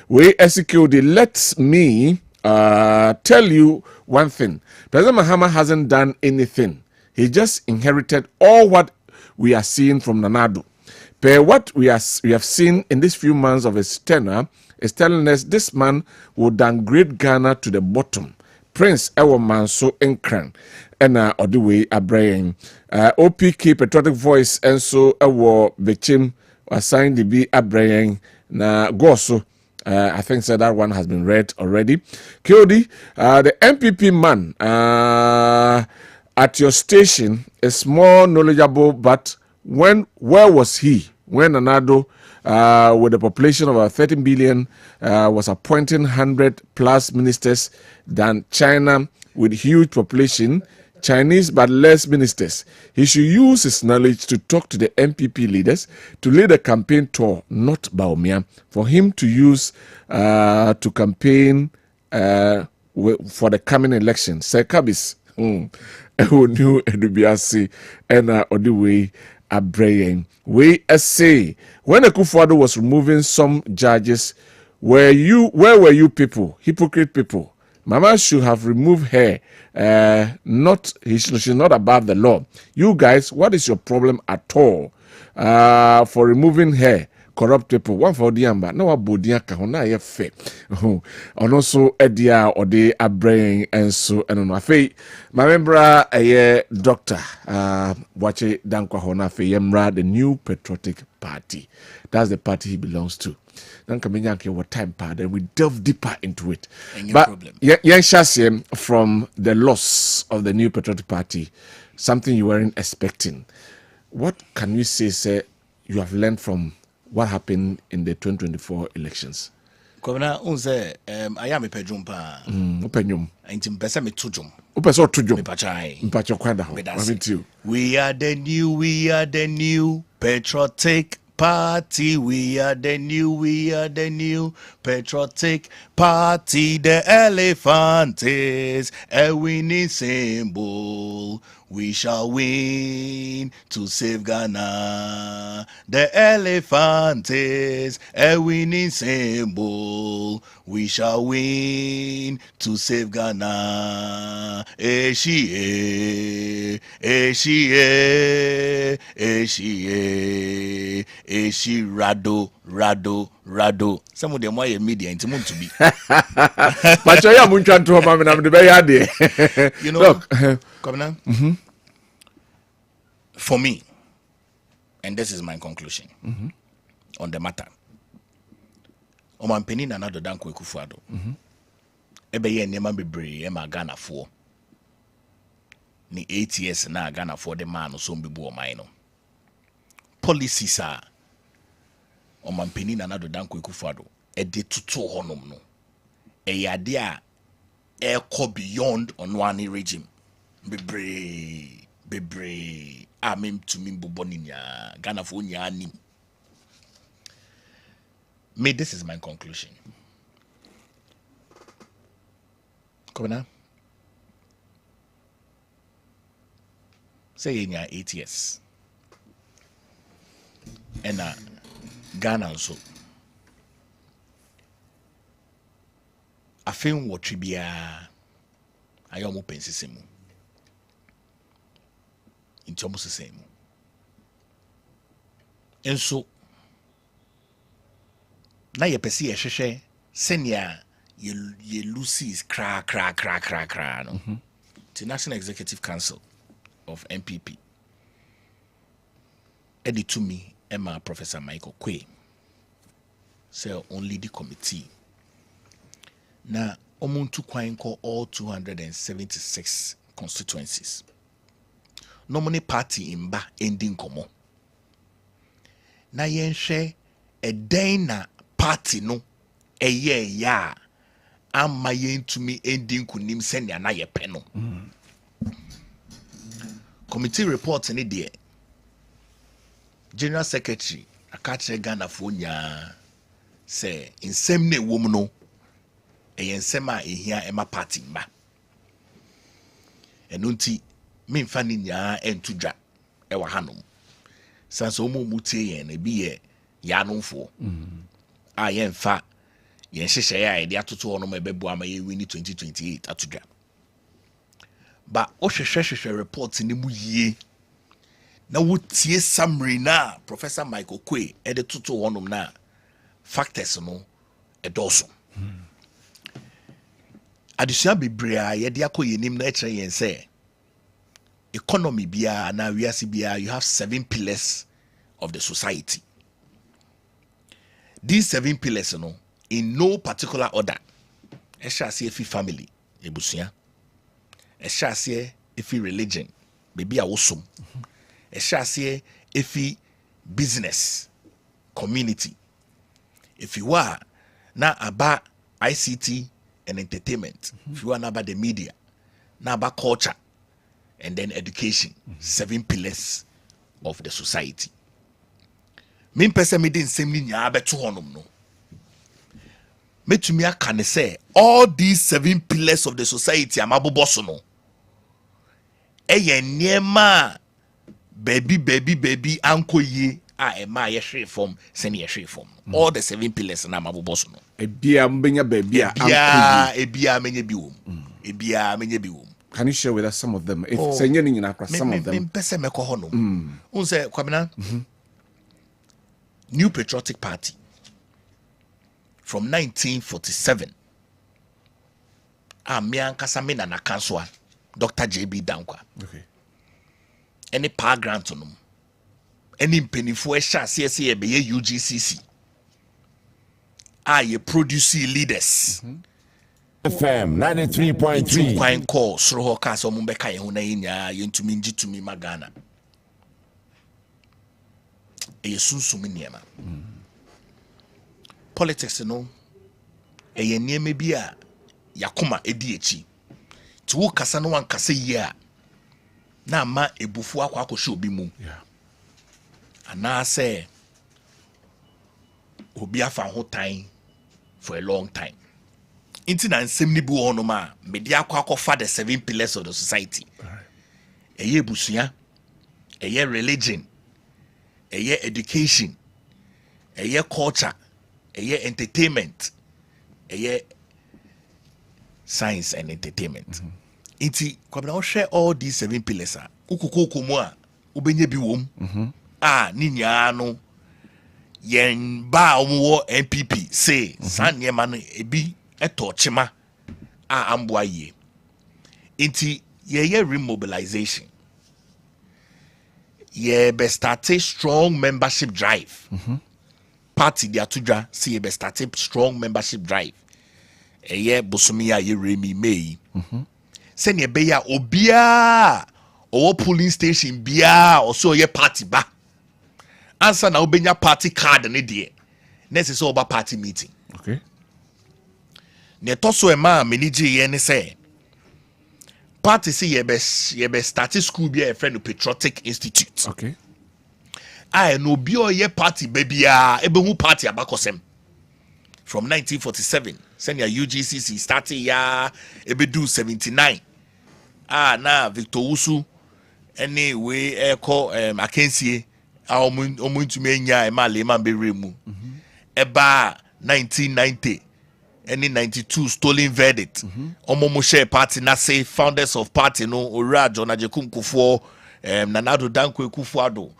[SPEAKER 1] we execute. Let me tell you one thing. President Mahama hasn't done anything. He just inherited all what we are seeing from Nanado. But what we have seen in these few months of his tenure is telling us this man will downgrade Ghana to the bottom. Prince Ewo Manso Nkran and Odiwe Abraham OPK Patriotic Voice and so Ewo Bechim assigned to be Abraham na Goso. I think so that one has been read already. Kyodi, the MPP man at your station is more knowledgeable, but where was he when Nanado, with a population of about 13 billion, was appointing 100 plus ministers than China with huge population, Chinese but less ministers? He should use his knowledge to talk to the MPP leaders to lead a campaign tour, not Baumia, for him to use to campaign for the coming election. Sir Kabis, new Edubiasi, and Odiwe Abraham. We say when Akufo-Addo was removing some judges, where were you people, hypocrite people? Mama should have removed her. She's not above the law. You guys, what is your problem at all for removing her? Corrupt people. One for the amba. No abodia kahona ye fe. And also edia or the abrain and so and on. Fe. My member a doctor Wache Dankwah hona fe yemra the New Patriotic Party. That's the party he belongs to. Then what time part, and we delve deeper into it. But from the loss of the New Patriotic Party, something you weren't expecting. What can you say you have learned from what happened in the 2024 elections?
[SPEAKER 7] Kwabena unze ayame pejumpa.
[SPEAKER 1] Openyum.
[SPEAKER 7] Inti mpesa metujum.
[SPEAKER 1] Upeso tujum.
[SPEAKER 7] Mepachai.
[SPEAKER 1] Mpacho kwenda ho.
[SPEAKER 7] We are the new patriotic party. We are the new patriotic party. The elephant is a winning symbol. We shall win to save Ghana. The elephant is a winning symbol. We shall win to save Ghana. Eshi rado. Some of them are media into to be.
[SPEAKER 1] But I am trying to have the very
[SPEAKER 7] you know, Kwabena, for me, and this is my conclusion on the matter. Omampeni na Nado Dankwah Akufo-Addo. Ebe ye nema bebre ema Ghana for. Ni 8 years na Ghana for the man so mbibu omai no. Policies are Omampeni na Nado Dankwah Akufo-Addo e de tutu honom no. E yade a e ko beyond onwani regime. Bebre amem to me buboninya Ghana for nya anim. Me, this is my conclusion. Kwabena, say in your 8 years, and Ghana also. I feel what tribia I am open system. It's almost the same. And so na ye pesi ye hwehwe senia ye Lucy's cra no. The National Executive Council of MPP edit to me Emma Professor Michael Kwe say only the committee na omuntu kwan ko all 276 constituencies nominee party imba ending komo na yenhwe eden na party no ya ama yentumi ending kunim senya na ye pe no
[SPEAKER 9] committee report in the General Secretary Akache Ghana for nya say in same ne woman no e nsema ehia ema party ma enunti me mfa ni nya entudwa e wa hanom sanso mo mutie yen na bi ye yanomfo a ye mfa yen hyehyɛ ya e de atoto ono ma bebu ama ye win 2028 atudwa ba o hwehwehwehwe report ni mu yie na wotie summary na Professor Michael Kwe e de toto wonom na factors no edoso adusua bebre a ye de akoyenim na ekere yen say economy bia na wiase bia you have 7 pillars of the society. These 7 pillars no in no particular order. Eshase efi family ebusua, eshase efi religion bebi a wosom, eshase efi business community, if you are na aba ICT and entertainment, if you are na about the media, na about culture and then education, 7 pillars of the society. Me pese me den same ni nya abeto honom no. Metumi aka ne say all these 7 pillars of the society amabobo so no. Eye niema baby ankoye a ema ye hwe form sene ye hwe form. All the 7 pillars na amabobo so no.
[SPEAKER 1] Ebia mbenya baby
[SPEAKER 9] ankoye. Ebia menye bi wom. Ebia menye bi wom.
[SPEAKER 1] Can you share with us some of them? If senye ni nyina some of them.
[SPEAKER 9] Me pese me ko honom. Unse Kwabena New Patriotic Party from 1947. Mian Kasamina na Kanswa, Dr. J.B. Dankwah.
[SPEAKER 1] Okay.
[SPEAKER 9] Any power grant on them. Any penny for a shot, CSA, be UGCC. You produce leaders.
[SPEAKER 10] FM 93.3.
[SPEAKER 9] Quine call, Sroho Kaso Mumbeka, Hunaina, Yentuminji to me Magana. Sunsuminiama. Politics no eye nieme bia yakoma ediechi ti wo kasa no wan kasa yi a na ma ebufu akwa akosho obi mu ana say obi afa ho time for a long time inti na nsem ni bi wono ma me dia akwa the 7 pillars of the society eye busua eye religion eye education, eye culture, eye entertainment, eye science and entertainment. Iti Kwabena share all these 7 pillars a ukukuku mu a ubenye bi wom ni nya no yen ba omwo NPP say san niema no ebi etochima amboa ye. Iti ye remobilization. Be started strong membership drive. Party dia tudra see be started strong membership drive. Bosomiya ye remi May. Send ye be ya obia or polling station bia or so ye party ba. Answer na obenya party card ne die. Next is over party meeting.
[SPEAKER 1] Okay.
[SPEAKER 9] Ne toso ema meniji ye ne say. Party say ye be started school be a friend of Patriotic Institute.
[SPEAKER 1] Okay.
[SPEAKER 9] I no be ye party baby ebe party abakosem. From 1947, send your UGCC started ya ebe do 79. Na Victor Owusu anyway call Mackenzie omu ntumi nya ema leman be remu. Eba 1990 any 92 stolen verdict. Omomo share party na say founders of party no Ora John Ajekum Kufuor, Nanado Dankwah Kufuado,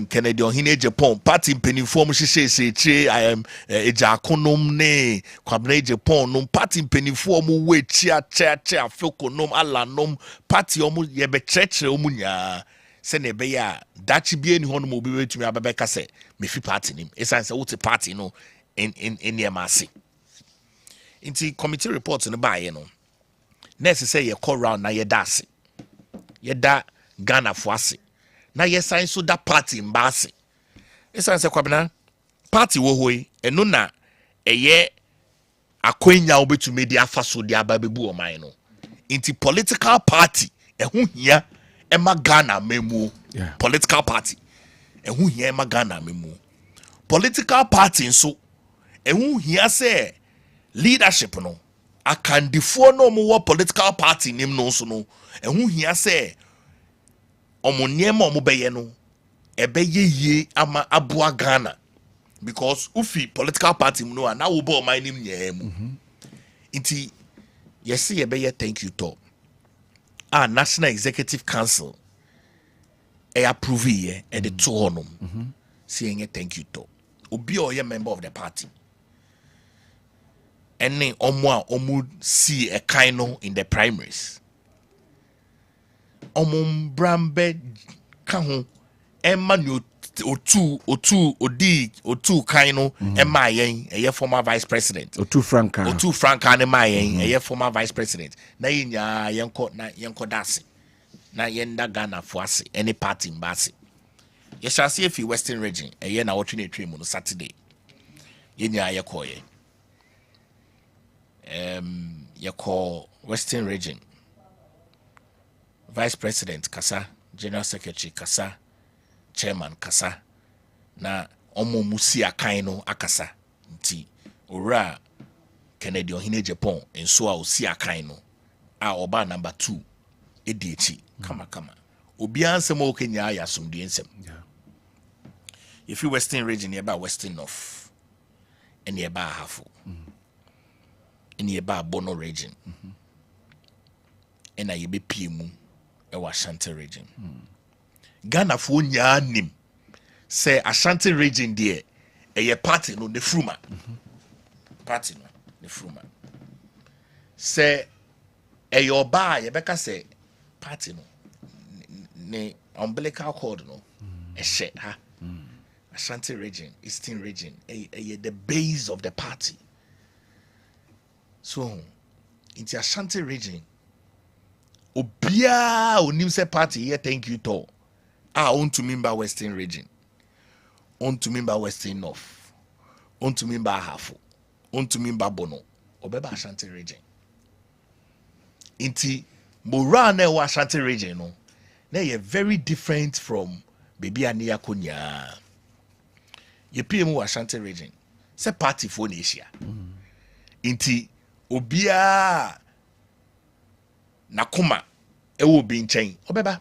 [SPEAKER 9] Kennedy Ohine Japan party penifo mo hyehyɛ I am ejakonom ne Kwabena Japan no party penifo mo we chia fekonom alanom party omo ye be churchere omo nya se ne be ya dachi bie ni hono mo bi wetumi ababeka se mefi party nim esan se wote party no in yemase. Inti committee reports no buy no nurse say ye call round na ye dase ye da Ghana fo ase na ye sign so that party mbase esan se Kwabena party wo hoi eno na eye akwenya obetumi di afa so di ababebu o man no inti political party ehun hia Emma Ghana memu
[SPEAKER 1] Yeah.
[SPEAKER 9] political party. And who here Emma Ghana memu political party so and who here say leadership no akandifo no mo political party nim no so no and who here say omo niema omo beye no ebeye ye ama abua Ghana because ufi political party no na wo bo my nim nyemu inti yes ebeye thank you to our National Executive Council approve ye and the two honum saying a thank you to obi or member of the party any omu see a kaino in the primaries brambe kaho emma no otu kaino emma yen a former vice president
[SPEAKER 1] otu franka
[SPEAKER 9] ne ma yen a former vice president na yinya yenko dase na yenda Ghana for ase any party mbase ye shall see if Western region a year na what we train on Saturday yenya ye call ye call Western region vice president kasa general secretary kasa chairman kasa na omo musi akan no akasa nti ora Kennedy ohine Japan enso a osi akan no a oba number 2 ediechi kama obi ansem o kenya ya somdue nsem if you Western region near about Western North and nearby Hafo and nearby Bono region and I be PM e Ashanti region Ghana for nya nim say Ashanti region there a party no the fruma party no the fruma say e your ba ye beka say party no ne umbilical cord no e she ha Ashanti region, Eastern region, the base of the party. So, in the Ashanti region, Obia Onimse party here, thank you to. On to member Western region, on to member Western North, on to member Hafo, on to member Bono, Obeba Ashanti region. Inti Morane wa Ashanti region, no, they are very different from Baby Ania Kunya. Ye PM Ashanti region say party for Asia inti obia nakoma e wo bi nchen obeba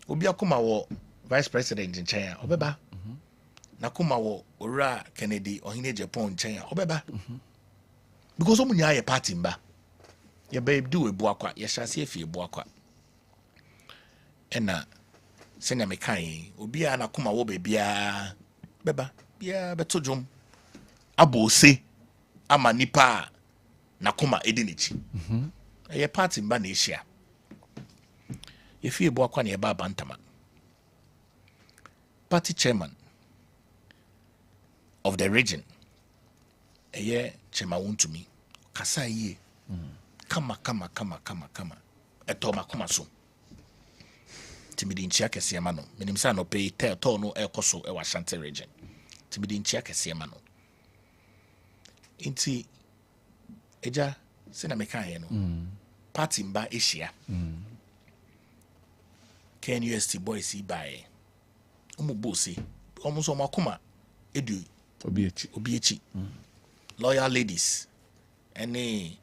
[SPEAKER 9] obia koma wo vice president nchen obeba nakoma wo ora Kennedy ohine Japan nchen obeba because omunya ye party mba ye be do ebu akwa ye shase efi ebu akwa ena senya mekan obia na koma wo bebia beba bia beto dwom abose ama nipa na koma edinichi ye party mba na Asia ye fie bo akwa na ye ba bantama party chairman of the region ye chema wontumi kasa yie kama etoma koma so timidi nchia kese ma no menim sa no pay to no ekoso e Ashanti region timidi nchia kese ma no inti eja se na meka ye no party mba Asia KNUST boys by omo bosi omo so makoma edu obiechi loyal ladies any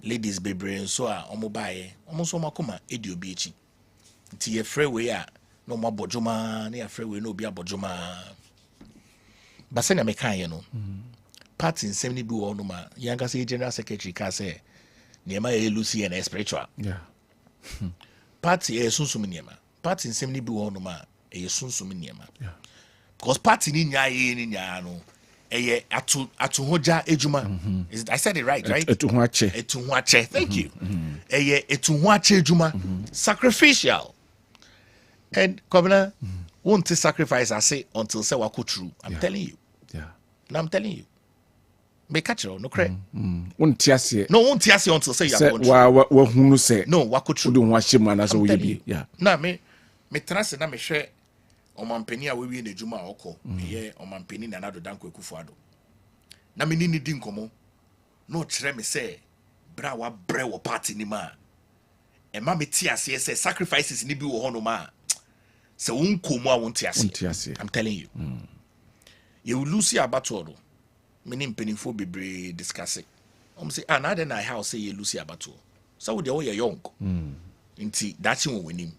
[SPEAKER 9] ladies bebre so a omo bae omo so makoma edu obiechi nti ye freeway a no mo abodjoma na ye freeway no obi abodjoma ba se na meka ye no party nsem ni bi wo no ma yanga say general secretary ka say niema ye lucy and spiritual party e sunsum niema party nsem ni bi wo no ma e sunsum niema because party ni nya ye ni nya no eye atu hoja ejuma I said it right etu ho ache thank you eye etu ho ache ejuma sacrificial and Kwabena won't sacrifice I say until say wako true I'm telling you now I'm telling you me catch you no credit
[SPEAKER 1] won't ase
[SPEAKER 9] until say you are going
[SPEAKER 1] wa hunu say
[SPEAKER 9] no wako true
[SPEAKER 1] do ho ache mu na so we bi
[SPEAKER 9] na me trust na me hwe omampani a we na ejuma okọ ye omampani na nado Dankwah Kufuado na me ni di nkomo no kire me say bra wa bre wo party ni ma Emma me tiase say sacrifices ni bi wo hono ma. Se won komu a won tiase. I'm telling you. You will lose your battle. Meaning pennyful be discussing. Say, na then I house say you lose your battle. So with the young. Inti that's you win him.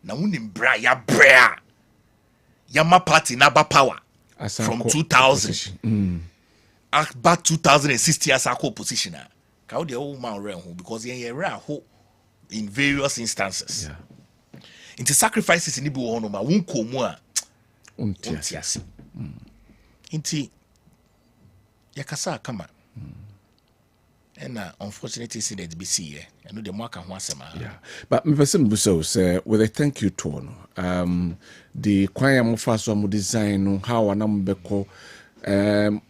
[SPEAKER 9] Na wunim bra ya bra. Yama party naba power. From 2000. About 2060 as a co-position. How the old man ran home because he ran in various instances. Yeah. Into sacrifices in Ibu on my won't come more. Untiasi. Inti Yakasa come. And unfortunately, see that BC, I know the mark and once a man. Yeah,
[SPEAKER 1] but me person Buso say with a thank you to the choir mo faso mo design how anam beko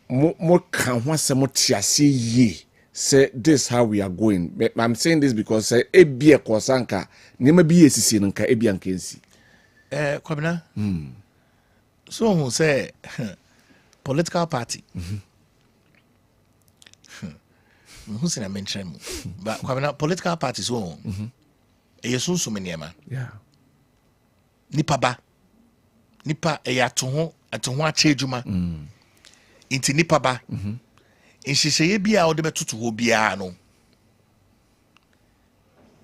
[SPEAKER 1] mo kan ho asem tiase yi say this how we are going. I'm saying this because say ebie kosanka nema bi esisi nka ebia nka ensi.
[SPEAKER 9] Kwabena. So who say political party. Who's in a mention? But political parties won. So many man.
[SPEAKER 1] Yeah.
[SPEAKER 9] Nipa eya to ho achejuma. Inti nipa ba. Inhihye bia o de betutu ho bia no.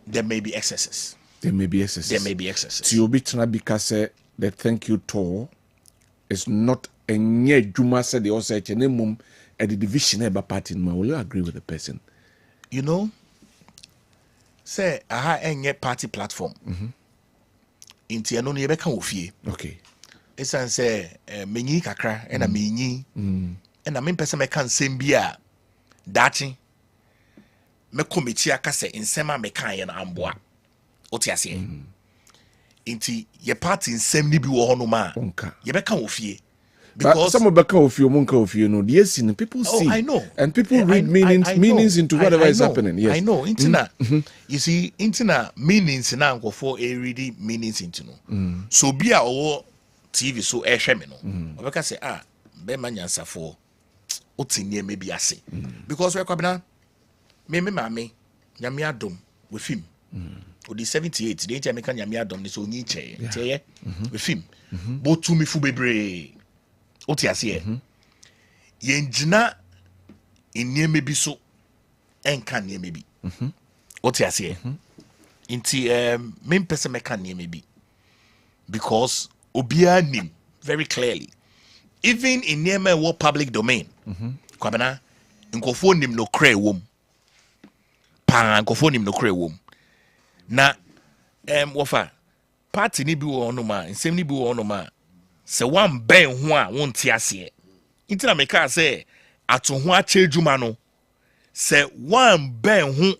[SPEAKER 9] There may be excesses.
[SPEAKER 1] There may be excesses. To obi tena because the thank you tour is not a nye juma said the also mum at the division about party. Will you agree with the person?
[SPEAKER 9] You know, say aha enye party platform. Inti ano ne beka ofie.
[SPEAKER 1] Okay.
[SPEAKER 9] Esan say menyi kakra e na menyi. E na mempese me kan sem bia dachi. Me committee aka say nsema me kan ye na amboa. Oti ase. Inti ye party nsem ni bi wo hono ma. Ye beka ofie.
[SPEAKER 1] Because some of the no, yes, people see.
[SPEAKER 9] I know.
[SPEAKER 1] And people read meanings into whatever is happening. Yes.
[SPEAKER 9] I know. Interna. You see, interna meanings na go for a ready meanings into no. So be our TV so ehwe me no. Obeka say be manyansa for otinye maybe ase. Because we kwabena me mame nyame adom with him. Odi 78 dey ntia me kan nyame adom ni so nyi che. Tie with him. Bo tu mi fu bebre. Oti ase yenjina ennieme bi so enka nnieme bi oti ase inti mempese meka nnieme bi because obia nim very clearly even in nnieme wo public domain kwabena nkofo nim no kra wom pa nkofo nim no kra wom na wofa party ni bi wo no ma nsem ni bi wo no ma se wan ben ho a won ti ase intina me ka se ato ho ache djuma no se wan ben ho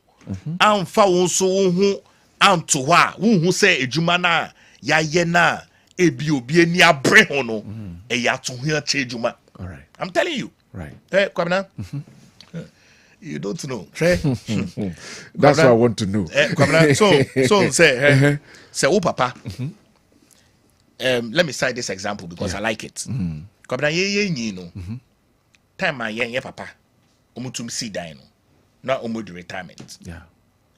[SPEAKER 9] amfa won so won ho anto ho a won hu se edjuma na ya ye na ebi obi ani abre ho no e ya to ho ache djuma.
[SPEAKER 1] All right,
[SPEAKER 9] I'm telling you.
[SPEAKER 1] Right.
[SPEAKER 9] Kwabena, you don't know.
[SPEAKER 1] That's what I want to know.
[SPEAKER 9] Kwabena, so say oh papa. Let me cite this example because I like it. Kwabena ye no. Time my ye papa. Omutum si dan no. Na omo di retirement.
[SPEAKER 1] Yeah.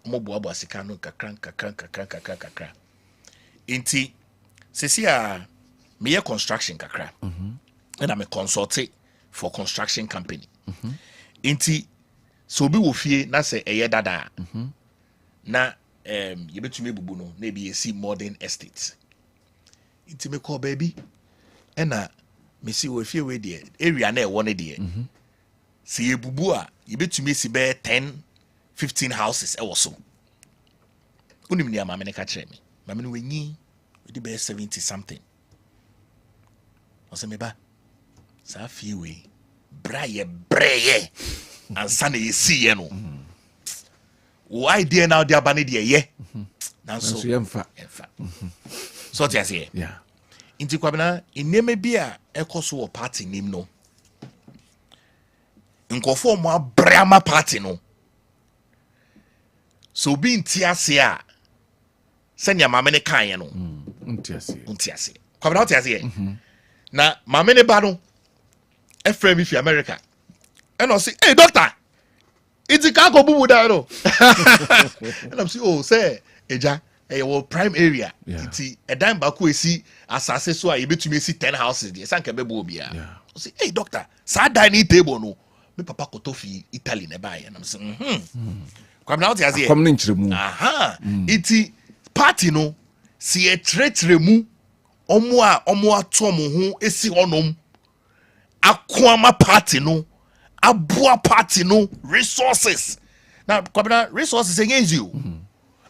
[SPEAKER 9] Omo boa sika no kakra. Inti sesi a me ye construction kakra. And I'm a consultant for construction company. Inti so bi wo fie na se eye dada. Na ye betumi bubu no na bi ye see modern estate. Inti me call baby. Ena me see wo fie we de area na e won de. Se ye bubu a ye betumi si be 10-15 houses e wo so. Unim ni ama me ka kire me. Ma me no wenyi we de be 70 something. Ose me ba sa fie we braye breye ansa na ye see ye no. Why there now there bani there ye? Now so
[SPEAKER 1] yemfa.
[SPEAKER 9] So what you say?
[SPEAKER 1] Yeah.
[SPEAKER 9] Inti Kwabena ineme bia ekoso wo party nim no. Nkofo mo abrama party no. So bi ntiase a senya mame ne kan ye no. Ntiase. Kwabena what you say? Na mame ne ba no efrem fi America. And I say, hey doctor, It's a kako bubu da. And I'm saying, oh, say, Eja, a prime area. It's a dime baku see asase so I bet to me see 10 houses there. Sanka bebo bia. I say, hey doctor, sa dining table no. Me papa kotofi Italy nearby. And I'm saying, Come now, Tiazi.
[SPEAKER 1] Come in.
[SPEAKER 9] Aha. It's party no. Si a tretre mu. Omwa tomu hu esi onom. Akwama party no. Abua party no. Resources. Now, Kwabena, resources against you.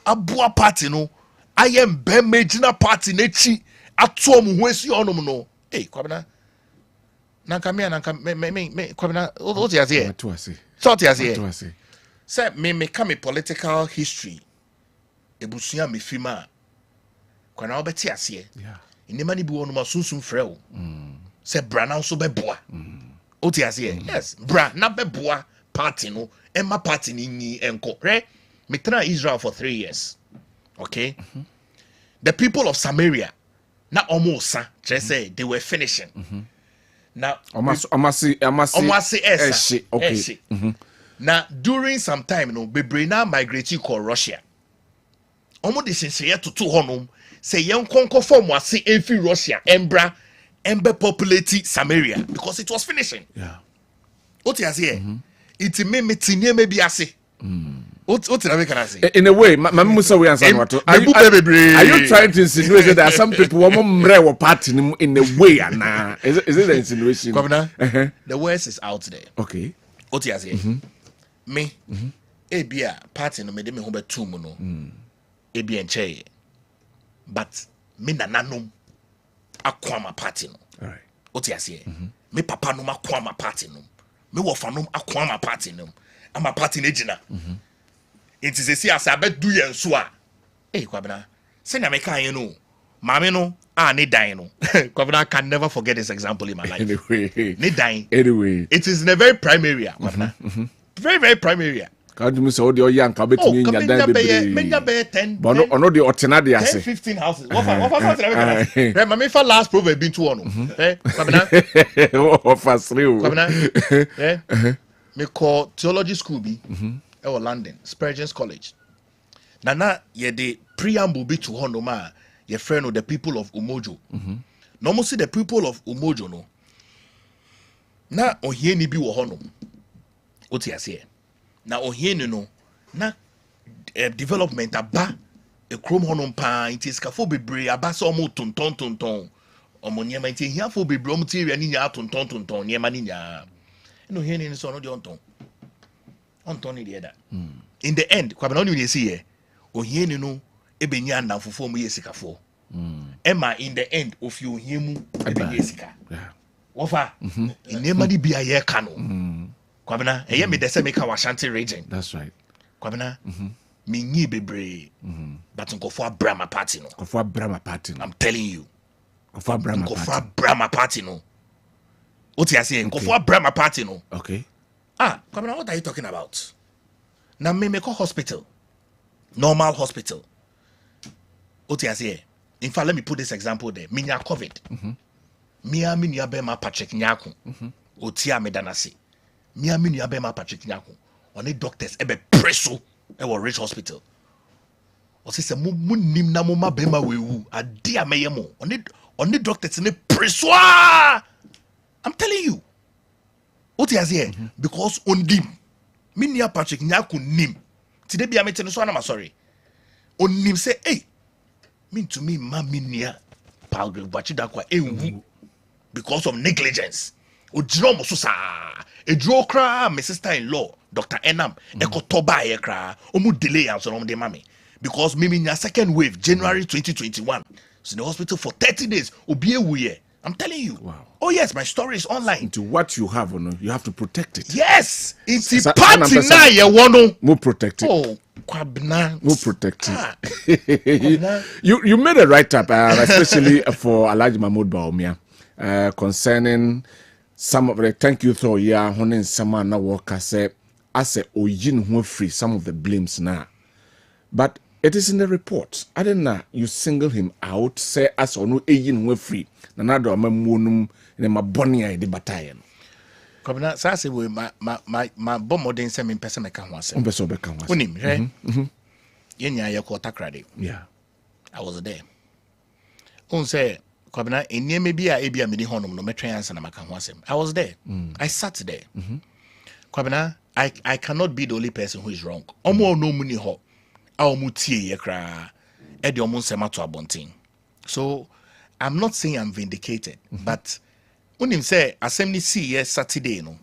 [SPEAKER 9] Abua party no. I am Bemejina party nechi. Atomu hu esi onom no. Hey, Kwabena. Nankamia Kwabena. What you say? What you say? Say me come a political history. Ebusuya me fima. Kwana obeti ase. Inema ni bi wonu ma sunsun frɛ wo. Say bra na so beboa. Oti ase. Yes, bra na beboa party no. Emma party ni enko. Right? Me tra Israel for 3 years. Okay? The people of Samaria na almost say they were finishing. Now
[SPEAKER 1] Amasi
[SPEAKER 9] okay. Now during some time no bebre na migrate call Russia. Omo de sense to honum say yen konko form wase enfi Russia embra embe populate Samaria because it was finishing.
[SPEAKER 1] Yeah.
[SPEAKER 9] What you say? It me tinye me bi ase. What you can say?
[SPEAKER 1] In a way, Musa we answer what. Are you trying to insinuate that there are some people who are party in a way na? Is it an insinuation?
[SPEAKER 9] Governor, the worst is out there.
[SPEAKER 1] Okay.
[SPEAKER 9] What you say? Me, ebia party no me de me ho betu mu no. Ebia nche. But me nananom akwama party no.
[SPEAKER 1] All right.
[SPEAKER 9] What you say? Me papa no akwama party no. Me wofanom akwama party no. Ama party na gina. It is a see as I bet do yen so a. Eh, Kwabena. Send ya meka yen no. Mame no ne dying no. Kwabena can never forget this example in my life.
[SPEAKER 1] Anyway.
[SPEAKER 9] Ne dying.
[SPEAKER 1] Anyway.
[SPEAKER 9] It is in a very prime area, Kwabena. Very, very prime area.
[SPEAKER 1] Ka du musa odi oyan ka betumi nya dan bebre.
[SPEAKER 9] Menya be 10.
[SPEAKER 1] But no the otena de ase.
[SPEAKER 9] 15 houses. What for mame for last proverb been to one. Eh, Kwabena.
[SPEAKER 1] Offer 3.
[SPEAKER 9] Kwabena. Eh. Me call theology school bi. Or London, Spurgeon's College. Nana ye the preamble be to honoma, ye friend of the people of Umojo. No more see the people of Umojo no. Na ohieni bi wo honom. Oti ase. Na ohieni no na development aba e krom honom pa it is kafo bebre aba so mo tonton. Omo nyema nti hia fo bebre omo ti area ni nya tonton nyema ni nya. No ohieni ni so no de onton. Antony the other. In the end, Kwabena only see here. Ohieni no ebenya na fofo mu yesikafo. Emma in the end of you hiemu ebenya sika.
[SPEAKER 1] Yeah.
[SPEAKER 9] Wofa. Inema di bia ye ka no. Kwabena eye me de se make our Ashanti region.
[SPEAKER 1] That's right.
[SPEAKER 9] Kwabena me nyi bebre. But nkofo abrama party no.
[SPEAKER 1] Nkofo abrama party no.
[SPEAKER 9] I'm telling you.
[SPEAKER 1] Nkofo
[SPEAKER 9] abrama party no. What you say? Nkofo abrama party no.
[SPEAKER 1] Okay.
[SPEAKER 9] Kwabena, what are you talking about? Now, me make a hospital, normal hospital. What you say? In fact, let me put this example there. Minya COVID. Mia minya bema Patrick Nyaku. Otia medanasi. Mia minya bema Patrick Nyaku. Oni doctors ebe preso ewo rich hospital. Osi se mu nim na mu ma bema wewu. Adi ameye mo. Oni doctors ne preso. I'm telling you. What you say? Because on dim, minia Patrick Nyaku nim. Today be a so I'm sorry. On nim say, hey, mean to me, ma minia Palgrim Bachidakwa ewu because of negligence. O drum susa. A draw cra, my sister-in-law, Dr. Enam, Eko Toba ekra, omu delay and so on the mammy. Because maybe in your second wave, January 2021, so in the hospital for 30 days, obi ewuye. I'm telling you.
[SPEAKER 1] Wow.
[SPEAKER 9] Oh yes, my story is online.
[SPEAKER 1] Into what you have, you have to protect it.
[SPEAKER 9] Yes, it's a party now. You want to
[SPEAKER 1] more protect it.
[SPEAKER 9] Oh, Kwabena,
[SPEAKER 1] more protect it. You made a write up, especially for Alhaji Mahmoud Bawumia, concerning some of the thank you through here. Honin sama na worker say as a oyin who free some of the blames now, but it is in the report. I don't know. You single him out, say as or no oyin who free. Nanado amamunum in my bonny de bataille.
[SPEAKER 7] Kwabena say we my bomb modern say me person make kan ho asem.
[SPEAKER 1] Umbeso be kan ho asem.
[SPEAKER 7] Unim, right? Yenya ye ko takrade.
[SPEAKER 1] Yeah.
[SPEAKER 7] I was there. On say Kwabena enye bi a ebia me di honom no metwen ansa na maka ho asem. I was there. I sat there. Kwabena, I cannot be the only person who is wrong. Omo no muni ho. A omo tie ye kra. E de omo nsema to abontin. So I'm not saying I'm vindicated, but when him say assembly see yes Saturday no,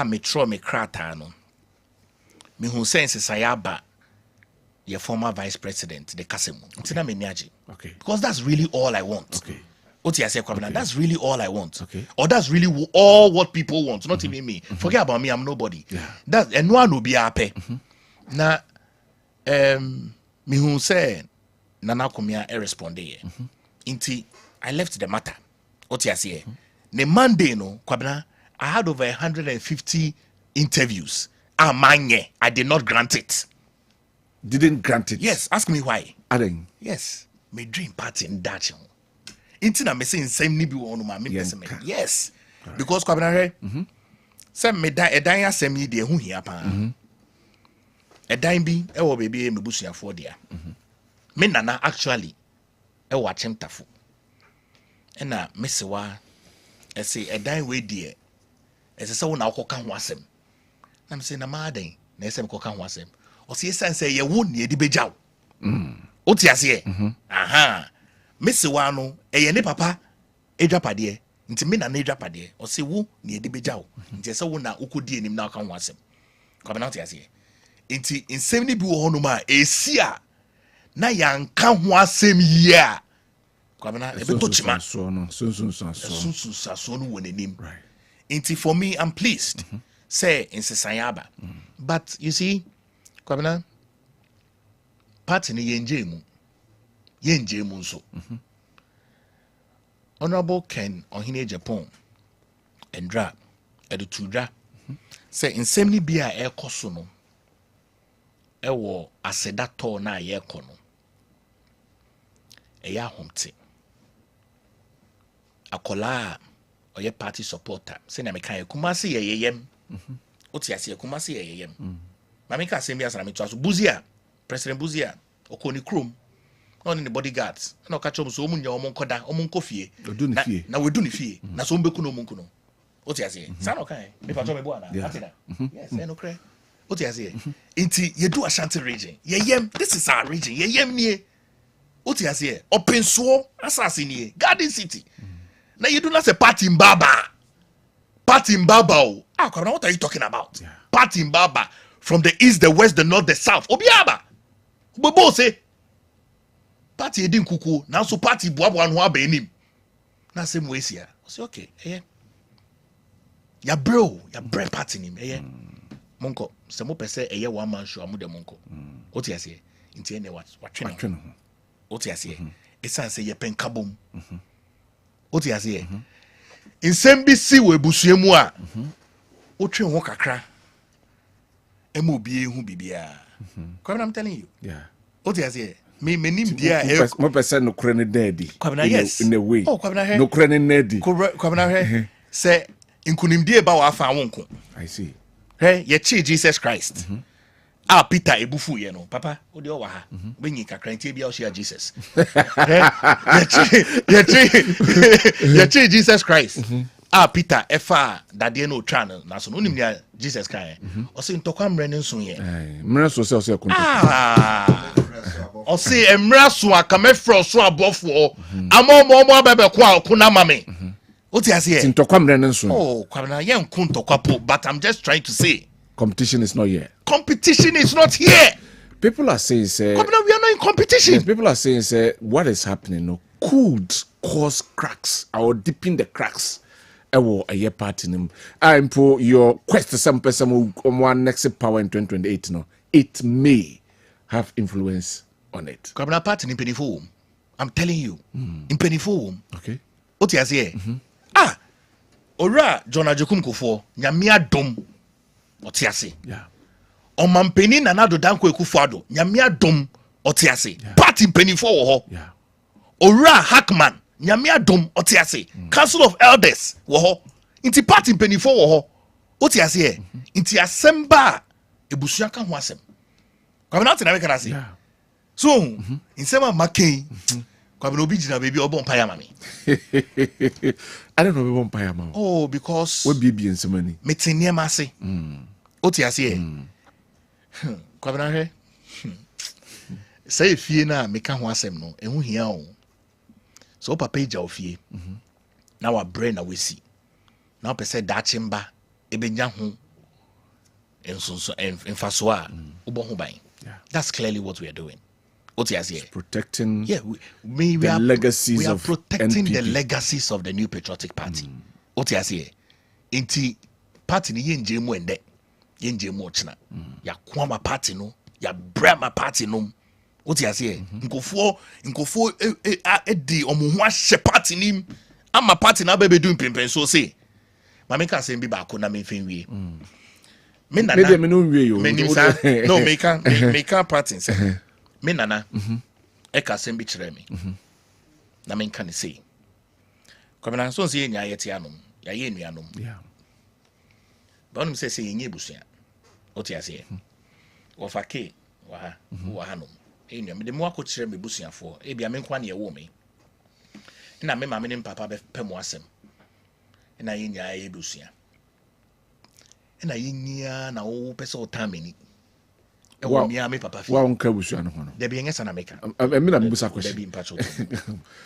[SPEAKER 7] me tro me krata no, me who sense sayaba your former vice president the Kasemu. Ntina me niaji.
[SPEAKER 1] Okay.
[SPEAKER 7] Because that's really all I want.
[SPEAKER 1] Okay.
[SPEAKER 7] What you say, Kwabena? That's really all I want.
[SPEAKER 1] Okay.
[SPEAKER 7] Or that's really all what people want, not even me. Forget about me, I'm nobody.
[SPEAKER 1] Yeah.
[SPEAKER 7] That and no one will be happy. Na me who say Nana Kumia responde. Inti I left the matter. What you say? The Monday no, Kwabena, I had over 150 interviews. Amanye, I did not grant it.
[SPEAKER 1] Didn't grant it.
[SPEAKER 7] Yes, ask me why.
[SPEAKER 1] Aden.
[SPEAKER 7] Yes, me dream party in that. Inti na me say same ni bi wonu ma me person me. Yes. Because Kwabena say me da edan asem yi de hu hia pa. Edan bi e wo baby me busuafo dia. Me nana actually e wa chimtafo. E na me se wa e say edan we die. E say wo na akoka ho asem. Na me say na ma adan na e say me koka ho asem. O say san say ye wo na e di bejaw. O ti ase e. Aha. Me se wa no e ye ne papa edwapade. Nti me na edwapade. O say wo na e di bejaw. Nti say wo na ukodi enim na aka ho asem. Kwabena o ti ase e. Nti nsem ni bi wo hono ma esia na yanka ho asem yi a Kwabena e beto chima
[SPEAKER 1] So no
[SPEAKER 7] so no wonenim. Right. Nti for me I'm pleased. Say in Sesayaba. But you see Kwabena party ni yenje mu nso. Honorable Ken Ohine Japan Endra Edutudra say nsem ni bia e koso no ewo asedato na ye kono eya homte akola oye party supporter say na me kan Kumasi ye yeyem oti ase Kumasi ye yeyem mama ka say me asara me to aso Buzia President Buzia okoni krom on the bodyguards na ka chom so omunya omonkoda omonkofie na wedu ni fie na so mbeku no omonku no oti ase sa no kan me pa to me bo ana atina yes no kre oti ase inti yedu Ashanti region yeyem this is our region yeyem nie oti ase open so asase nie Garden City na yedu na say party in Baba Kwabena, what are you talking about? Party in Baba from the east, the west, the north, the south. Obiaba. Bobo say party edin kuku now so party boabo anho abenim. Na same way here. I say okay, ya bro party nim monko se mo pese one man show amude monko. What you say? Inti ene what twene. What you say? Esan say ye pen kabom. What you say? Nsem bi si we busuemu a otwe ho kakra ema obi ehu bibia. Kwabena, I'm telling you.
[SPEAKER 1] Yeah.
[SPEAKER 7] What you say? Me nim dia
[SPEAKER 1] mo person no kre ne daddy.
[SPEAKER 7] Kwabena, yes.
[SPEAKER 1] In a way.
[SPEAKER 7] Oh, Kwabena,
[SPEAKER 1] no kre ne daddy.
[SPEAKER 7] Kwabena, say inkunimdie ba wa afa wonko.
[SPEAKER 1] I see.
[SPEAKER 7] Hey, ye chi Jesus Christ. Peter ebufu ye no. Papa, o de o wa ha. Benyi kakra ntie bia o share Jesus. Ye chi Jesus Christ. Peter efa dade no twa no na so no nim nia Jesus kan. O se ntokwa mre ne nso ye.
[SPEAKER 1] Mre so se kunto.
[SPEAKER 7] O se emra so akame fro so abofo. Amomo abebe kwa kuna mame. What you say?
[SPEAKER 1] Ntokwa mre ne nso.
[SPEAKER 7] Oh, Kwabena, ye nkuntokwa po, but I'm just trying to say
[SPEAKER 1] competition is not here.
[SPEAKER 7] Competition is not here.
[SPEAKER 1] People are saying,
[SPEAKER 7] Kwabena, we are not in competition.
[SPEAKER 1] Yes, people are saying, what is happening no, could cause cracks or deepen the cracks. A year party. I'm for your quest to some person who one next power in 2028. No, it may have influence on it.
[SPEAKER 7] Kwabena party in Penifo. I'm telling you, in Penifo.
[SPEAKER 1] Okay.
[SPEAKER 7] What you say? Ora John Ajokum Kofo, Nyamia Dom. What you say?
[SPEAKER 1] Yeah.
[SPEAKER 7] Omampeni Nanado Dankwah Kufuado, Nyamia Dom. What you say? Party in Penifo.
[SPEAKER 1] Yeah.
[SPEAKER 7] Ora Hackman, Nyamia Dom. What you say? Council of Elders. Woho.
[SPEAKER 9] Inti party mpanifo wo ho. Oti ase inti asem ba ebusua ka ho asem. Kwabena ati na me kana se. So, insema Maakye. Kwabena obi jina baby obo mpa ya mame.
[SPEAKER 1] I don't know we won't pay amount.
[SPEAKER 9] Oh, because
[SPEAKER 1] we be in some money.
[SPEAKER 9] Metenie ma se. Oti ase Kwabena he. Say fie na meka ho asem no, ehu hia o. So papa ija ofie. Na wa brain na wesi. Na pese da chimba ebenya ho ensonso emfaso a ubo ho ban. That's clearly what we are doing. What you say?
[SPEAKER 1] Protecting
[SPEAKER 9] we are
[SPEAKER 1] legacies
[SPEAKER 9] we are
[SPEAKER 1] of
[SPEAKER 9] protecting
[SPEAKER 1] NPP.
[SPEAKER 9] the legacies of the New Patriotic Party. What you say? Inti party ni yenje mu ende. Yenje mu ochina. Ya kwama party no, ya brama party no. What you say? Nkofo edi omo ho ahye party nim. Ama party na bebe do mpempen so say. Mama ka say bi ba ko na me fenwie. Me nana.
[SPEAKER 1] Me no wie yo.
[SPEAKER 9] Me no me can party say. Me nana. E ka say bi kire me. Na me kan say. Kwabena so say nya yete anom. Ya ye nuanom.
[SPEAKER 1] Yeah.
[SPEAKER 9] Ba onum say yenye busia. Oti ase. Wo fa ke wa ha. Wo ha nom. E nua me de mo akokire me busuafo. E bia me nkwa na ye wo me. Na me ma me ne papa be pemo asem. Na ye nya ye busia. Na ye nya na wo pese o tamani. E wo mi ame papa fi.
[SPEAKER 1] Wa onka busua no ho no.
[SPEAKER 9] De bi yenye sana meka.
[SPEAKER 1] Me na busa question.
[SPEAKER 9] De bi mpacho.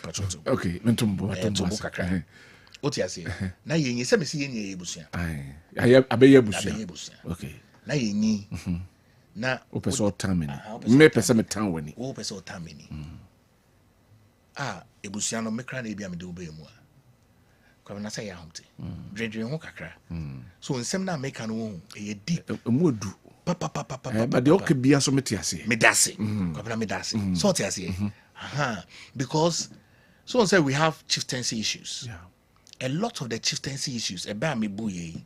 [SPEAKER 9] Pacho.
[SPEAKER 1] Okay, mentumbo
[SPEAKER 9] kakra. Oti ase. Na ye nyi se me si ye nya ye busia.
[SPEAKER 1] Ai. Abeye busia. Okay.
[SPEAKER 9] Na ye nyi. Na
[SPEAKER 1] o pese o tamani. Me pese me tan wani.
[SPEAKER 9] Wo pese o tamani. Ebusia no mekra na ebia me de obe mu a. Kwabena say ya homte. Dredre ho kakra. So nsem na meka no wo e deep.
[SPEAKER 1] Emu odu.
[SPEAKER 9] Papa.
[SPEAKER 1] But the okay bia so meti ase.
[SPEAKER 9] Me dase. Kwabena me dase. So ti ase. Because so say we have chieftaincy issues.
[SPEAKER 1] Yeah.
[SPEAKER 9] A lot of the chieftaincy issues eba me buye.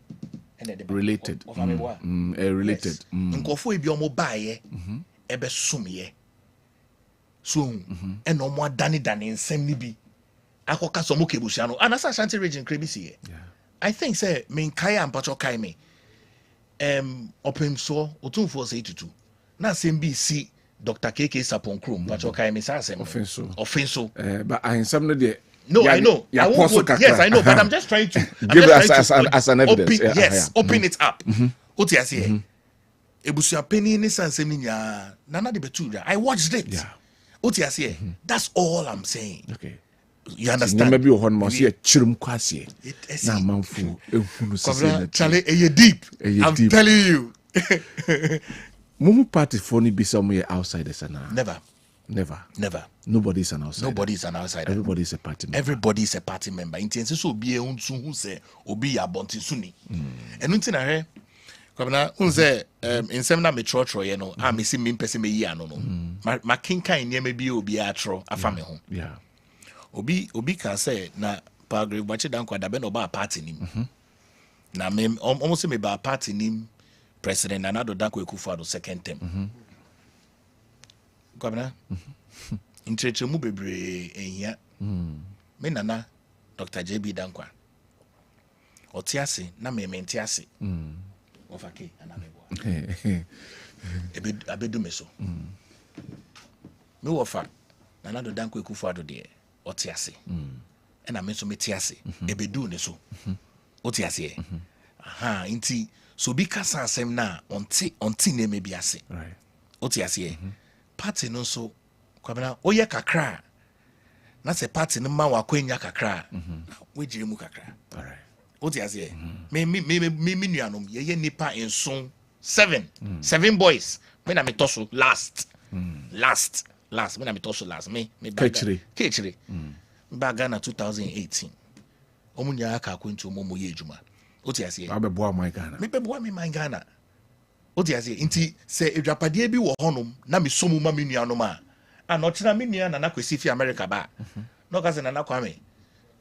[SPEAKER 1] Related. Related.
[SPEAKER 9] Nkofo ebi omo baaye. Ebe sumye. So and no more dani nsem ni bi akoka so mo kebusia no anasa Ashanti region krebisi ye. I think say me kai ampacho kai me opem so otumfo say tutu na asem bi si Dr. KK Sapon Krom ampacho kai me say asem offenso
[SPEAKER 1] but I nsem no de
[SPEAKER 9] no I know I won't go, yes I know but I'm just trying to
[SPEAKER 1] give us as an evidence
[SPEAKER 9] open it up what you say ebusia penny ni sansem ni nya nana de betu I watched it. What you say? That's all I'm saying.
[SPEAKER 1] Okay.
[SPEAKER 9] You understand?
[SPEAKER 1] Maybe you want to see a chirum kwasi. Na manfu ehunu sese.
[SPEAKER 9] Charlie, you deep. I'm telling you.
[SPEAKER 1] Mumu party for ni bisa mo outsiders na.
[SPEAKER 9] Never.
[SPEAKER 1] Nobody is an outsider.
[SPEAKER 9] Nobody is an outsider.
[SPEAKER 1] Everybody is a party member.
[SPEAKER 9] Everybody is a party member. Intense so obi e untu hu se obi ya bonti suni. Enu nti na he Kwabena unze insem na me trotro ye no me si me pese me yi ano no ma kinkan niam bi obi atro afa me ho
[SPEAKER 1] yeah
[SPEAKER 9] obi can say na paragraph Maakye Dankwah da be no ba party nim na me almost me ba party nim president Nana-Addo Dankwa Akufo-Addo second term Kwabena mu bebre ehia me nana Dr. JB Dankwah otiase na me mentiase ofake anamebo abedu meso me wofa Nana-Addo Dankwa Akufo-Addo de otiase na me so metiase ebedu ne so otiase inti so bi kasa asem na onti na me biase
[SPEAKER 1] right
[SPEAKER 9] otiase party no so Kwabena oye kakra na se party no ma wakwenya kakra we jire mu kakra
[SPEAKER 1] all right
[SPEAKER 9] otiase me nuanom ye nipa enson 7 boys me na me toso last me na me toso last me kechire ba Ghana 2018 omunya aka kwento mo ye ejuma otiase
[SPEAKER 1] abeboa my Ghana
[SPEAKER 9] me beboa me my Ghana otiase inti se edwapade bi wo honom na me somu ma me nuanom a no tena me nua na kwesi fi America ba no ka se na Kwame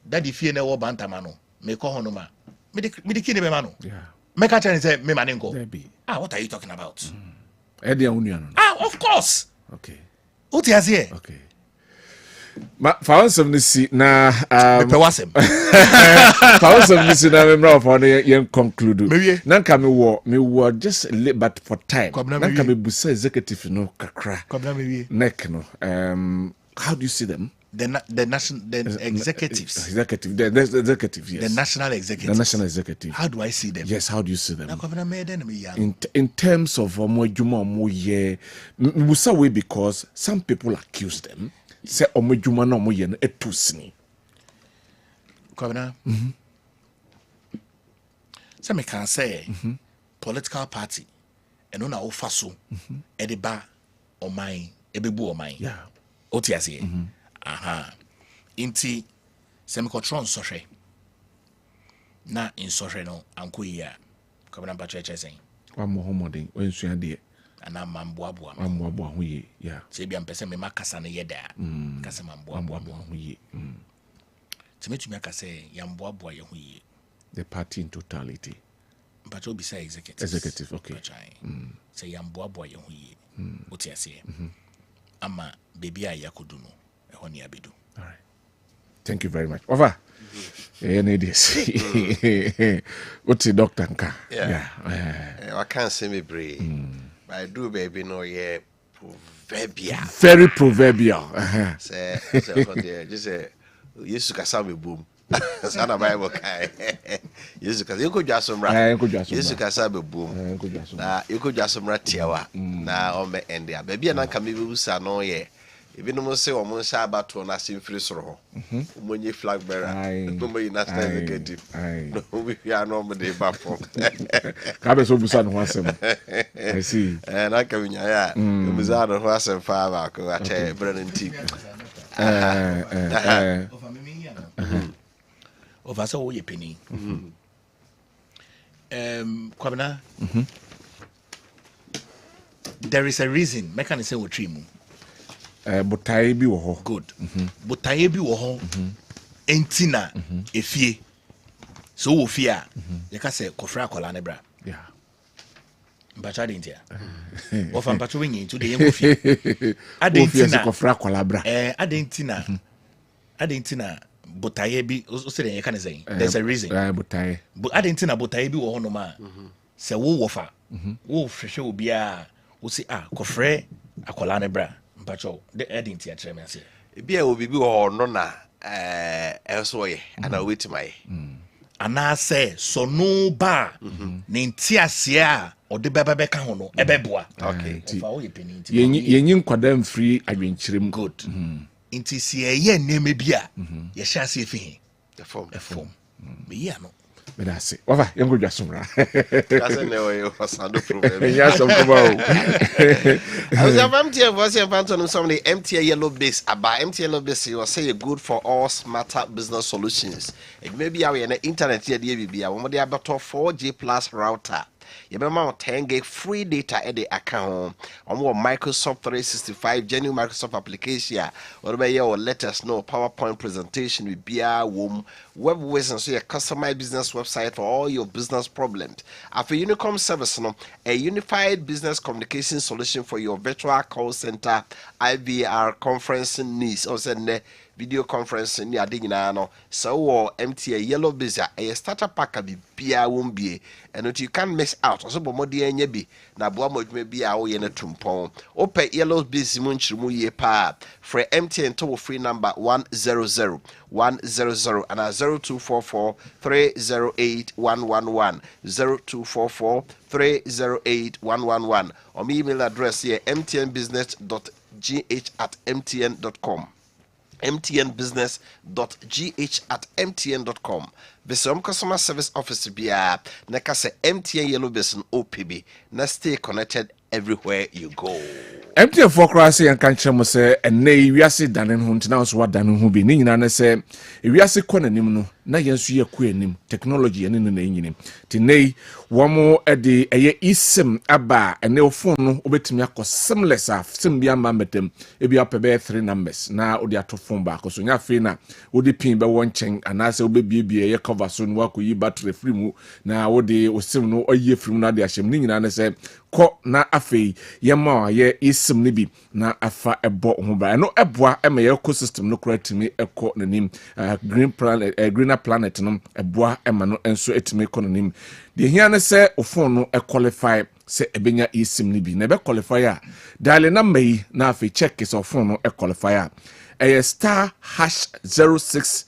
[SPEAKER 9] daddy fie na wo bantama no me ko honom a me de kini be ma no
[SPEAKER 1] yeah
[SPEAKER 9] me ka tell say me ma nko what are you talking about
[SPEAKER 1] Edia unuano
[SPEAKER 9] of course
[SPEAKER 1] okay
[SPEAKER 9] otiase
[SPEAKER 1] okay Found some this na
[SPEAKER 9] Pewasem.
[SPEAKER 1] Found some this na member for the conclude. Nanka me wo just but for time. Nanka me busa executive no kakra. Neck no. How do you see them?
[SPEAKER 9] The executives.
[SPEAKER 1] Executive. The executive, yes.
[SPEAKER 9] The national executive.
[SPEAKER 1] The national executive.
[SPEAKER 9] How do I see them?
[SPEAKER 1] Yes, how do you see them? In terms of musa way, because some people accuse them. Say omejuma no mo ye no etusini.
[SPEAKER 9] Kwabena. So me can say political party eno na ofa so edeba oman ebebu oman.
[SPEAKER 1] Yeah.
[SPEAKER 9] Otiase. Aha. Inti semikotron sohwe. Na insohwe no anko yi a Kwabena ba cheche sen.
[SPEAKER 1] Wa mo homodin o nsua de.
[SPEAKER 9] Ana mamboaboa.
[SPEAKER 1] Mamboaboa ho ye. Yeah.
[SPEAKER 9] Se bia mpese me makasa ne yeda. Kasa mamboaboa
[SPEAKER 1] ho ye.
[SPEAKER 9] Timetumi akasa yamboaboa ye ho ye.
[SPEAKER 1] The party in totality.
[SPEAKER 9] But obi say executive.
[SPEAKER 1] Executive, okay.
[SPEAKER 9] Say yamboaboa ye ho ye. Otiase. Ama baby a yakodu no. All
[SPEAKER 1] right. Thank you very much. Over. Any this. What's the doctor?
[SPEAKER 8] Yeah. I can't say me brave. But I do baby no yeah proverbial.
[SPEAKER 1] Very proverbial.
[SPEAKER 8] Say just say Yesu kasa me boom. Sana Bible kai. Yesu kasa you could just some rat. Yesu kasa me boom. Na you could just some rat tiawa. Na o me end there. Baby na ka me be busa no yeah. Even no say o mo sha abato na sim free soro ho. Omonye flag bearer. No mo national executive. No we are no mo dey back from.
[SPEAKER 1] Ka be so busa no asem. I see.
[SPEAKER 8] Na ka winya ya. Busa no asem fa ba ko a che brand team.
[SPEAKER 9] Over so we penny. Kwabena. There is a reason. Mechanism we trim.
[SPEAKER 1] Botaye bi wo ho.
[SPEAKER 9] Good. Botaye bi wo ho. Entina efie. So wo fie a ye ka se kofra akola ne bra.
[SPEAKER 1] Yeah.
[SPEAKER 9] Mbacha dentia. Wo fa mpacho wenyi to de yengo fie.
[SPEAKER 1] Adentina kofra akola bra.
[SPEAKER 9] Adentina botaye bi o se de ye ka ne say. There's a reason.
[SPEAKER 1] Botaye.
[SPEAKER 9] Adentina botaye bi wo ho no ma. Se wo fa. Wo hwehwe obi a wo si kofra akola ne bra. Pacho the identity at Tremasi.
[SPEAKER 8] Be a will be or no na elsewhere and I'll wait my.
[SPEAKER 9] And I say so no bar Nintia Sia or the Baba Becahono, Ebeboa.
[SPEAKER 8] Okay,
[SPEAKER 1] Yen quadam free, I mean, chrim
[SPEAKER 9] good. Inti see a yen name bia, ye shall see if
[SPEAKER 8] the form.
[SPEAKER 9] Me no.
[SPEAKER 1] But I say, well, you're good, just right.
[SPEAKER 8] That's anyway, you was under problem.
[SPEAKER 1] Yes, I'm about.
[SPEAKER 8] I was a empty was a phantom on some empty yellow base about empty yellow base. You say good for all smarter business solutions. It may be our internet here, DBB. I'm about 4G plus router. You remember 10 gig free data at the account on more Microsoft 365 genuine Microsoft application. Or let us know PowerPoint presentation with BR Womb web ways and so your customized business website for all your business problems. After Unicom service, a unified business communication solution for your virtual call center, IVR conferencing needs. Also, video conference ni ade nyina no so MTA yellow visa a starter pack bi bia won bie and you can miss out so bomode anya bi na boa modwuma bi a wo ye na tumpon ope yellow visa mu nchirimu ye pa for MTN to free number 100 100 and 0244 308 111 0244 308 111 or my email address here mtnbusiness.gh@mtn.com mtnbusiness.gh@mtn.com. Besom customer service office bia neka se MTN yellow beson OPB na stay connected everywhere you go.
[SPEAKER 1] MTN for crossing and can't say and nay we are danin hun now so what danin hu be ni na say we are se kona nim no na yensu ye ku anim technology ene no na enyini tinei womo ede eye isim aba ene ofon no obetimi akọ seamless a sim bia ma metem ebi apebe 3 numbers na odi ato phone ba ko so nya fe na odi pin be won chen anase obebiebie ye cover so no akoyi battery free mu na odi osim no oye free mu na de ahyem ni nyina ne se ko na afei yema ye isim ni bi na afa ebo ho ba no eboa ema ye ecosystem no correctly ekọ nanim greener planet no eboa ema no enso etimi ekọ nanim de hia ne se ofon no qualify se ebenya isim ni bi na be qualify a dial number yi na afei check is ofon no qualify a star hash 06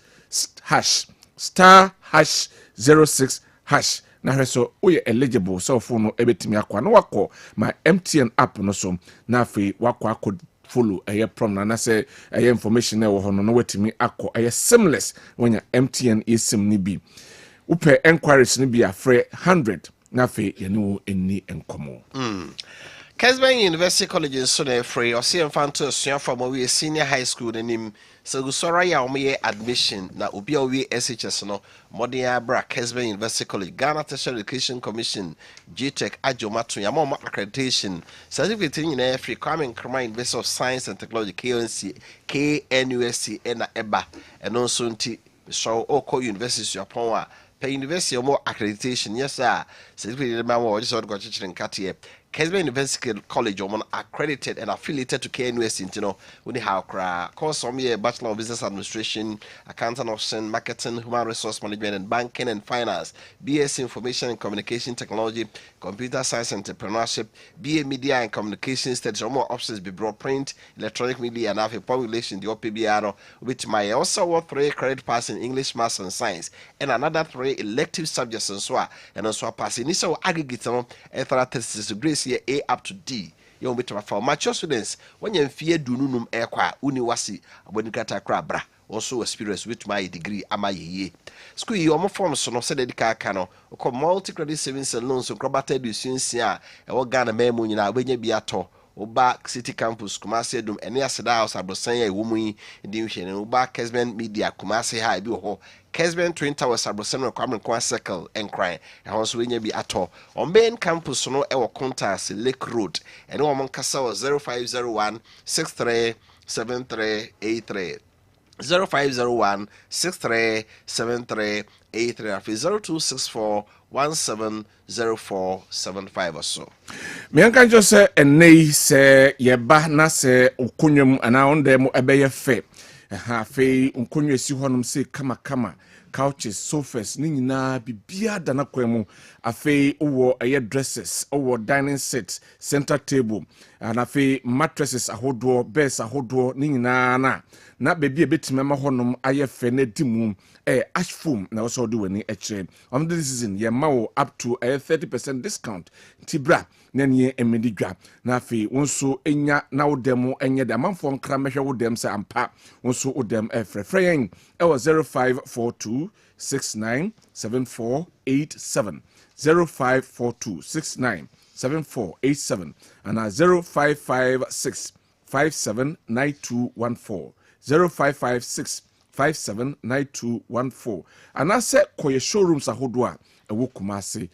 [SPEAKER 1] hash star hash 06 hash na hweso oye eligible so phone no ebetimi akwa na wakọ my MTN app no so na afei wakọ follow prom na say information na wo hono no watimi akọ seamless when your MTN eSIM ni bi upe enquiries ni bi afre 100 na afei ye no enni enkomo
[SPEAKER 8] Kessben University College so na free or see mfanto asua from we senior high school nanim so gusora ya omo admission na obi a we SHS no modern abra Kessben University College Ghana Tertiary Education Commission GTech ajomato ya mo accreditation certificate ni na free Kwabena University of Science and Technology KNUST na eba eno so nti so oko university upon wa per university more accreditation yes sir certificate ma wo just go chichirin katie Kessben University College accredited and affiliated to KNUST Intino we how cra course some year Bachelor of Business Administration, Accounting Office, Marketing, Human Resource Management and Banking and Finance, BS Information and Communication Technology, Computer Science and Entrepreneurship, BA Media and Communication Studies, more options be broad print, electronic media and public relations, the OPBR, which my also worth 3 credit pass in English, Maths and Science, and another 3 elective subjects and so and also passing. This is aggregate thesis degree here A up to D. You want to for mature students when you fear dununum airqua uniwasi when you got a crabra also experience with my degree ama ye school you almost form so no said the cano or multi credit savings and loans so crabata do since ya and Ghana memo you know when you be at all Oba City Campus Kumasi Dum and Yasada House Abrosanya Wumi Division and Oba Kessben Media Kumasi High Bi Ho Kessben Twin Towers Abrosanya Kwabena Circle and Cry and also when you be at all on main campus no ewa contact Lake Road and one Kasa 0501 637383 0501 637383 0264 170475 or so.
[SPEAKER 1] Me can just say ene se ye ba na se okunwam ana onde mo ebeye fe. Ha fe okunwa si honum se kama couches, sofas, ni nyina bibia da na kwemu afei owo eye dresses, owo dining sets, center table, and afei mattresses ahodo, beds ahodo, ni nyina na baby ebetime ma honum aye fe na dimu ash foam na also do any eche. On this season ye ma up to a 30% discount. Tibra na nie emedidwa na afei wonso enya na wodem enye da manfo nkra mehwe wodem se ampa wonso wodem frefre yen e was 0542 697487 0542 697487 and 0556 579214 0556 579214 and I said koye showrooms ahodo ewo Kumasi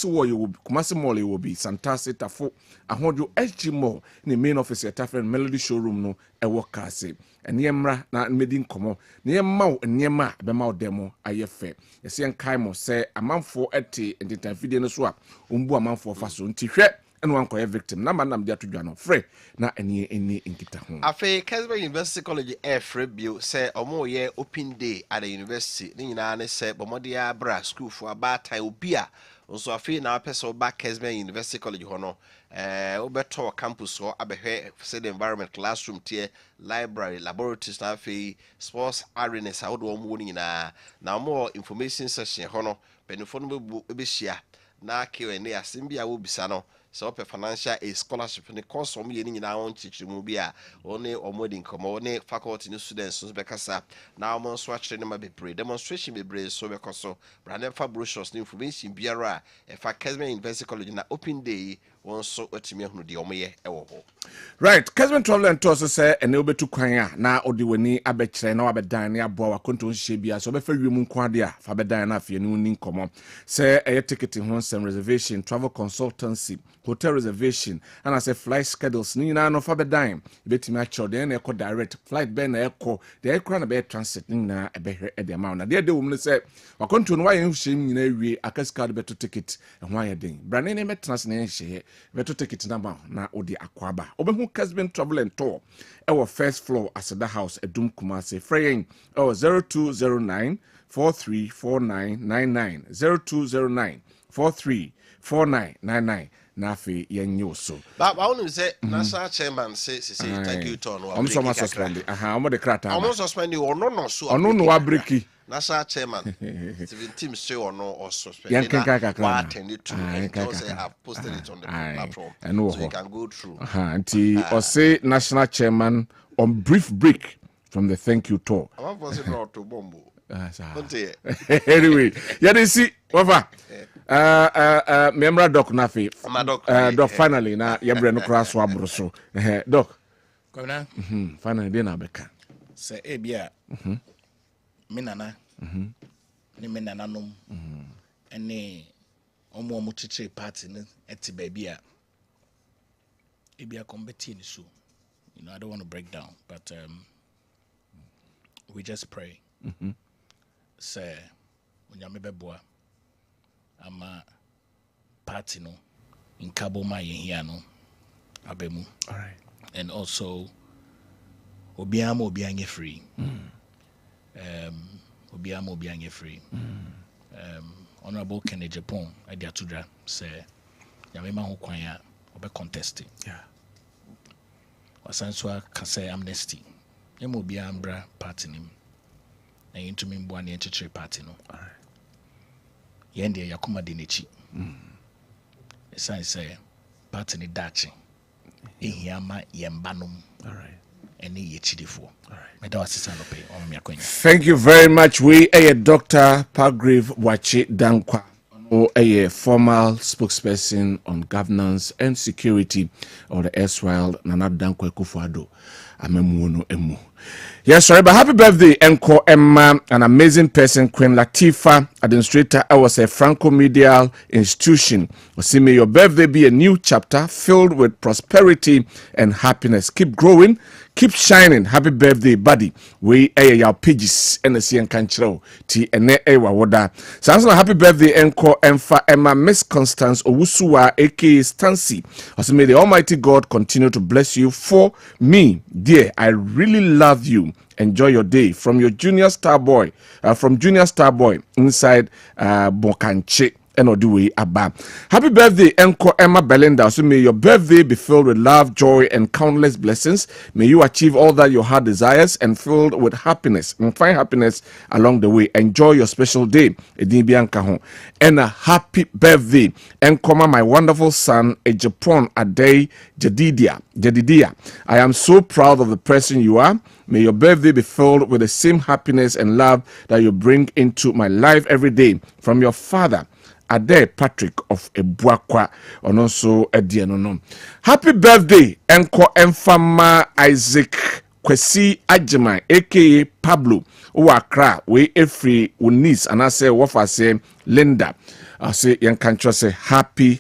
[SPEAKER 1] wo ye Kumasi mall ye will be Santasi Tafo ahodo SG mall ni main office Tafen Melody showroom no ewo Kasi enyemra na medi nkomo nyemma nyemma be ma demo ayefe yesi enkai mo se amanfo eti entertain no so a ombu amanfo fa so ntihwe eno ankoye victim na manam dia todwa no free na eni nkita ho
[SPEAKER 8] afi Kessben University College free bio say omo ye open day at the university ni nyina ne say bomodia bra school for about time obi a so afi na person back Kessben University College ho no obeto campus ho abehwe say the environment classroom tier library laboratories na afi sports arenas how do omo nyina na more information session ho no penifo no be share na Q&A asimbia wo bisa no so pe financial a scholarship ne course om ye ni nyina won chichimu bi a one omodin komo one faculty no students so be kasa na omo so akire ne ma bebre demonstration bebre so be koso brand fa brochures ni information biara e fa Kessben University College na open day wɔn so watumi ahunu deɛ ɔmo yɛ ɛwɔ hɔ.
[SPEAKER 1] Right, Kessben travel and tour say and they'll be to Kwanya na odi weni abetre na wabedan ne aboa wakonto nhye bia so befa wiemu nkwade a fa bedan na afie ne uni nkomo say ticket ho some reservation, travel consultancy, hotel reservation, and I say flight schedules ni na no fa bedan betimi acho de na ekọ direct flight be na ekọ de ekra na be transit ni na ebehwe e de amount na de wo say wakonto no waye nhye nyina wie akasika de beto ticket e ho aye den brane ne metras na nhye beto ticket na ba na odi akwaba obehu Kessben travel and tour our first floor Asada House Edum Kumasi Fraying 0209 434999 0209 434999 Nafi Yenyoso.
[SPEAKER 8] But I want to say national chairman say thank you to
[SPEAKER 1] I'm so much suspended. I'm the crata.
[SPEAKER 8] I'm suspended or no so.
[SPEAKER 1] I don't know what breaky.
[SPEAKER 8] National chairman 17 say or no or suspended. What attended to and say I've posted it on the platform. So you can go through.
[SPEAKER 1] Or say national chairman on brief break from the thank you tour.
[SPEAKER 8] I'm supposed to bombo.
[SPEAKER 1] Anyway, yeah, they see over. Memra doc nafi. Doc finally na yebre no cross wa broso. Doc.
[SPEAKER 7] Kwabena.
[SPEAKER 1] Finally dey na beka.
[SPEAKER 7] Say e bia. Me nana. Ni me nana nom. Ene omo chiche party ne eti baby a. E bia kombeti ni so. You know, I don't want to break down, but we just pray. Say unyame beboa ama party no in Cabo ma here no abemu.
[SPEAKER 1] All right.
[SPEAKER 7] And also obiama obianye free. Obiama obianye free. Honorable Kennedy Japan Adia Tudra say nyame ma ho kwan a obe contest.
[SPEAKER 1] Yeah.
[SPEAKER 7] Wasanswa ka say amnesty. Emo obiambra party nim. Na into me mbo na chichire party no.
[SPEAKER 1] All right.
[SPEAKER 7] Yende yakoma de nechi. Esan say party ni dachi. Ehiama yembanom.
[SPEAKER 1] All right.
[SPEAKER 7] Eni yechidifo.
[SPEAKER 1] All right.
[SPEAKER 7] Meda wasisa no pay on me akwenya.
[SPEAKER 1] Thank you very much. We a Dr. Palgrave Wachi Dankwah, a formal spokesperson on governance and security of the erstwhile Nana Dankwah Kufuado. Amemuono emu. Yes, sorry, but happy birthday, Enko Emma, an amazing person, Queen Latifah, administrator. I was a Franco-medial institution. May your birthday be a new chapter filled with prosperity and happiness. Keep growing, keep shining. Happy birthday, buddy. We air your pages and the CN Canchero. T and Ewa Wada. Sounds like happy birthday, Enko Emma, Miss Constance Owusu, aka Stancy. May the Almighty God continue to bless you for me, dear. I really love you. Enjoy your day from your junior star boy, inside Bokanche and Oduwe Abba. Happy birthday, Enko Emma Belinda. So may your birthday be filled with love, joy, and countless blessings. May you achieve all that your heart desires and filled with happiness and find happiness along the way. Enjoy your special day. And a happy birthday, Enkoma, my wonderful son, a Japan Ade Jedidia. I am so proud of the person you are. May your birthday be filled with the same happiness and love that you bring into my life every day from your father, Ade Patrick of Ebuakwa, and also Edianono. Happy birthday, Enko Emfama Isaac Kwesi Ajima, aka Pablo, Uwakra, we Efri Unis, and I say, what I say, Linda. I say, young country say, happy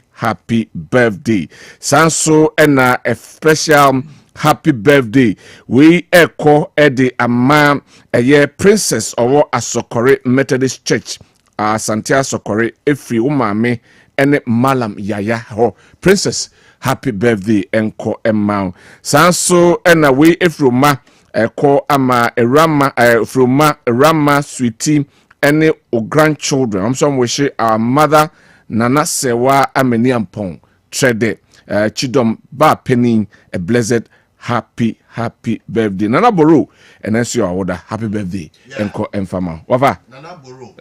[SPEAKER 1] birthday. Sanso and a special happy birthday. We echo Eddie Ama, a year princess or Asokore Methodist Church. Santia Sokore, Efri Umame, and Malam Yaya ho princess. Happy birthday, Enko Emma. Sanso and away Efruma, Eko Ama, Fruma, Rama, sweetie, and o grandchildren. I'm some wish our mother Nana Sewa Ameniampong, Trede, Chidom Ba Penny, a blessed happy birthday. Nana Boro, and that's your order. Happy birthday, Enko Emfama. Wava?
[SPEAKER 8] Nana Boro.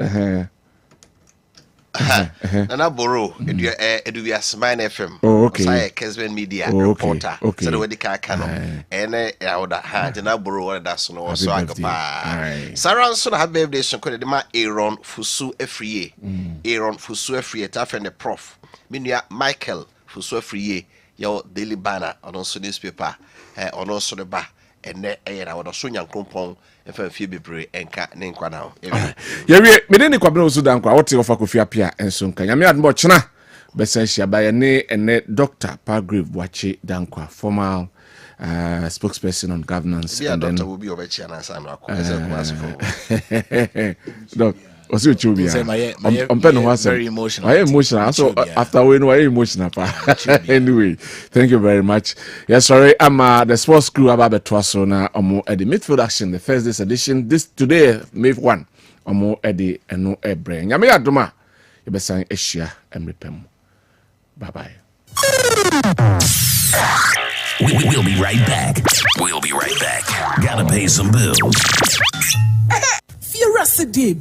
[SPEAKER 8] Nana Boro, Eduvia Smine FM.
[SPEAKER 1] Oh, okay.
[SPEAKER 8] Saya Kessben Media reporter.
[SPEAKER 1] Okay.
[SPEAKER 8] So the way the car can and order Nana Boro, that's no so agapa. Sarah so happy birthday, so called the Aaron Fusu Efrie. Aaron Fusu Efrie, tough and the prof. Minya Michael fuso free your daily banner on also newspaper on also the bar and I would also young compong if a few be and cat name now.
[SPEAKER 1] Yeah, we didn't Kwabena Owusu Dankwah. What you for Kofi Apia and soon can you more china? Bessensia by a ne and Dr. Palgrave Wachi Dankwah, former spokesperson on governance.
[SPEAKER 8] Yeah,
[SPEAKER 1] and
[SPEAKER 8] doctor
[SPEAKER 1] then
[SPEAKER 8] will be over China.
[SPEAKER 1] Doc, was you chubby?
[SPEAKER 7] Very emotional.
[SPEAKER 1] I am emotional. So after we know I am emotional. Anyway, thank you very much. Yes, sorry, I'm the sports crew about the Twasona at the midfield action, the Thursday's edition. This today, May 1, Omo Eddie and no Ebrain. Yami Aduma, you better sign Asia and repem. Bye bye.
[SPEAKER 11] We'll be right back. We'll be right back. Gotta pay some bills.
[SPEAKER 12] Ferocity,